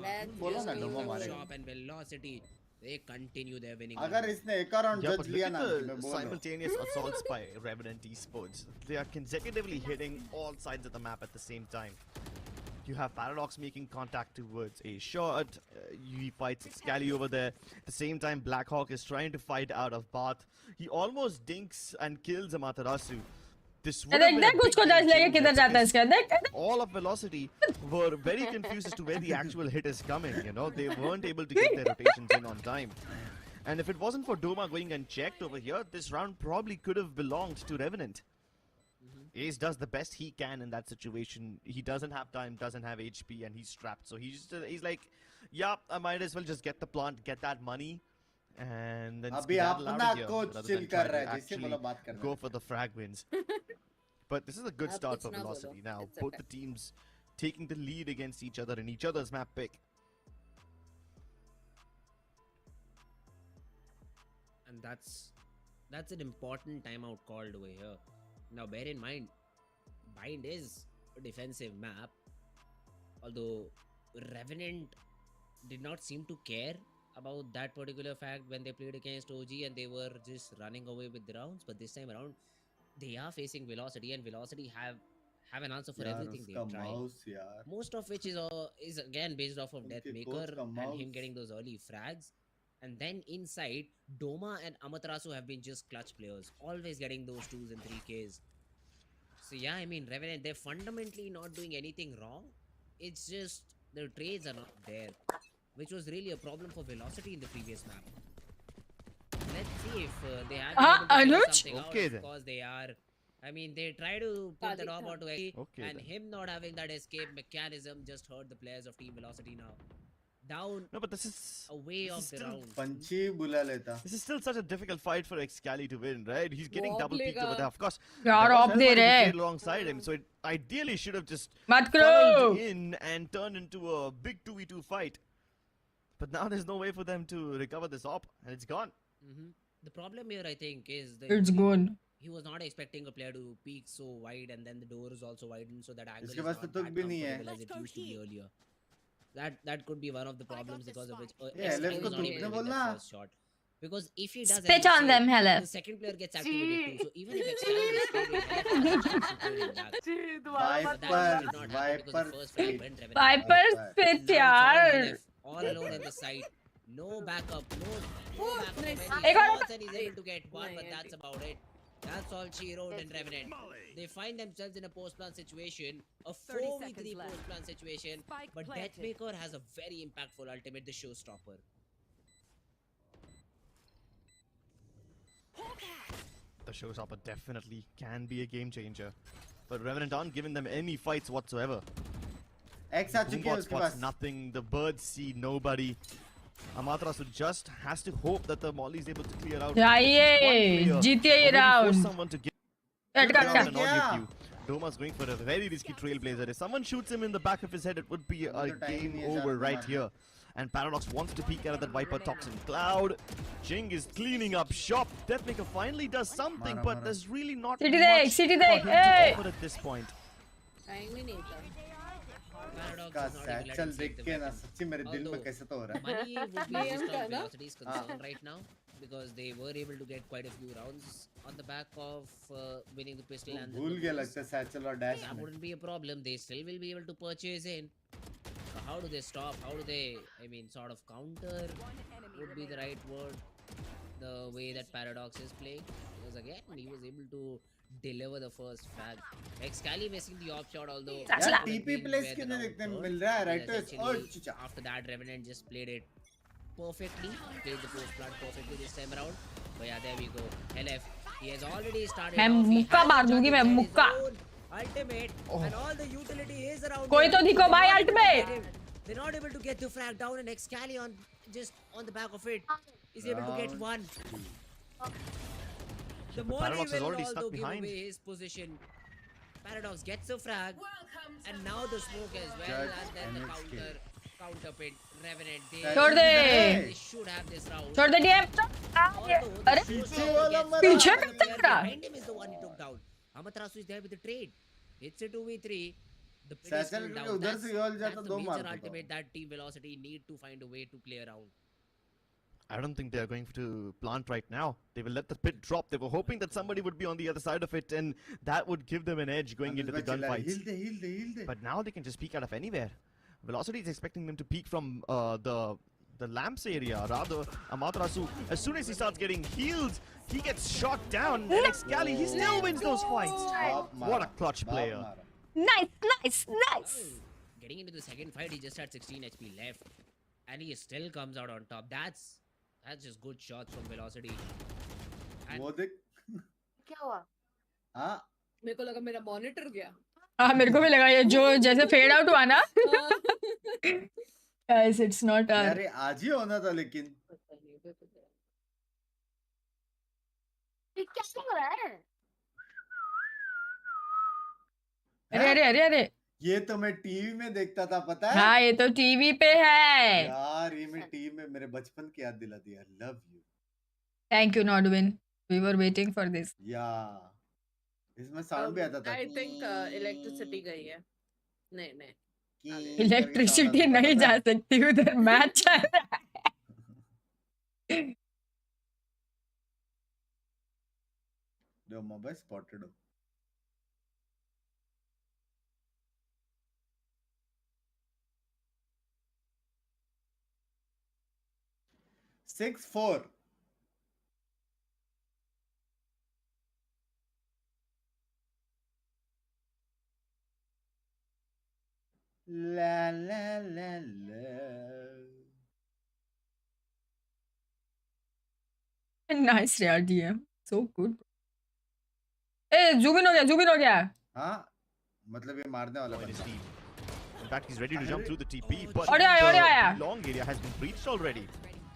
Let's बोलो ना Just Doma keeps up मारेगा। shop and velocity. They continue their winning. अगर run. इसने एक और round Yeah, जज but look लिया at ना कि मैं the बोल रहा हूँ। simultaneous assaults by Revenant Esports. They are consecutively hitting all sides of the map at the same time. You have Paradox making contact towards a shot. He fights Scally over there. At the same time, Blackhawk is trying to fight out of Bath. He almost dinks and kills Amaterasu. This would have देख been a देख big उसको game जज लेके changer किधर जाता है because इसका, देख। all of Velocity were very confused as to where the actual hit is coming, you know. They weren't able to get their rotations in on time. And if it wasn't for Doma going unchecked over here, this round probably could have belonged to Revenant. Ace does the best he can in that situation. He doesn't have time, doesn't have HP, and he's strapped. So he's like, yeah, I might as well just get the plant, get that money, and then अभी skedaddle out अपना of here coach rather chill than कर try रहा to है, जिससे actually बोला बात करना go है। for the frag wins. But this is a good आप start कुछ for ना Velocity बोलो, now. it's Both okay. the teams taking the lead against each other in each other's map pick. and that's an important timeout called over here. Now, bear in mind, Bind is a defensive map, although Revenant did not seem to care about that particular fact when they played against OG and they were just running away with the rounds. But this time around, they are facing Velocity, and Velocity have an answer for यार everything they उसका try. Mouse यार, Most of which is again based off of उनके Deathmaker coach का and him mouse getting those early frags. And then inside, Doma and Amaterasu have been just clutch players, always getting those 2s and 3Ks. So yeah, I mean, Revenant, they're fundamentally not doing anything wrong. It's just their trades are not there, which was really a problem for Velocity in the previous map. Let's see if they have been able to figure Anuj? something out. Okay Of then. course, they are. I mean, they try to put the knob onto XP, Okay and then. him not having that escape mechanism just hurt the players of Team Velocity now. Down No, but this is away this of is the still round. पंची बुला लेता. this is still such a difficult fight for Excali to win, right? He's getting Warp double peaked over लेगा. there. Of course, यार there was of they Hellfire to रहे trade alongside him, so it ideally should have just मत funneled करो in and turned into a big 2v2 fight. But now there's no way for them to recover this op, and it's gone. The problem here, I think, is that it's good he was not expecting a player to peek so wide, and then the door is also widened, so that angle इसके is pass not तो तुक that भी नहीं है. comfortable as it used to be earlier. That could be one of the problems because of which Yeah, Excali LF was को not able तुकने to hit बोलना. that first shot. Because if he does, as Spit you on said, them, the HELLFF. second player gets activated too. So even if Excali is playing, HELLFF has a chance to clear him back. But that did not happen because the first frag went Revenant. Viper spit यार All alone in the site. No backup. No backup of any Hey, got sorts, and he's able to get one, but that's about it. That's all she wrote in Revenant. They find themselves in a post-plan situation, a 4v3 post-plan situation, but Deathmaker has a very impactful ultimate, the showstopper. The showstopper definitely can be a game changer, but Revenant aren't giving them any fights whatsoever. X आ चुकी है Boombot उसके spots pass. nothing. The birds see nobody. Amaterasu just has to hope that the Molly is able to clear out. जाइए जीतिए ये Force round someone to get cut down cut an cut audio Yeah. cue. Doma's going for a very risky trailblazer. If someone shoots him in the back of his head, it would be a अभी तो time game नहीं है over साथ right में here. And Paradox wants to peek out of that Viper Toxin Cloud. Jing is cleaning up shop. Deathmaker finally does something, Mara, but mara. there's really not City much देख, city for देख, him to hey! offer at this point. Time ही नहीं था. Paradox का is not even letting सैचल him देख save the के ना weapon. सच्ची मेरे दिल में Although, कैसे तो हो रहा है. Money would be DM least का of ना? Velocity's concern right now because they were able to get quite a few rounds on the back of winning the pistol वो and the भूल गया Lucas. लगता है सैचल और dash That में. wouldn't be a problem. They still will be able to purchase in. But how do they stop? How do they, I mean, sort of counter would be the right word. The way that Paradox is playing. Because again, he was able to deliver the first frag. Excali missing the off shot, although That's यार allowed. TP place क्यों नहीं देखने में मिल रहा है And writers. और essentially, चिचा. after that, Revenant just played it perfectly. Played the post plant perfectly this time around. But yeah, there we go. LF, he has already started. मैं off. He मुक्का has मार done दूंगी, मैं his मुक्का. own ultimate, and all the utility is around. कोई him. तो दिखो They're भाई not able to ultimate. get him. They're not able to get the frag down, and Excali on just on the back of it is able to get Round one. The but more Paradox he is will already although stuck give behind. away his position. Paradox gets a frag, and now the smoke as well, Judge and then the NXK. counter pit. Revenant, छोड़ दे. they should have this round. छोड़ दे DM अरे पीछे वाला मरा. पीछे The कब player तक रहा? behind him is the one he took down. Amaterasu is there with the trade. It's a 2v3. The pit is satchel still क्योंकि down. उधर That's, से योल that's जाता the दो major मार ultimate that Team Velocity need to find a way to play around. I don't think they're going to plant right now. They will let the pit drop. They were hoping that somebody would be on the other side of it, and that would give them an edge going into the gunfights. Hill they hill they hill they. But now they can just peek out of anywhere. Velocity is expecting them to peek from the lamps area. Rather, Amaterasu, as soon as he starts getting healed, he gets shot down. And Excali, he still wins those fights. बाप मारा. What a clutch बाप player. मारा. nice Getting into the second fight, he just had 16 HP left, and he still comes out on top. That's just good shots from Velocity. And वो देख. क्या हुआ? हाँ. मेरे को लगा मेरा मॉनिटर गया. हाँ मेरे को भी लगा ये जो जैसे फेड आउट हुआ ना हाँ. guys it's not our अरे आज ही होना था लेकिन. ये क्या हो रहा है? अरे अरे अरे अरे ये तो मैं टीवी में देखता था पता है. हाँ ये तो टीवी पे है यार ये मैं टीवी में मेरे बचपन की याद दिला दिया. Love you. Thank you, Nodwin. We were waiting for this. या इसमें साउंड भी आता था आई थिंक इलेक्ट्रिसिटी गई है. नहीं नहीं की आगे. करके साउंड इलेक्ट्रिसिटी आता था, नहीं पता जा है? सकती उधर मैच चल रहा है. जो मोबाइल स्पॉटेड हो. Six four. La la la la. Nice यार DM. So good. A zoom in हो गया. हाँ मतलब ये मारने वाला Point his बंदा. team. In fact, he's ready to jump through the TP, Oh, but Audio आया. the long area has been breached already.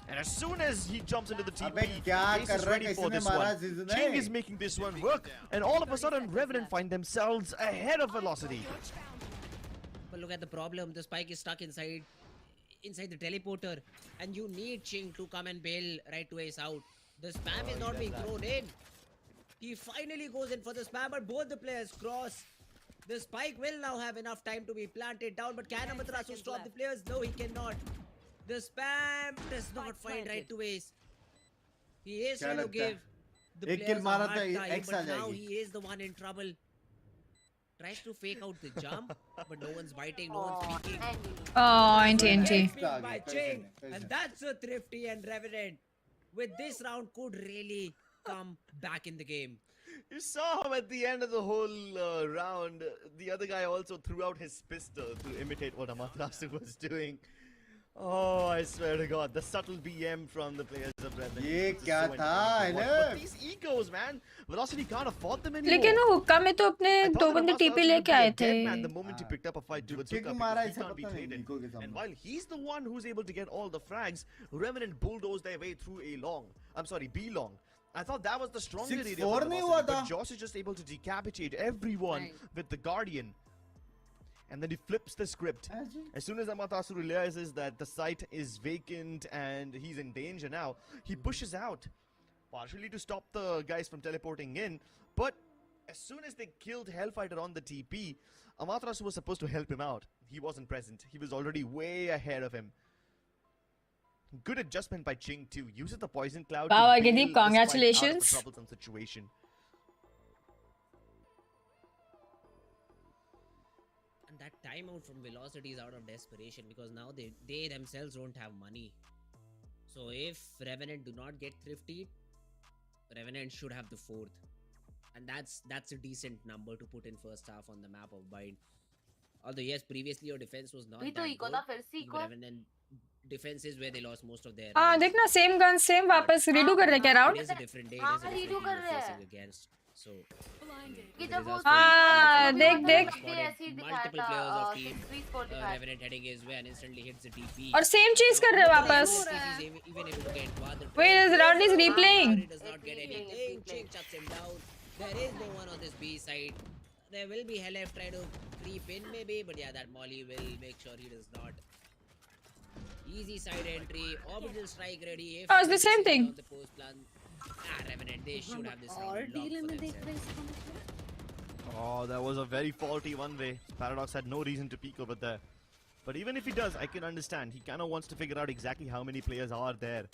And as soon as he jumps into the अबे TP, क्या Ace कर is रहा है? ready for किसने this मारा one. Zizu ने? Ching is making this one work, and all of a sudden, Revenant find themselves ahead of Velocity. But look at the problem. The spike is stuck inside the teleporter, and you need Ching to come and bail right to Ace out. The spam is not being thrown in. He finally goes in for the spam, but both the players cross. The spike will now have enough time to be planted down, but can Amaterasu stop the players? No, he cannot. The spam does not find right to Ace. He is क्या trying to लगता है? give the एक kill players a मारा hard तो time, X uh but now जाएगी. he is the one in trouble. Tries to fake out the jump, but no one's biting, no one's speaking. Oh, NT. Gets X uh picked by गया, Ching, कैसे नहीं? and that's a Thrifty and Revenant. With this round, could really come back in the game. You saw him at the end of the whole round. The other guy also threw out his pistol to imitate what Amaterasu was doing. Oh, I swear to God, the subtle BM from the players of Revenant. ये is क्या so था, entertaining to watch. HELLFF? But these egos, man, Velocity can't afford them anymore. लेकिन वो हुक्का में तो अपने I thought दो that बंदे Amaterasu TP would लेके be a आए थे. dead man the moment he picked up a fight towards झुक्के Hookah को मारा because he ऐसा can't be पता नहीं traded. निको के And सामने. while he's the one who's able to get all the frags, Revenant bulldozed their way through B long. I thought that was the stronger area 6-4 for नहीं Velocity, हुआ but था. Joss is just able to decapitate everyone Right. with the Guardian. And then he flips the script. As soon as Amaterasu realizes that the site is vacant and he's in danger now, he pushes out, partially to stop the guys from teleporting in. But as soon as they killed Hellfighter on the TP, Amaterasu was supposed to help him out. He wasn't present. He was already way ahead of him. Good adjustment by Ching too. Uses the poison cloud Wow, to bail Arkadeep, the spike out of a congratulations. troublesome situation. And that timeout from Velocity is out of desperation because now they themselves don't have money. So if Revenant do not get thrifty, Revenant should have the fourth. And that's a decent number to put in first half on the map of Bind. Although yes, previously your defense was not भी that तो good. Eco था फिर से eco है. Revenant defense is where they lost most of their हाँ rounds. देखना same gun same वापस redo कर रहे क्या It round. is a different day. It हाँ, is a different redo team कर you're रहे हैं. facing against. So कि the जब वो results हाँ, were देख, easy. देख. Spotted ऐसे ही दिखाया multiple था, players of team 6-3 स्कोर दिखाया. Revenant heading his way and instantly hits the TP. और सेम चीज कर रहे हैं वापस. He's even able to get one. Wait, this round is replaying. He does not get anything. Ching chucks him down. There is no one on this B side. There will be HELLFF try to creep in maybe, but yeah, that Molly will make sure he does not. Easy side entry, orbital strike ready. If Oh, it's the same on thing. the post plan. Revenant, they should have this और round deal locked में for देख रहे themselves. हैं इसका मतलब. Oh, that was a very faulty one way. Paradox had no reason to peek over there. But even if he does, I can understand. He kind of wants to figure out exactly how many players are there.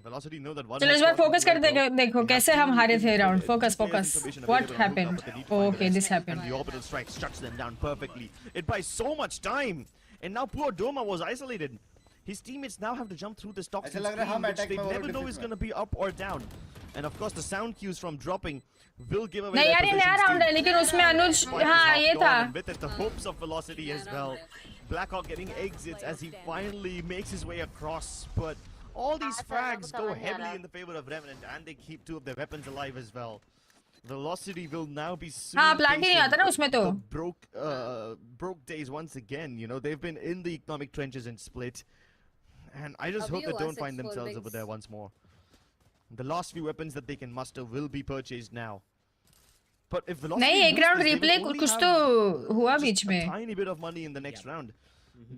Velocity know that one. चलो इस बार focus कर देखो कैसे हम हारे थे round. Focus focus. What happened? Okay, this happened. And the orbital strike shuts them down perfectly. It buys so much time. And now poor Doma was isolated. His teammates now have to jump through this toxic ऐसा लग रहा है screen, हम which attack they में never और know is defense going to be up or down. And of course, the sound cues from dropping will give away नहीं their यार ये नया positions राउंड too. है लेकिन उसमें अनुज Spike is हाँ half ये gone, था. and with it, the hopes of Velocity as well. Blackhawk getting exits as he finally makes his way across, but all these frags go heavily in the favor of Revenant, and they keep two of their weapons alive as well. Velocity will now be soon हाँ plant ही नहीं आता ना facing उसमें तो. the broke days once again. You know, they've been in the economic trenches in Split, and I just अभी hope they हुआ don't find 6-4 themselves over bigs. there once more. The last few weapons that they can muster will be purchased now. But if Velocity नहीं एक lose round this, they will replay only कुछ have, तो हुआ just beach a में. tiny bit of money in the next round.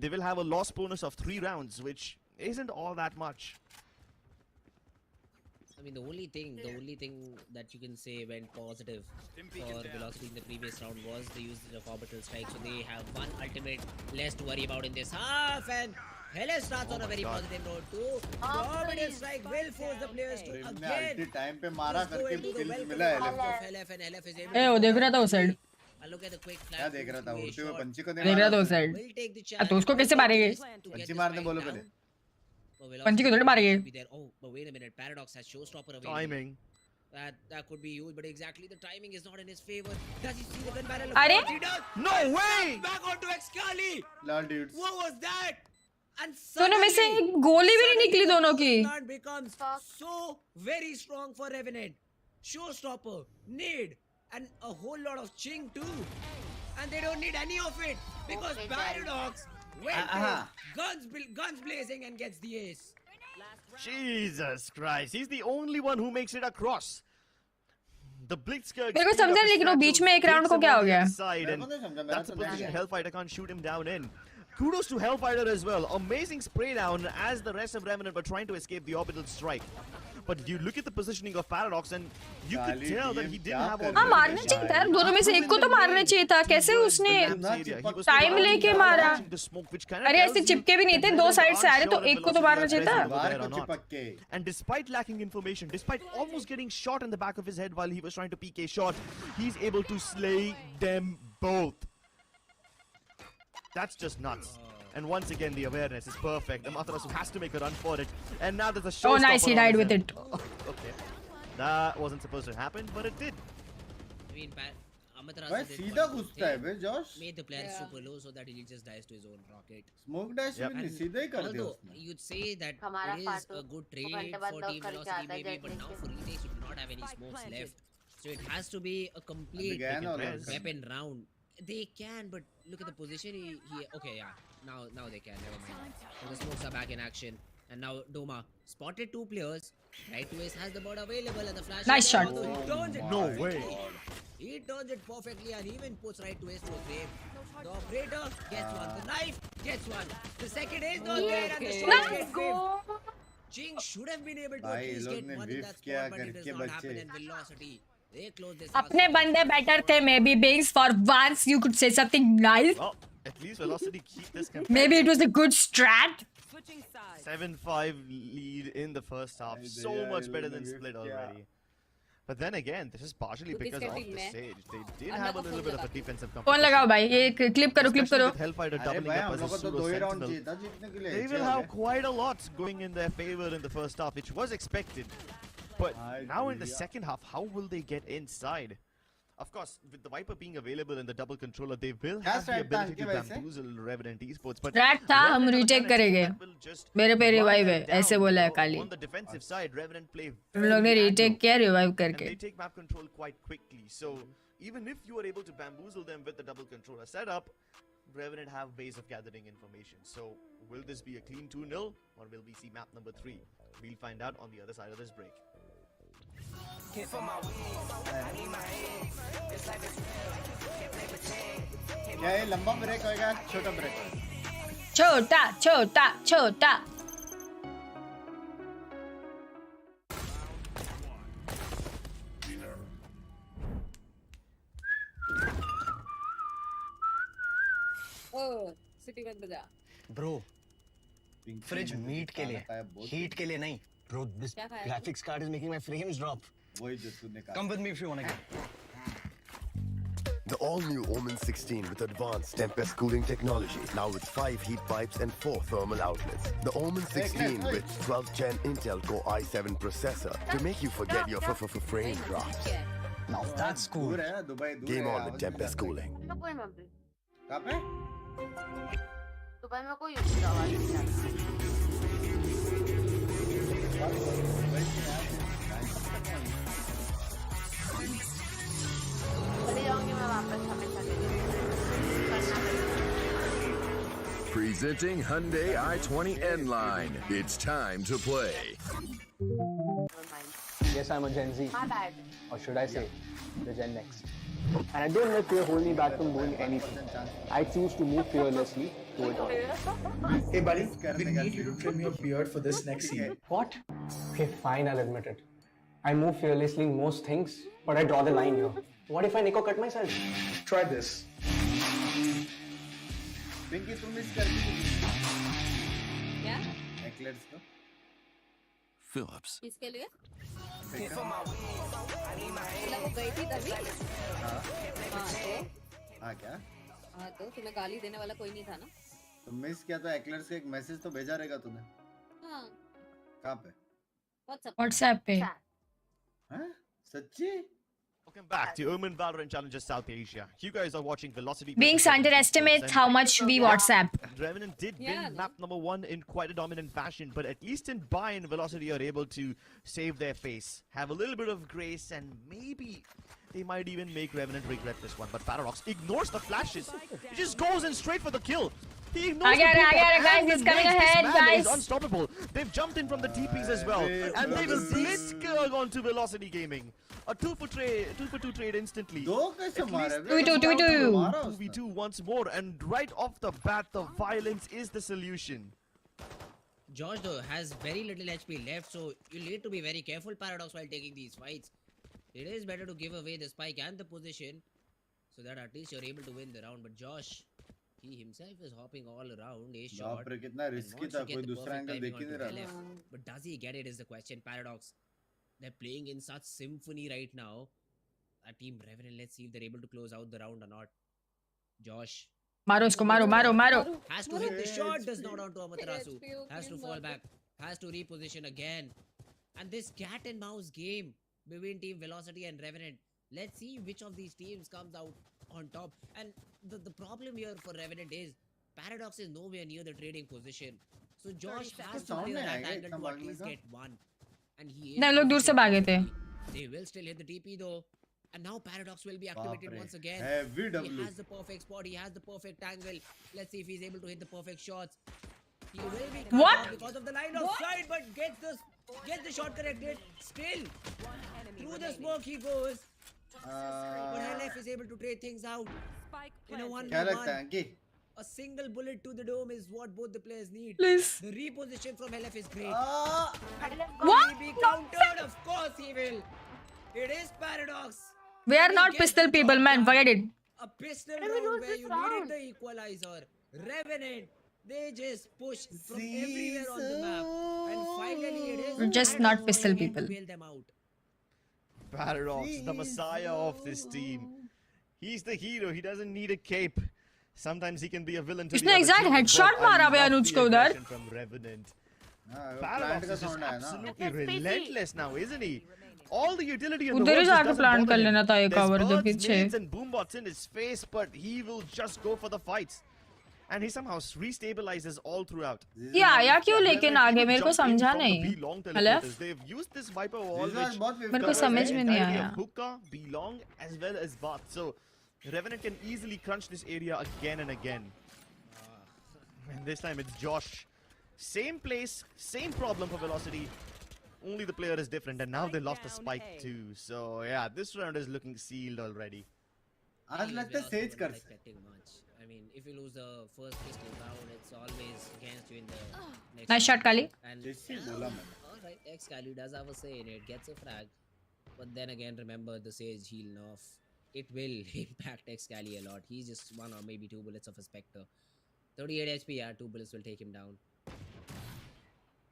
They will have a loss bonus of 3 rounds, which isn't all that much. I mean, the only thing that you can say went positive for Velocity in the previous round was the usage of orbital strike. So they have one ultimate less to worry about in this half, and HELLFF starts on a very positive note too. The orbital strike will force the players to again time पे मारा just go करके into the kills welcome मिला है of LF HELLFF, and HELLFF is able ए वो to देख रहा था उस side and look at the quick क्या flat देख रहा था उड़ते हुए shot. पंछी को नहीं देख रहा था मारा उस साइड Will take the तो chance. उसको कैसे मारेंगे to get पंछी this मारने fight बोलो down. पहले But Velocity पंछी को थोड़ी मारेंगे should be there. Oh, but wait a minute. Paradox has showstopper available. Timing. That could be huge, but exactly the timing is not in his favor. Does he see the gun barrel? अरे? He does. No And way! Back onto Excali. Lal dudes What was that? And दोनों में से suddenly- एक गोली भी नहीं suddenly निकली the दोनों की plan becomes so very strong for Revenant. Showstopper, Nade, and a whole lot of Ching too. And they don't need any of it because Okay, Paradox went guns blazing and gets the ace. Jesus Christ, he's the only one who makes it across. The Blitzkrieg. मेरे को समझा नहीं, लेकिन वो बीच में एक round को क्या हो गया? मेरे को नहीं समझा मेरा That's a तो नहीं position आया Hellfighter can't shoot him down in. Kudos to Hellfighter as well. Amazing spray down as the rest of Remnant were trying to escape the orbital strike. But you look at the positioning of Paradox and you could Kali tell that DM he क्या didn't have कर all हाँ रही है? मारना चाहिए था यार, दोनों में से एक को तो मारना चाहिए था। कैसे उसने टाइम लेके मारा? अरे ऐसे चिपके भी नहीं थे, दो साइड से आ रहे, तो एक को तो मारना चाहिए था। बाहर को चिपक के And despite lacking information, despite almost getting shot in the back of his head while he was trying to PK shot, he's able to slay them both. That's just nuts. And once again, the awareness is perfect. Amaterasu has to make a run for it. And now there's a showstopper. Oh nice, he on died his with end. it. Okay. That wasn't supposed to happen, but it did. I mean, Amaterasu भाई did सीधा one good घुसता है thing. बे जोश Made the player Yeah. super low so that he just dies to his own rocket. Smoke dash Yep. भी नहीं And सीधा ही कर दिया although उसने you'd say that हमारा it is फाटू a good वो trade घंटे for बाद लॉक Team करके Velocity आता है maybe, जेट but now लेके for retakes you do not have any smokes left. So it has to be a complete गया ना Taken उधर press. weapon round. They can, but look at the position. He okay, yeah. Now they can. Never mind. So the smokes are back in action, and now Doma spotted two players. Right to ace has the bird available, and the flash. Nice is there, shot. although he turns it No perfectly. way. He turns it perfectly and even puts right to ace to a grave. The operator gets one. The knife gets one. The second ace not there, and the Okay. shot Let's gets go. whiffed. Ching should have been able to भाई, at ये least लोग get ने one in whiff that किया spot, but it does करके not बच्चे। happen. And Velocity, they close this. अपने बंदे better थे, maybe Bings, for once you could say something nice. Well, at least Velocity keep this Maybe it was a good strat. 7-5 lead in the first half. Ay, So yeah, much ये better लोग than ने split whiff किया। already. But then again, this is partially तो because किसका of team the है? stage. They did Anna have a को little phone bit of a लगा। defensive phone competition. लगाओ भाई, ये क्लिप करो Especially करो। with Hellfighter अरे doubling भाई up हम as लोग a को तो pseudo दो ही राउंड sentinel. चाहिए था जीतने के लिए They ऐसे will हो have गया। quite a lot going in their favor in the first half, which was expected. But Ay, now in the yeah. second half, how will they get inside? Of course, with the Viper being available in the double controller, they will क्या have the strat था ability to इनके वैसे? bamboozle Revenant Esports. But Strat था, हम Revenant retake are a team करेंगे। that will just मेरे पे run revive them है, ऐसे down, बोला है bro. Kali. On the defensive side, Revenant play हम लोग ने very retake aggro. किया revive And करके। they take map control quite quickly. So even if you are able to bamboozle them with the double controller setup, Revenant have ways of gathering information. So will this be a clean 2-0 or will we see map number 3? We'll find out on the other side of this break. क्या ये लंबा break होएगा छोटा break होएगा छोटा छोटा छोटा। ओ city मत बजा ब्रो पिंकी फ्रिज ने मीट के लिए खाना खाया बहुत हीट के लिए नहीं ब्रो दिस क्या खाया graphics card is making my frames drop वही जो तूने कहा come with me if you want to The all-new OMEN 16 with advanced Tempest cooling technology, now with 5 heat pipes and 4 thermal outlets. The OMEN 16 with 12th Gen Intel Core i7 processor to make you forget your frame drops. Now that's cool दूर है Dubai दूर Game है, on आवाज with नहीं Tempest जाता है। cooling. Dubai में भी कहाँ पे दुबई में कोई उसकी आवाज नहीं आती। दुबई से यार चली जाऊंगी मैं वापस हमेशा के लिए। करना पड़ेगा। Presenting Hyundai i20N line. It's time to play. Never mind. Yes, I'm a Gen Z, My bad. or should I say, the Gen Next. And I don't let fear hold me back from doing anything. I choose to move fearlessly to it all. Hey buddy, we need you to trim your beard for this next scene. What? Okay, fine, I'll admit it. I move fearlessly in most things, but I draw the line here. What if I Nico cut myself? Try this. Pinky तुम miss कर दी क्या necklace को Phillips. किसके लिए देखा मतलब वो गई थी तभी हाँ तो हाँ क्या हाँ तो तुम्हें गाली देने वाला कोई नहीं था ना तुम मिस किया तो एक्लर्स का एक मैसेज तो भेजा रहेगा तूने हाँ कहाँ पे व्हाट्सएप पे हाँ सच्ची Welcome back to OMEN Valorant Challenges South Asia. You guys are watching Velocity. Beings versus underestimates Esports, how much we WhatsApp. and Revenant did win Yeah, map number 1 in quite a dominant fashion, but at least in buy-in, Velocity are able to save their face, have a little bit of grace, and maybe they might even make Revenant regret this one. But Paradox ignores the flashes. He just goes in straight for the kill. He ignores I get it, the guys. and He's the coming nades. ahead, This man guys. is unstoppable. They've jumped in from the TPs as well, and they will blitzkrieg onto Velocity Gaming. A 2-for-2 trade instantly. दो कैसे At मारे least बे? 2v2. मारा उसने। 2v2 once more, and right off the bat, the violence is the solution. Josh though has very little HP left, so you need to be very careful, Paradox, while taking these fights. It is better to give away the spike and the position, so that at least you're able to win the round. But Josh, he himself is hopping all around. A shot. बाप रे कितना and risky wants था to get कोई the दूसरा perfect angle देख timing ही नहीं onto रहा था LF. But does he get it is the question, Paradox. They're playing in such symphony right now. Our team Revenant, let's see if they're able to close out the round or not. Josh मारो उसको मारो has to hit the shot, does not onto Amaterasu. HP, Has to fall back, has to reposition again. And this cat and mouse game between Team Velocity and Revenant. Let's see which of these teams comes out on top. And the problem here for Revenant is Paradox is nowhere near the trading position. So Josh has to sound clear नहीं that आएगा angle इतना to at भागने least का? get one. And he is नहीं, लोग दूर से भागे थे. They will still hit the TP though. And now Paradox will be activated बाप रे, once again. heavy He W. has the perfect spot. He has the perfect angle. Let's see if he's able to hit the perfect shots. He will be cut What? off because of the line of sight, but gets the shot corrected. Still, through the smoke he goes. But HELLFF is able to trade things out. In a क्या लगता है 1v1, अंकी a single bullet to the dome is what both the players need. Please. The reposition from HELLFF is great. What? Will he be countered? Of course he will. It is Paradox. We are He not gets pistol the people, job man. done. Forget it. A pistol Can we round lose where this you round? needed the equalizer. Revenant, they just push from everywhere on the map. And finally it is We're just not Paradox pistol going in to people. bail them out. Paradox, the messiah of this team. He's the hero. He doesn't need a cape. Sometimes he can be a villain to the इसने other exact team, headshot but I मारा बे love Anuj the को उधर. aggression from Revenant. हाँ वो Paradox plant का is just sound आया ना absolutely That's PC. relentless now, isn't he? All the utility in the उधर ही world just जाके doesn't plant bother कर him. लेना था ये There's cover के birds, पीछे. nades and boombots in his face, but he will just go for the fights. And he somehow restabilizes all throughout. ये आया क्यों लेकिन Revenant आगे even मेरे को jumped in समझा from the नहीं. B-long HELLFF? teleporters. They've used this Viper wall, This was which बहुत मेरे को fifty समझ percent. में नहीं entirely आया. of hookah, belong, as well as bath. So Revenant can easily crunch this area again and again. And this time it's Josh. Same place, same problem for Velocity. Only the player is different, and now they lost the spike too. So yeah, this round is looking sealed already. आज Anyways, लगता है we also says were कर not expecting much. I mean, if you lose the first pistol round, it's always against you in the next Nice shot, round. Kali. And जैसे बोला मैंने alright, X-Kali does have a say in it, gets a frag. But then again, remember the Sage heal nerf. It will impact X-Kali a lot. He's just one or maybe two bullets of a Spectre. 38 HP, yeah, 2 bullets will take him down.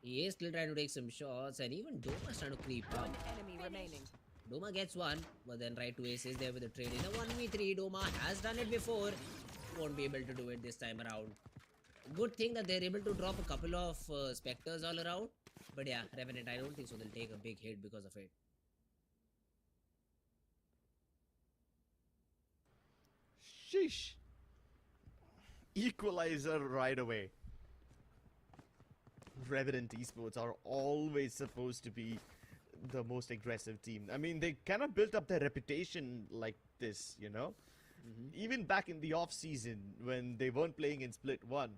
He is still trying to take some shots, and even Doma's trying to creep up. Doma gets one, but then right to ace is there with the trade. In a 1v3, Doma has done it before. Won't be able to do it this time around. Good thing that they're able to drop a couple of Spectres all around. But yeah, Revenant, I don't think so. They'll take a big hit because of it. Sheesh. Equalizer right away. Revenant Esports are always supposed to be the most aggressive team. I mean, they kind of built up their reputation like this, you know? Even back in the off-season, when they weren't playing in Split 1,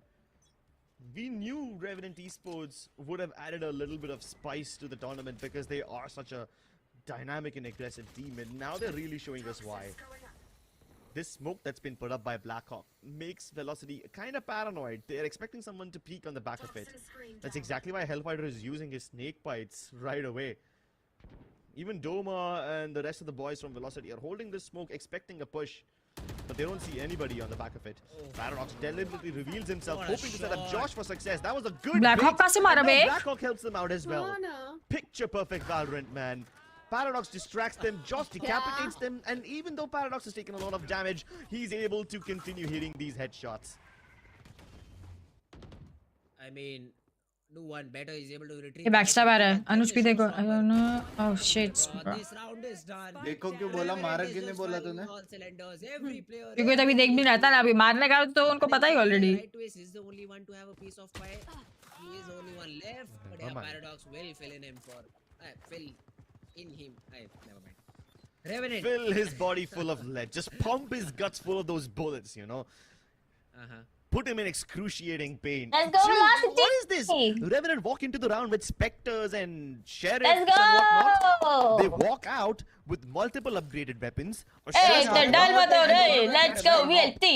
we knew Revenant Esports would have added a little bit of spice to the tournament because they are such a dynamic and aggressive team, and now they're really showing us why. This smoke that's been put up by Blackhawk makes Velocity kind of paranoid. They're expecting someone to peek on the back of it. That's exactly why Hellfighter is using his snake bites right away. Even Doma and the rest of the boys from Velocity are holding this smoke, expecting a push. But they don't see anybody on the back of it. Paradox deliberately reveals himself, What a hoping to set up shot. Josh for success. That was a good Blackhawk bait. कहाँ से मारा And now bay? Blackhawk helps them out as well. no. Picture perfect Valorant, man. Paradox distracts them, Josh decapitates them, and even though Paradox has taken a lot of damage, he's able to continue hitting these headshots. I mean, no one better is able to retrieve. ये backstab आ रहा है. the अनुज भी देखो. I showstopper. don't know. Oh shit. bro. This round is done. देखो क्यों बोला, मारा क्यों नहीं बोला तूने? All cylinders, every player. क्योंकि तभी देख भी रहा था ना, अभी मारने का तो उनको पता ही already. Right twist is the only one to have a piece of pie. He is the only one left. But yeah, Paradox will fill in him for fill in him. Never mind. Revenant. Fill his body full of lead. Just pump his guts full of those bullets, you know. Put him in excruciating pain. Let's go, Dude, Velocity! what is this? Revenant walk into the round with specters and sheriffs Let's and whatnot. go! They walk out with multiple upgraded weapons. A Hey, showstopper. the dal मत हो रे. Let's go VLT.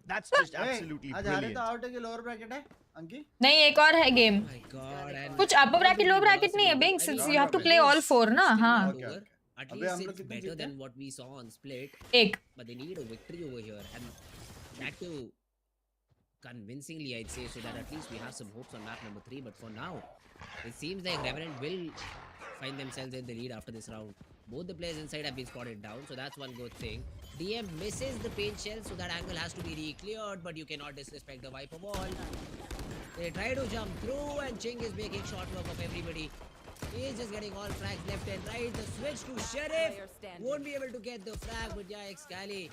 That's just absolutely आज हारे brilliant. तो out है कि lower bracket है अंकी? नहीं एक और है गेम. My God. And कुछ upper bracket low bracket नहीं है Bing, since you have to play all 4 ना. हाँ. Okay. At अबे least हम लोग it's कितने better जीते? than what we saw on Split. एक. But they need a victory over here, and that too convincingly, I'd say, so that at least we have some hopes on map number 3. But for now, it seems like Revenant will find themselves in the lead after this round. Both the players inside have been spotted down, so that's one good thing. DM misses the paint shell, so that angle has to be re-cleared, but you cannot disrespect the Viper wall. They try to jump through, and Ching is making short work of everybody. He is just getting all frags left and right. The switch to Sheriff won't be able to get the frag, but yeah, Excali,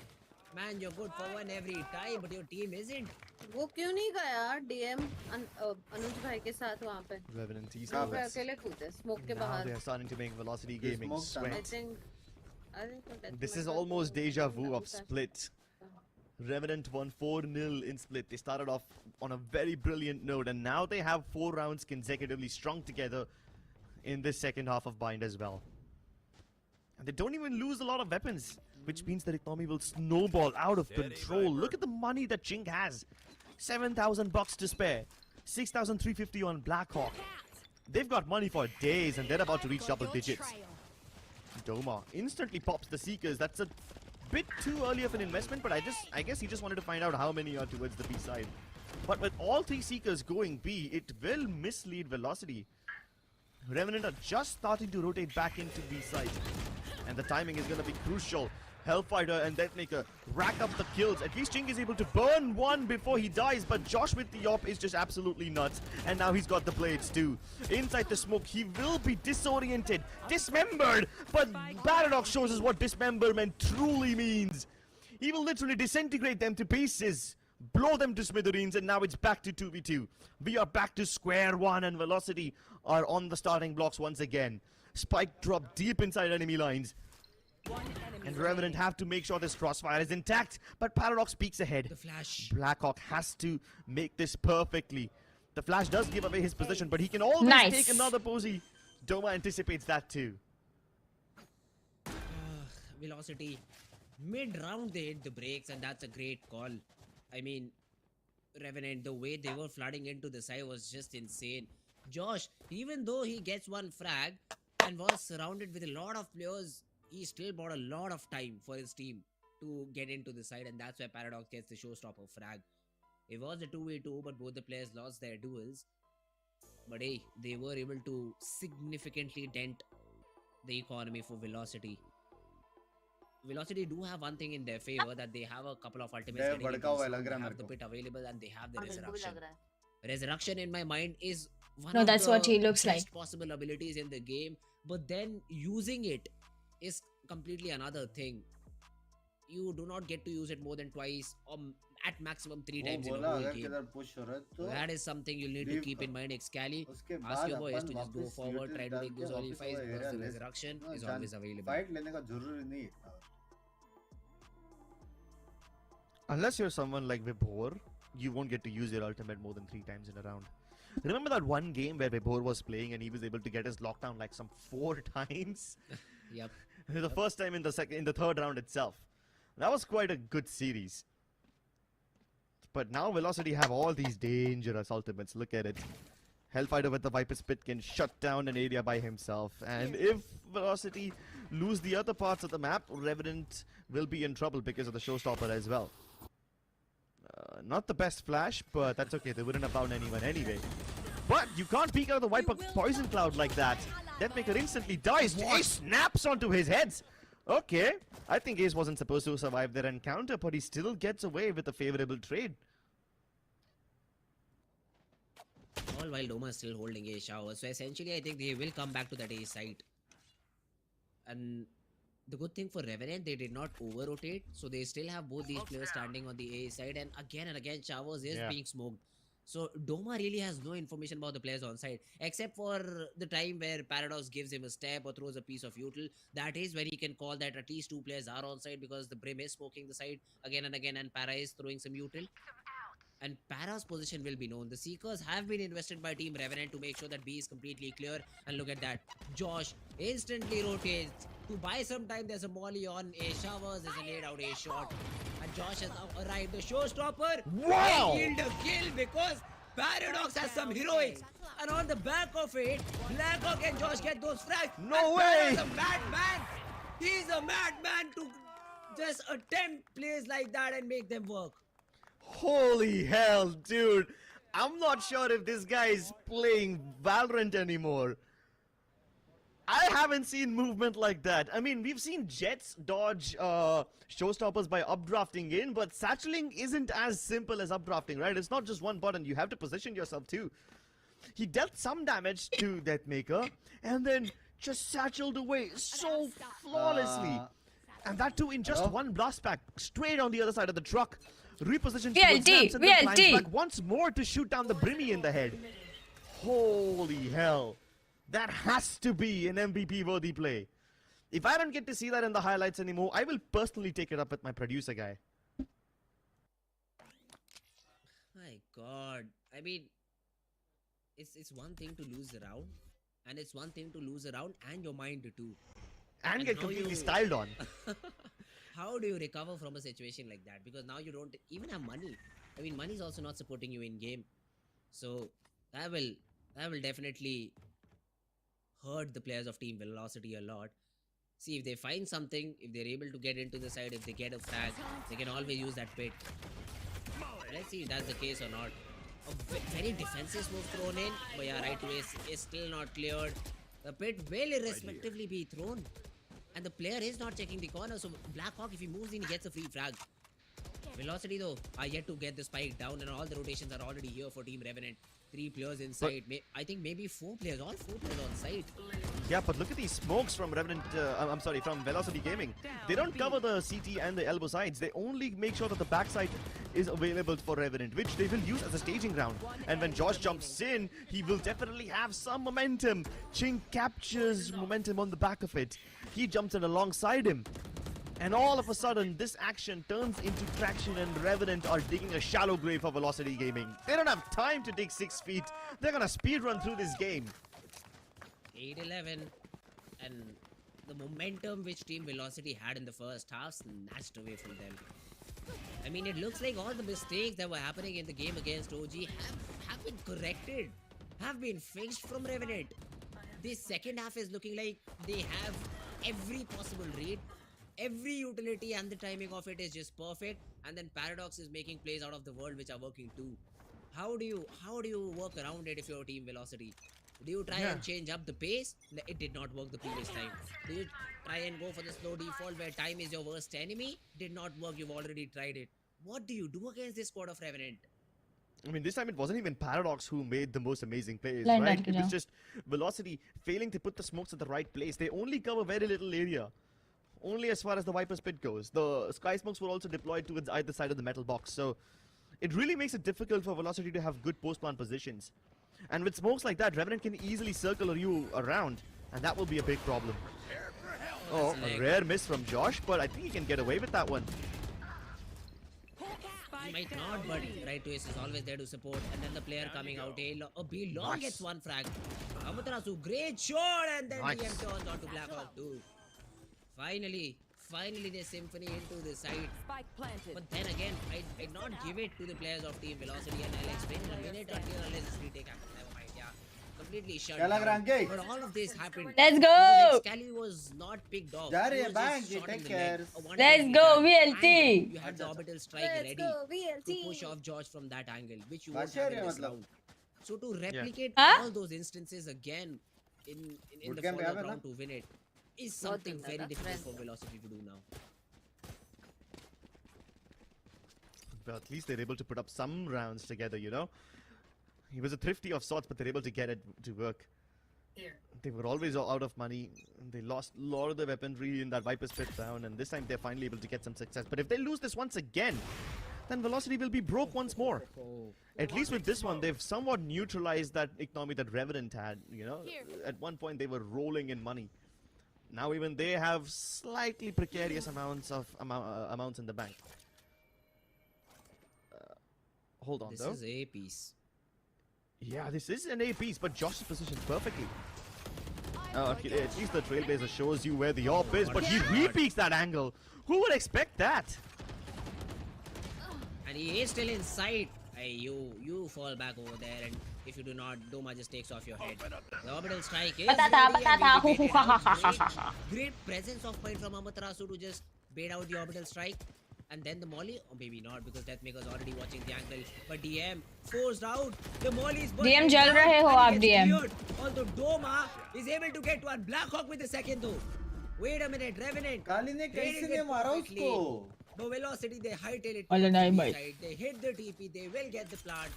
man, you're good for one every time, but your team isn't. वो क्यों नहीं गया DM अनुज भाई के साथ वहाँ पे? Revenant East वहाँ पे अकेले कूदे स्मोक के now बाहर. they are starting to make Velocity Gaming smoke था ना? I sweat. think This is almost deja vu of Split. Revenant won 4-0 in Split. They started off on a very brilliant note, and now they have 4 rounds consecutively strung together in this second half of Bind as well. And they don't even lose a lot of weapons, which means the economy will snowball out of control. Look at the money that Ching has. 7,000 bucks to spare. 6,350 on Blackhawk. They've got money for days, and they're about to reach double digits. Doma instantly pops the Seekers. That's a bit too early of an investment, but I guess he just wanted to find out how many are towards the B side. But with all 3 Seekers going B, it will mislead Velocity. Revenant are just starting to rotate back into B side, and the timing is going to be crucial. Hellfighter and Deathmaker rack up the kills. At least Ching is able to burn one before he dies, but Josh with the op is just absolutely nuts. And now he's got the blades too. Inside the smoke, he will be disoriented, dismembered, but Paradox shows us what dismemberment truly means. He will literally disintegrate them to pieces, blow them to smithereens, and now it's back to 2v2. We are back to square one, and Velocity are on the starting blocks once again. Spike drop deep inside enemy lines. And Revenant have to make sure this crossfire is intact, but Paradox peeks ahead. The flash. Blackhawk has to make this perfectly. The flash does give away his position, but he can always Nice. take another posy. Doma anticipates that too. Velocity. Mid-round they hit the brakes, and that's a great call. I mean, Revenant, the way they were flooding into the side was just insane. Josh, even though he gets one frag and was surrounded with a lot of players, he still bought a lot of time for his team to get into the side, and that's why Paradox gets the showstopper frag. It was a 2v2, but both the players lost their duels. But hey, they were able to significantly dent the economy for Velocity. Velocity do have one thing in their favor, that they have a couple of ultimates. They getting into भड़का हुआ this round. लग They रहा है have मेरे the को. pit available, and they have the मेरे को भी resurrection. लग रहा है. Resurrection in my mind is one No, of that's the what he looks best like. possible abilities in the game, but then using it is completely another thing. You do not get to use it more than twice, or at maximum 3 वो times in a बोला whole अगर game. किधर push हो रहा है तो That is something you'll need to leave keep in करो. mind. Excali, उसके ask बाद your boys upon to just go वापस forward, try to डाल take के those early वापस fights, वो because area the ले resurrection हाँ, is जान- always available. fight लेने का जरूरी नहीं है इतना. Unless you're someone like Vibhor, you won't get to use your ultimate more than 3 times in a round. Remember that one game where Vibhor was playing and he was able to get his lockdown like some 4 times? Yep. The first time in the third round itself. That was quite a good series. But now Velocity have all these dangerous ultimates. Look at it. Hellfighter with the Viper's Pit can shut down an area by himself. And if Velocity lose the other parts of the map, Revenant will be in trouble because of the showstopper as well. Not the best flash, but that's okay. They wouldn't have found anyone anyway. But you can't peek out of the Viper Poison Cloud like that. Deathmaker instantly dies. Ace snaps onto his heads. Okay, I think Ace wasn't supposed to survive their encounter, but he still gets away with a favorable trade. All while Doma is still holding A shower. So essentially, I think they will come back to that A site. And the good thing for Revenant, they did not over-rotate. So they still have both these players standing on the A side. And again, Showers is being smoked. So Doma really has no information about the players on site. Except for the time where Paradox gives him a step or throws a piece of util. That is where he can call that at least 2 players are on site. Because the Brim is smoking the side again and again. And Para is throwing some util. And Para's position will be known. The Seekers have been invested by Team Revenant to make sure that B is completely clear. And look at that. Josh instantly rotates. To buy some time, there's a molly on A. Showers. There's a laid out A shot. And Josh has now arrived. The showstopper. Wow! They yield a kill because Paradox has some heroics. And on the back of it, Blackhawk and Josh get those frags. No and way! Para's a madman. He's a madman to just attempt plays like that and make them work. Holy hell, dude. I'm not sure if this guy is playing Valorant anymore. I haven't seen movement like that. I mean, we've seen Jets dodge showstoppers by updrafting in, but satcheling isn't as simple as updrafting, right? It's not just one button. You have to position yourself too. He dealt some damage to Deathmaker and then just satcheled away so flawlessly. And that too in just one blast pack, straight on the other side of the truck. Repositioned VLT, and then climbs VLT. back once more to shoot down the Brimmy in the head. Holy hell. That has to be an MVP-worthy play. If I don't get to see that in the highlights anymore, I will personally take it up with my producer guy. My God. I mean, it's one thing to lose a round, and it's one thing to lose a round and your mind too. And get how completely you- styled on. How do you recover from a situation like that? Because now you don't even have money. I mean, money is also not supporting you in game. So that will definitely hurt the players of Team Velocity a lot. See, if they find something, if they're able to get into the side, if they get a frag, they can always use that pit. Let's see if that's the case or not. A very defensive move thrown in, but yeah, right away is still not cleared. The pit will irrespectively be thrown. And the player is not checking the corner, so Blackhawk, if he moves in, he gets a free frag. Velocity though are yet to get the spike down, and all the rotations are already here for Team Revenant. 3 players inside. I think maybe 4 players, all 4 players on site. Yeah, but look at these smokes from Revenant, I'm sorry, from Velocity Gaming. They don't cover the CT and the elbow sides. They only make sure that the backside is available for Revenant, which they will use as a staging ground. And when Josh jumps in, he will definitely have some momentum. Ching captures momentum on the back of it. He jumps in alongside him. And all of a sudden, this action turns into traction and Revenant are digging a shallow grave for Velocity Gaming. They don't have time to dig 6 feet. They're gonna speedrun through this game. 8-11, and the momentum which Team Velocity had in the first half snatched away from them. I mean, it looks like all the mistakes that were happening in the game against OG have been corrected, have been fixed from Revenant. This second half is looking like they have every possible read. Every utility and the timing of it is just perfect, and then Paradox is making plays out of the world which are working too. How do you work around it if you're Team Velocity? Do you try and change up the pace? It did not work the previous time. Do you try and go for the slow default where time is your worst enemy? Did not work, you've already tried it. What do you do against this squad of Revenant? I mean, this time it wasn't even Paradox who made the most amazing plays, Line right? back, It was yeah. just Velocity failing to put the smokes at the right place. They only cover very little area. Only as far as the Viper's Pit goes. The Sky Smokes were also deployed towards either side of the metal box, so it really makes it difficult for Velocity to have good post-plant positions. And with smokes like that, Revenant can easily circle you around, and that will be a big problem. Oh, a rare miss from Josh, but I think he can get away with that one. He might not, but right to ace is always there to support. And then the player coming out, a B long gets 1 frag. Amaterasu, great shot, and then Nice. DM turns on to Blackhawk too. Finally they symphony into the side. But then again, I'd not give it to the players of Team Velocity, and I'll explain in a minute until unless it's retake after. Never mind, yeah. completely shut क्या लग रहा है, down. Ankit? But all of this happened. Let's because go. Excali was not picked off. जा He रही है was bank, just he shot in take the leg. cares. A one Let's time go, return. VLT. And you had the अच्छा, orbital strike Let's ready go, to VLT. push off George from that angle, which you Bash won't have in area this मतलब. round. So to replicate Huh? all those instances again in the Bootcamp पे follow-up आवे ना? round to win it is बहुत something गंदा very था, difficult friend. for Velocity to do now. But at least they're able to put up some rounds together, you know. He was a thrifty of sorts, but they're able to get it to work. They were always out of money. They lost a lot of the weaponry in that Viper's pit down, and this time they're finally able to get some success. But if they lose this once again, then Velocity will be broke once more. At least with this one, they've somewhat neutralized that economy that Revenant had, you know. At one point, they were rolling in money. Now even they have slightly precarious amounts in the bank. Hold on, This though. is a piece. Yeah, this is an A piece, but Josh is positioned perfectly. Okay, at least the Trailblazer shows you where the AWP is, but he re-peeks that angle. Who would expect that? And he is still inside. Hey, you fall back over there, and if you do not, Doma just takes off your head. The orbital strike is Patata, ready and patata, will be baited out. ha. Great presence of mind from Amaterasu to just bait out the orbital strike. And then the molly, or maybe not, because Deathmaker's already watching the angle. But DM forced out. The molly is burning DM जल down, रहे हो and आप he gets DM. cleared. Although Doma is able to get one. Blackhawk with the second though. Wait a minute, Revenant. काली ने traded कैसे it ने मारा perfectly. उसको? The Velocity, they hightail it All towards right, the B bye. side. They hit the TP. They will get the plant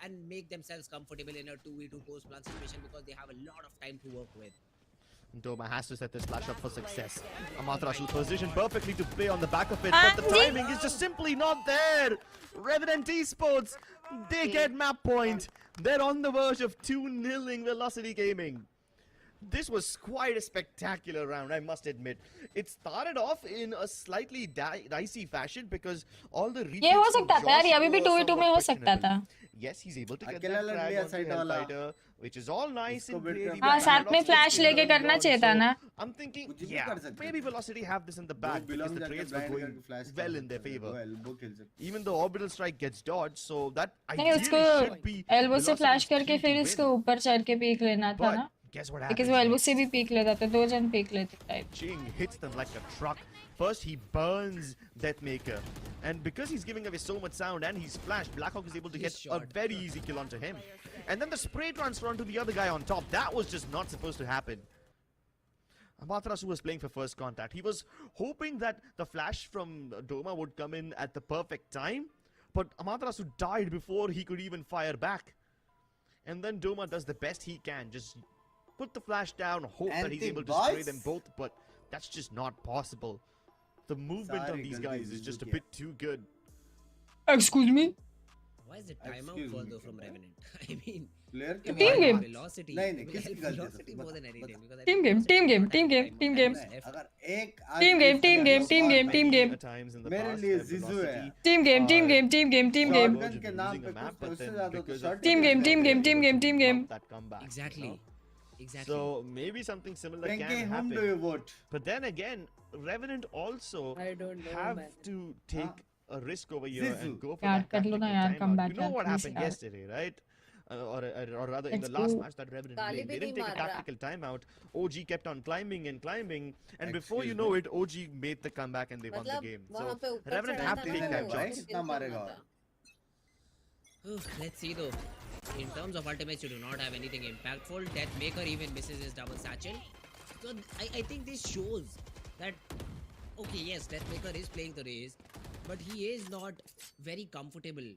and make themselves comfortable in a 2v2 post-plant situation because they have a lot of time to work with. Doma has to set this flash up for success. Amaterasu positioned perfectly to play on the back of it, but the timing is just simply not there. Revenant Esports, they get map point. They're on the verge of 2-0ing Velocity Gaming. This was quite a spectacular round, I must admit. It started off in a slightly dicey fashion because all the ये retreats हो from सकता था यार, Josh ये अभी भी were 2v2 में somewhat हो सकता questionable. था. Yes, he's able to get अकेला that लड़ frag लिया onto side वाला. Hellfighter, which is all nice इसको and beat pretty. कर हाँ, but साथ में Paradox flash is लेके still करना going चाहिए था on, ना. so I'm thinking, कुछ भी yeah, कर सकते maybe थे. Velocity have this in the bag because belong the जाके trades were blind going करके flash कर well in their सकते थे. favor. वो elbow खेल सकते थे. Even though orbital strike gets dodged, so that नहीं, ideally उसको should be एल्बो से फ्लैश Velocity's करके cue फिर to इसको win. ऊपर चढ़ के पीक लेना था But ना. guess what because happens वो एल्बो next? से भी पीक लेता था, 2 जन पीक लेते type. Ching hits them like a truck. First, he burns Deathmaker. And because he's giving away so much sound and he's flashed, Blackhawk is able to get a very easy kill onto him. And then the spray transfer onto the other guy on top. That was just not supposed to happen. Amaterasu was playing for first contact. He was hoping that the flash from Doma would come in at the perfect time. But Amaterasu died before he could even fire back. And then Doma does the best he can. Just put the flash down, hope that he's able to spray them both. But that's just not possible. The movement on these guys is just a bit too good. Excuse me? Why is the timeout further from Revenant? I mean, Player it Team will game. help Velocity. नहीं, It नहीं, will किसकी help गलती है? Velocity more than anything. because I Team think game, Velocity team do game, not team have game, time team on game. left. अगर एक Team game, team game, team game, team game. Times in the मेरे past लिए where जीजू है. Velocity Team game, team are game, team game, team game. Shotgun के नाम पे map, कुछ but उससे then ज्यादा तो because shot of Team के game, नाम team पे game, team game, team game. mount that comeback, you Exactly. know? Exactly. So maybe something similar Pinky, can whom do happen. you vote? But then again, Revenant also I don't know, have man. to take a risk over here Zizou. and go for यार that कर लो tactical ना यार, timeout. comeback You know यार, what please happened यार. yesterday, right? Or rather in Let's the last go. match that Revenant Kali played, भी they didn't नहीं take a मार रहा. tactical timeout. OG kept on climbing and climbing, and before you Excuse know me. it, OG made the comeback and they won the मतलब game. वहाँ So पे ऊपर Revenant चढ़ा have था to ना take that वो, job. भाई कितना मारेगा और? Let's see though. In terms of ultimates, you do not have anything impactful. Deathmaker even misses his double satchel. So I think this shows that, okay, yes, Deathmaker is playing the race, but he is not very comfortable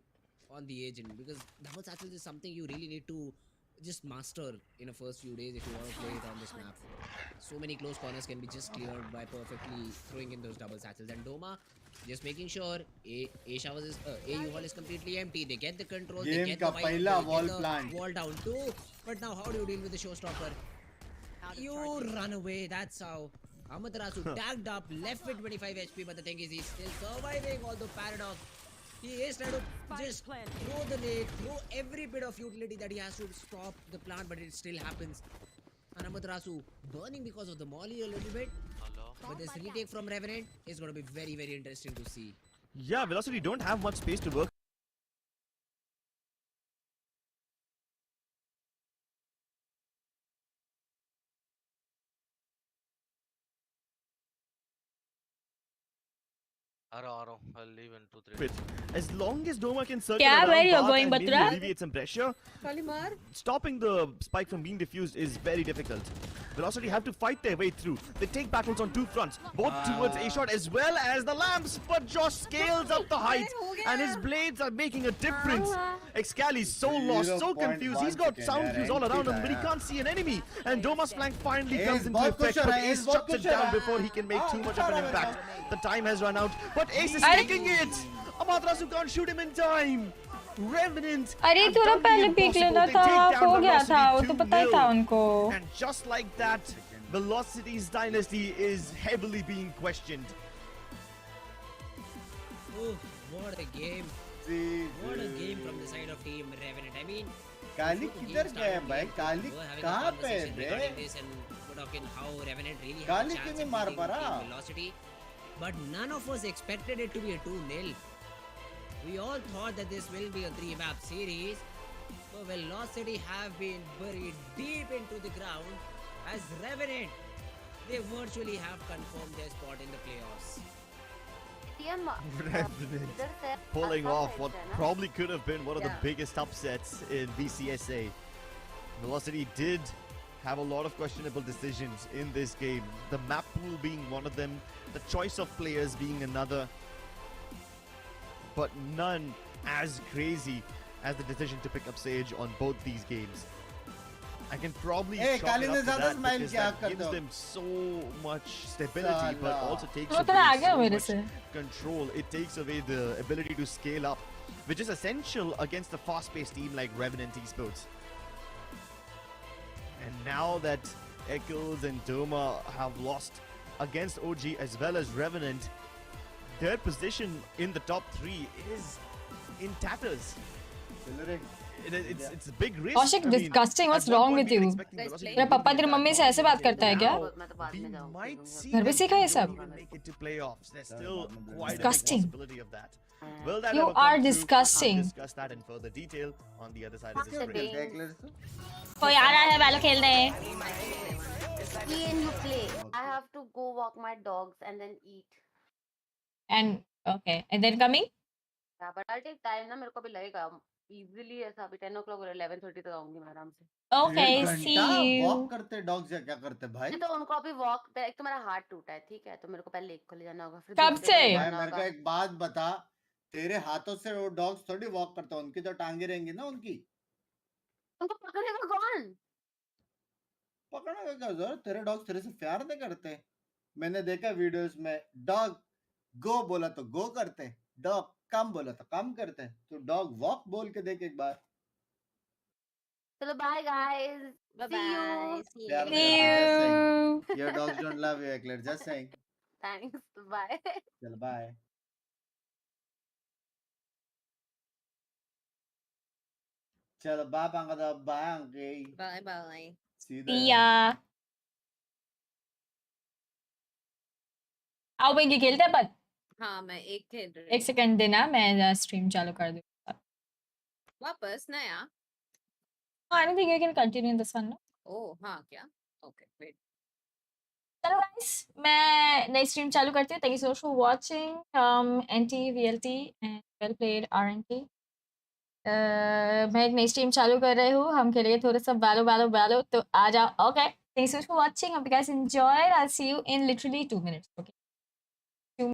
on the agent because double satchel is something you really need to just master in the first few days if you want to play it on this map. So many close corners can be just cleared by perfectly throwing in those double satchels. And Doma just making sure A showers is A U-Hall is completely empty. They get the control. They Game get का the पहला they wall get the plant. wall down too. But now how do you deal with the showstopper? You run away. That's how. Amaterasu tagged up, left with 25 HP, but the thing is he's still surviving. Although Paradox, he is trying to just throw the nade, throw every bit of utility that he has to stop the plant, but it still happens. And Amaterasu burning because of the molly a little bit. But this retake from Revenant is going to be very, very interesting to see. Yeah, Velocity don't have much space to work I'll leave in 2-3 As long as Doma can circle क्या around where you're path going, and maybe Batra? alleviate some pressure, Kalimar. stopping the spike from being diffused is very difficult. Velocity have to fight their way through. They take battles on two fronts, both towards A shot as well as the lamps. But Josh scales up the height, and his blades are making a difference. Excali is so lost, so confused. He's got sound cues all around him, but he can't see an enemy. And Doma's flank finally comes into effect, but Ace shuts it down before he can make too much of an impact. The time has run out, but Ace is taking it. Amaterasu can't shoot him in time. Revenant. अरे have थोड़ा done the पहले peak impossible. लेना They था, take down हो गया था, वो तो Velocity पता ही था 2-0. उनको. And just like that, Velocity's dynasty is heavily being questioned. Oh, what a game. What a game from the side of team Revenant. I mean, काली किधर गया है भाई? काली कहाँ पे है बे? how Revenant really had a Kali chance क्यों नहीं of मार beating पा रहा? Team Velocity, but none of us expected it to be a 2-0. We all thought that this will be a 3-map series. So Velocity have been buried deep into the ground as Revenant. They virtually have confirmed their spot in the playoffs. Revenant pulling off what probably could have been one of the biggest upsets in VCSA. Velocity did have a lot of questionable decisions in this game. The map pool being one of them, the choice of players being another, but none as crazy as the decision to pick up Sage on both these games. I can probably chalk it up to that because that gives them so much stability, but also takes away so much control. It takes away the ability to scale up, which is essential against a fast-paced team like Revenant Esports. And now that Eccles and Doma have lost against OG as well as Revenant, their position in the top 3 is in tatters. It's a big risk. Kaushik, disgusting. What's wrong with you? तेरा पापा तेरी mummy से ऐसे बात करता है क्या? घर पे सीखा ये सब? Disgusting. You are disgusting. Discuss that in further detail on the other side of this screen. कोई आ रहा है वैलो खेलने. Play and you play. I have to go walk my dogs and then eat. And okay, and then coming? Yeah, but I'll take time ना, मेरे को भी लगेगा. Easily ऐसा अभी 10 o'clock और 11:30 तक आऊंगी मैं आराम से. Okay, see you. वॉक करते डॉग्स या क्या करते भाई? तो उनको अभी वॉक पे, एक तो मेरा हाथ टूटा है, ठीक है, तो मेरे को पहले एक को ले जाना होगा. फिर कब से? मेरे को एक बात बता, तेरे हाथों से वो डॉग्स थोड़ी वॉक करते हैं, उनकी तो टांगे रहेंगी ना उनकी. उनको पकड़ेगा कौन? पकड़ेगा क्या जरूरत? तेरे डॉग्स तेरे से प्यार नहीं करते. मैंने देखा वीडियोस में, डॉग गो बोला तो गो करते, डॉग कम बोला तो कम करते हैं. तो डॉग वॉक बोल के देख एक बार. चलो bye guys. Bye-bye. See Yeah, you. See you. Your dogs don't love you, Eclair. Just saying. Thanks. Bye. चलो बाय. चलो bye uncle, bye uncle. Bye-bye. See See ya. आओ बेंगी खेलते हैं अपन. हाँ, मैं एक खेल रही एक सेकंड देना, मैं स्ट्रीम चालू कर दूँ. वापस नया. I don't think you can continue this one. No? ओह हाँ क्या? Okay, wait. चलो guys, मैं नई स्ट्रीम चालू करती हूँ. Thank you so much for watching. NT, VLT and well played RNT. मैं एक नई स्ट्रीम चालू कर रही हूँ. हम खेलेंगे थोड़ा सा बैलो तो आ जाओ. Okay. Thanks so much for watching. Hope you guys enjoyed. I'll see you in literally 2 minutes. Okay.